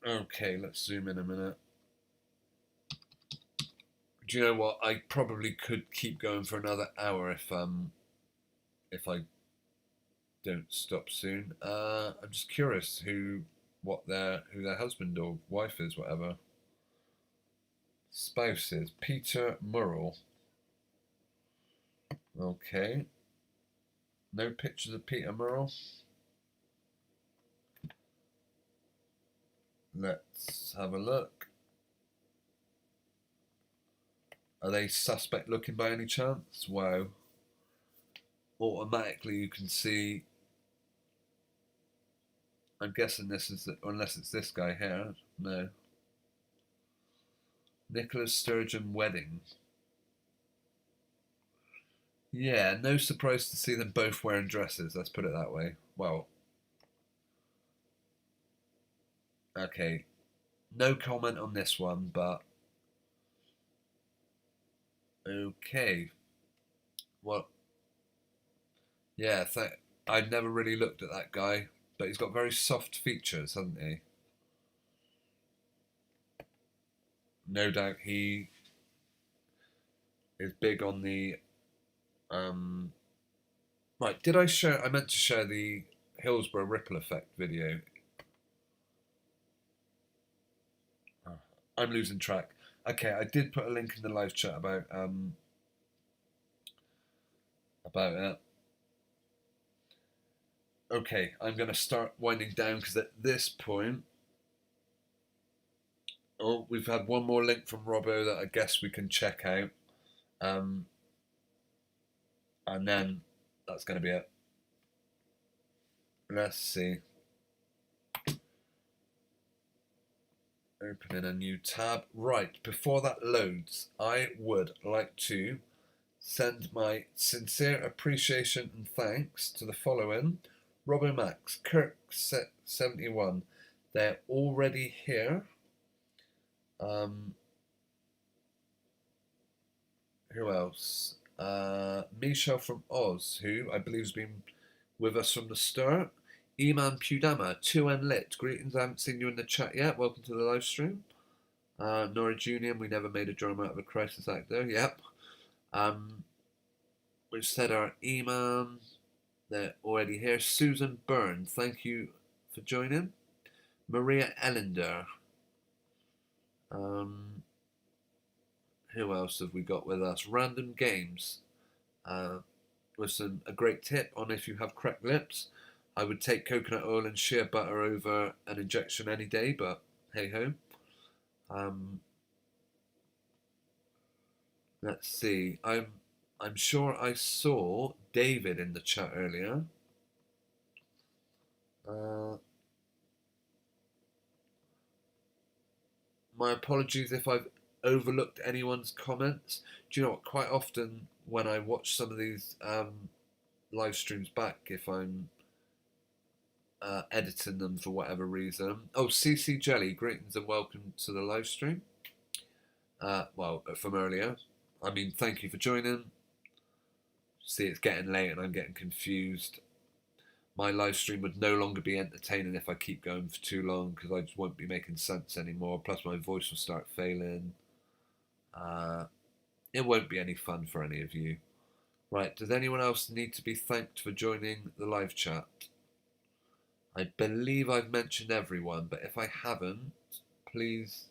Okay, let's zoom in a minute. Do you know what? I probably could keep going for another hour if I don't stop soon. I'm just curious who their husband or wife is, whatever. Spouse is Peter Murrell. Okay. No pictures of Peter Murrell. Let's have a look. Are they suspect looking by any chance? Wow. Automatically you can see. I'm guessing this is, unless it's this guy here. No. Nicholas Sturgeon wedding. Yeah, no surprise to see them both wearing dresses, let's put it that way. Well, okay. No comment on this one, but okay. Well, yeah, I'd never really looked at that guy, but he's got very soft features, hasn't he? No doubt he is big on the right, did I share? I meant to share the Hillsborough ripple effect video. I'm losing track. Okay, I did put a link in the live chat about it. Okay, I'm going to start winding down because at this point, oh, we've had one more link from Robbo that I guess we can check out, and then that's going to be it. Let's see. Opening a new tab. Right, before that loads, I would like to send my sincere appreciation and thanks to the following: Robbo Max, Kirk 71. They're already here. Who else? Michelle from Oz, who I believe has been with us from the start. Eman Pudama, 2N Lit. Greetings, I haven't seen you in the chat yet. Welcome to the live stream. Nora Junior, we never made a drama out of a crisis actor. Yep. We've said our Eman. They're already here. Susan Byrne, thank you for joining. Maria Ellender. Who else have we got with us? Random Games. With a great tip on if you have cracked lips. I would take coconut oil and shea butter over an injection any day, but hey ho. Let's see. I'm sure I saw David in the chat earlier. My apologies if I've overlooked anyone's comments. Do you know what? Quite often when I watch some of these live streams back, if I'm editing them for whatever reason. Oh, CC Jelly, greetings and welcome to the live stream. Well, from earlier. I mean, thank you for joining. See, it's getting late and I'm getting confused. My live stream would no longer be entertaining if I keep going for too long because I just won't be making sense anymore. Plus, my voice will start failing. It won't be any fun for any of you. Right, does anyone else need to be thanked for joining the live chat? I believe I've mentioned everyone, but if I haven't, please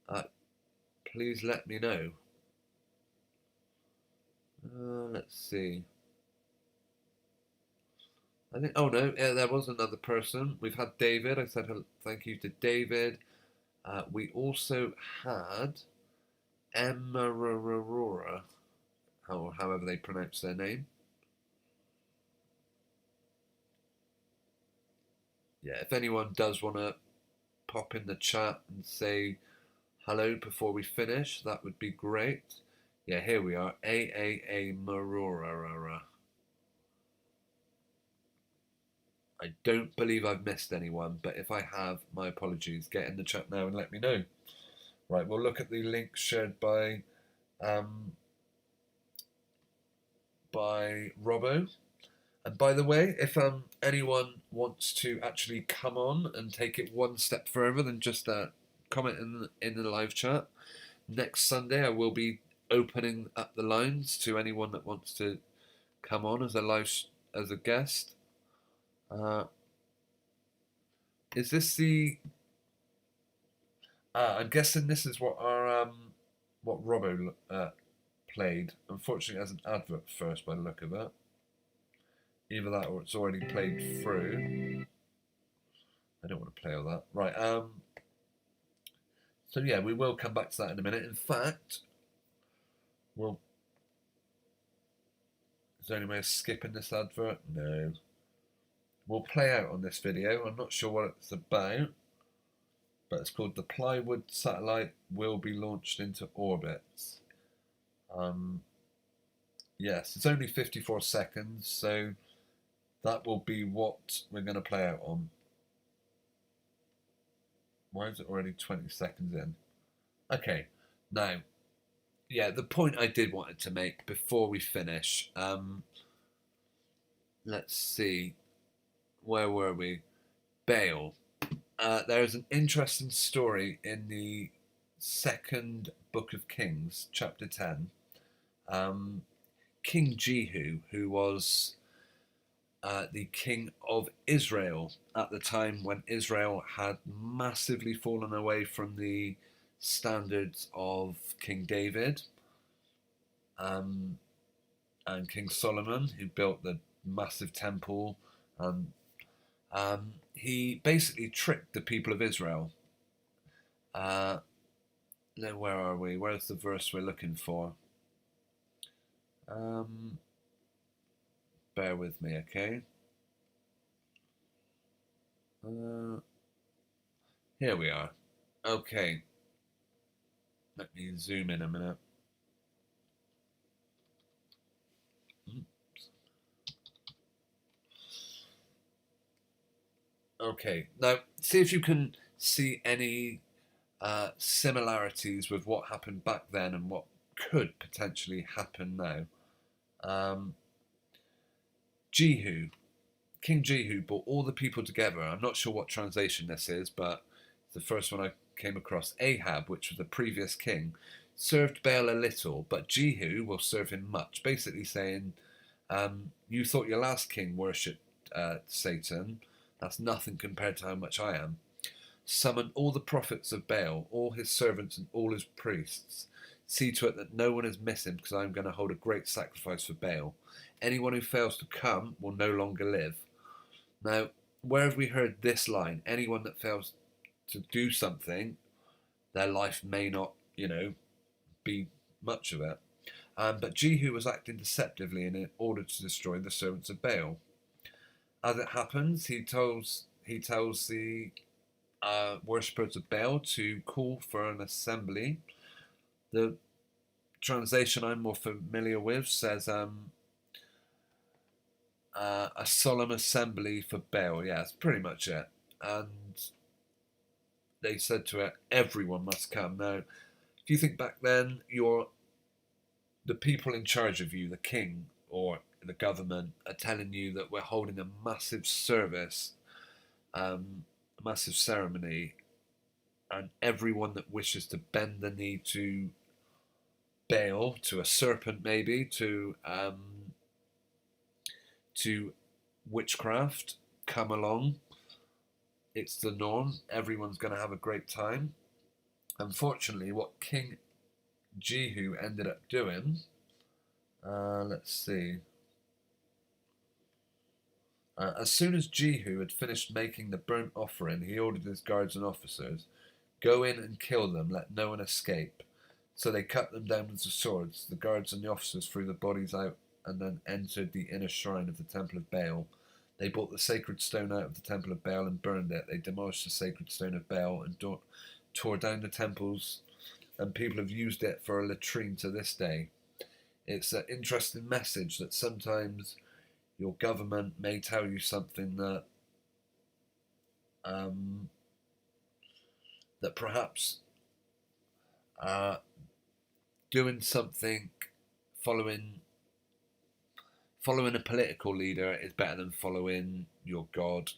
let me know. Let's see. I think, oh no, yeah, there was another person. We've had David. I said thank you to David. We also had Emma Aurora, however they pronounce their name. Yeah, if anyone does want to pop in the chat and say hello before we finish, that would be great. Yeah, here we are. AAA Marora. I don't believe I've missed anyone, but if I have, my apologies. Get in the chat now and let me know. Right, we'll look at the link shared by Robbo. And by the way, if anyone wants to actually come on and take it one step further than just comment in the live chat, next Sunday I will be opening up the lines to anyone that wants to come on as a guest. Is this the? I'm guessing this is what what Robbo played. Unfortunately, as an advert first, by the look of it. Either that or it's already played through. I don't want to play all that. Right. So yeah, we will come back to that in a minute. In fact, is there any way of skipping this advert? No. We'll play out on this video. I'm not sure what it's about, but it's called "The Plywood Satellite Will Be Launched into Orbit." Yes, it's only 54 seconds, so that will be what we're going to play out on. Why is it already 20 seconds in? Okay, now, yeah, the point I did want to make before we finish, let's see, where were we? Baal. There's an interesting story in the second book of Kings, chapter 10. King Jehu, who was the king of Israel at the time when Israel had massively fallen away from the standards of King David and King Solomon, who built the massive temple. He basically tricked the people of Israel. Then where are we? Where's the verse we're looking for? Bear with me, okay? Here we are. Okay. Let me zoom in a minute. Oops. Okay, now see if you can see any similarities with what happened back then and what could potentially happen now. King Jehu brought all the people together. I'm not sure what translation this is, but the first one I came across. Ahab, which was the previous king, served Baal a little, but Jehu will serve him much. Basically saying, you thought your last king worshipped Satan. That's nothing compared to how much I am. Summon all the prophets of Baal, all his servants and all his priests. See to it that no one is missing, because I'm going to hold a great sacrifice for Baal. Anyone who fails to come will no longer live. Now, where have we heard this line? Anyone that fails to do something, their life may not, be much of it. But Jehu was acting deceptively in order to destroy the servants of Baal. As it happens, he tells the worshippers of Baal to call for an assembly. The translation I'm more familiar with says a solemn assembly for Baal. Yeah, that's pretty much it. And they said to it, everyone must come. Now, if you think back then, the people in charge of you, the king or the government, are telling you that we're holding a massive service, a massive ceremony, and everyone that wishes to bend the knee to Baal, to a serpent maybe, to witchcraft, come along. It's the norm. Everyone's going to have a great time. Unfortunately, what King Jehu ended up doing, let's see. As soon as Jehu had finished making the burnt offering, he ordered his guards and officers, "Go in and kill them, let no one escape." So they cut them down with the swords. The guards and the officers threw the bodies out and then entered the inner shrine of the temple of Baal. They brought the sacred stone out of the temple of Baal and burned it. They demolished the sacred stone of Baal and tore down the temples, and people have used it for a latrine to this day. It's an interesting message that sometimes your government may tell you something that that perhaps doing something following a political leader is better than following your God.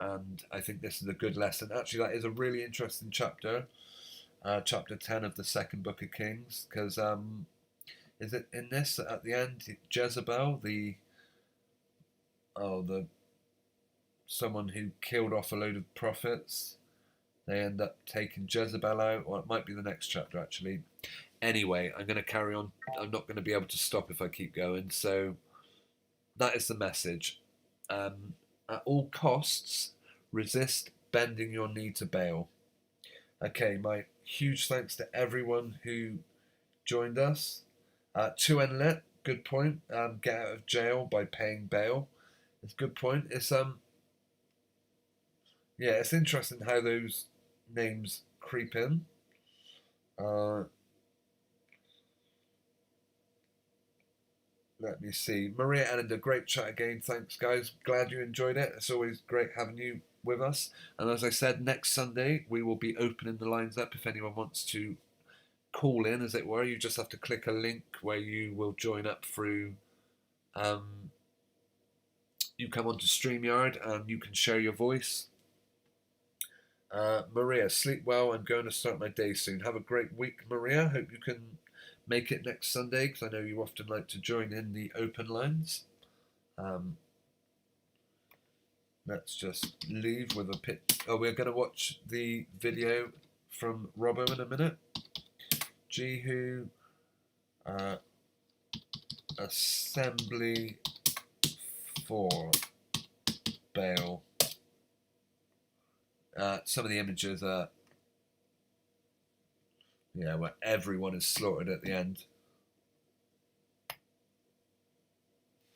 And I think this is a good lesson. Actually, that is a really interesting chapter. chapter 10 of the second book of Kings, because is it in this that at the end Jezebel, the someone who killed off a load of prophets, they end up taking Jezebel out, or it might be the next chapter actually. Anyway, I'm going to carry on. I'm not going to be able to stop if I keep going. So that is the message. At all costs, resist bending your knee to Baal. Okay, my huge thanks to everyone who joined us. To Enlit, good point. Get out of jail by paying bail. It's a good point. It's it's interesting how those names creep in. Let me see. Maria Ellender, great chat again. Thanks, guys. Glad you enjoyed it. It's always great having you with us. And as I said, next Sunday we will be opening the lines up if anyone wants to call in, as it were. You just have to click a link where you will join up through. You come onto StreamYard and you can share your voice. Maria, sleep well. I'm going to start my day soon. Have a great week, Maria. Hope you can make it next Sunday, because I know you often like to join in the open lines. Let's just leave with a pit. Oh, we're going to watch the video from Robbo in a minute. Jehu, assembly for Baal. Some of the images are, where everyone is slaughtered at the end.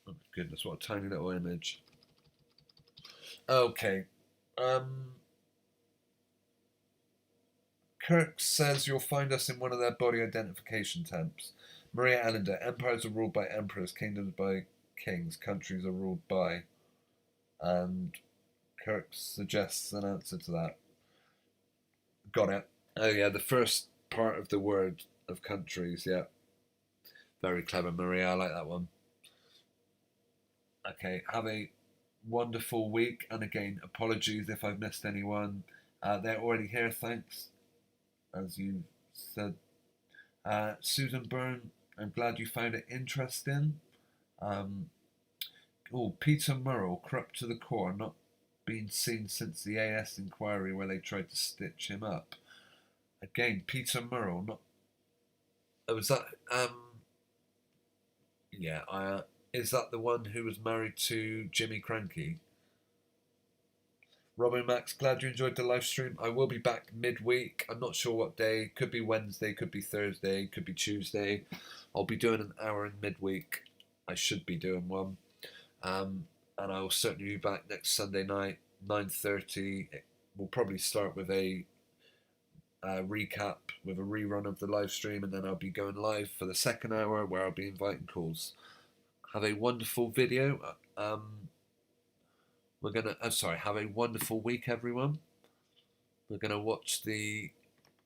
Oh my goodness, what a tiny little image. Okay. Kirk says you'll find us in one of their body identification temps. Maria Ellender, empires are ruled by emperors, kingdoms by kings, countries are ruled by. And Kirk suggests an answer to that. Got it. Oh yeah, the first part of the word of countries, yeah. Very clever, Maria. I like that one. Okay, have a wonderful week. And again, apologies if I've missed anyone. They're already here, thanks. As you said. Susan Byrne, I'm glad you found it interesting. Peter Murrell, corrupt to the core, not been seen since the AS inquiry where they tried to stitch him up. Again, Peter Murrell, not. Was that is that the one who was married to Jimmy Cranky? Robin Max, glad you enjoyed the live stream. I will be back midweek. I'm not sure what day. Could be Wednesday, could be Thursday, could be Tuesday. I'll be doing an hour in midweek. I should be doing one. And I will certainly be back next Sunday night, 9:30. We'll probably start with a recap with a rerun of the live stream, and then I'll be going live for the second hour where I'll be inviting calls. Have a wonderful video. Have a wonderful week, everyone. We're gonna watch the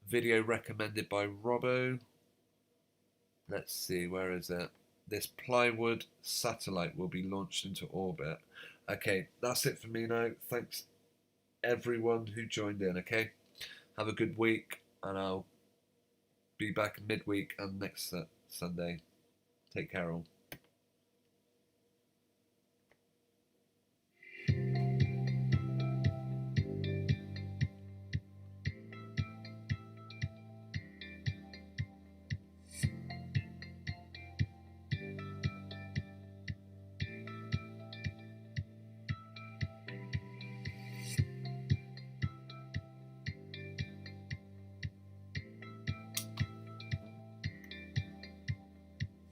video recommended by Robbo. Let's see, where is it? This plywood satellite will be launched into orbit. Okay, that's it for me now. Thanks everyone who joined in, okay? Have a good week, and I'll be back midweek and next Sunday. Take care all.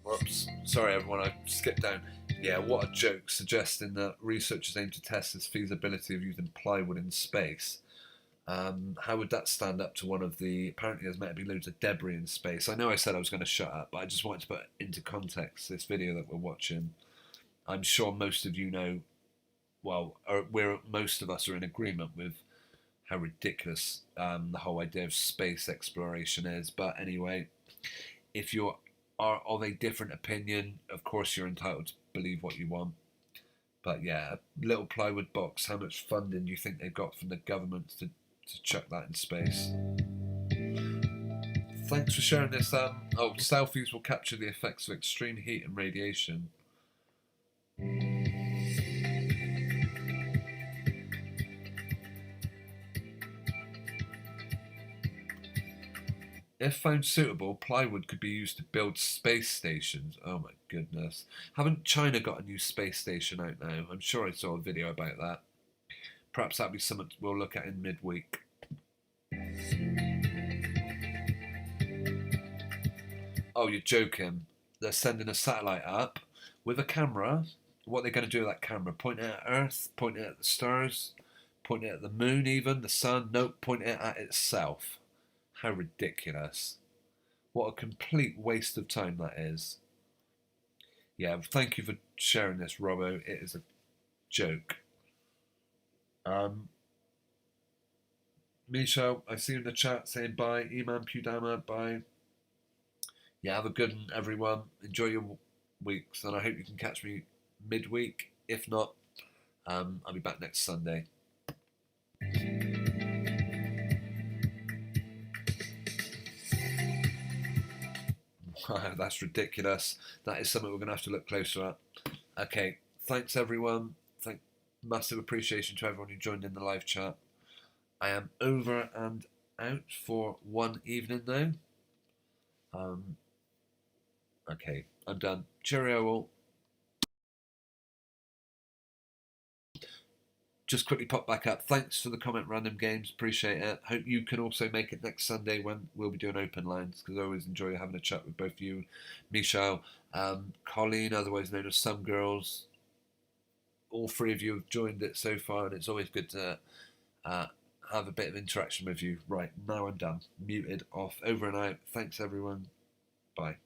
Whoops, sorry everyone, I skipped down. Yeah, what a joke, suggesting that researchers aim to test the feasibility of using plywood in space. How would that stand up to one of the, apparently there's meant to be loads of debris in space. I know I said I was going to shut up, but I just wanted to put into context this video that we're watching. I'm sure most of you know, most of us are in agreement with how ridiculous the whole idea of space exploration is. But anyway, if you are of a different opinion, of course you're entitled to believe what you want. But yeah, a little plywood box, how much funding do you think they've got from the government to chuck that in space? Thanks for sharing this. Selfies will capture the effects of extreme heat and radiation. If found suitable, plywood could be used to build space stations. Oh my goodness. Haven't China got a new space station out now? I'm sure I saw a video about that. Perhaps that'll be something we'll look at in midweek. Oh, you're joking. They're sending a satellite up with a camera. What are they going to do with that camera? Point it at Earth? Point it at the stars? Point it at the moon even? The sun? Nope, point it at itself. How ridiculous. What a complete waste of time that is. Yeah, thank you for sharing this, Robbo. It is a joke. Misha, I see you in the chat saying bye. Iman Pudama, bye. Yeah, have a good one, everyone. Enjoy your weeks, and I hope you can catch me midweek. If not, I'll be back next Sunday. That's ridiculous. That is something we're going to have to look closer at. Okay, thanks everyone. Massive appreciation to everyone who joined in the live chat. I am over and out for one evening now. Okay, I'm done. Cheerio all. Just quickly pop back up. Thanks for the comment, Random Games. Appreciate it. Hope you can also make it next Sunday when we'll be doing open lines, because I always enjoy having a chat with both you, Michelle, Colleen, otherwise known as Some Girls. All three of you have joined it so far, and it's always good to have a bit of interaction with you. Right, now I'm done. Muted, off, over and out. Thanks, everyone. Bye.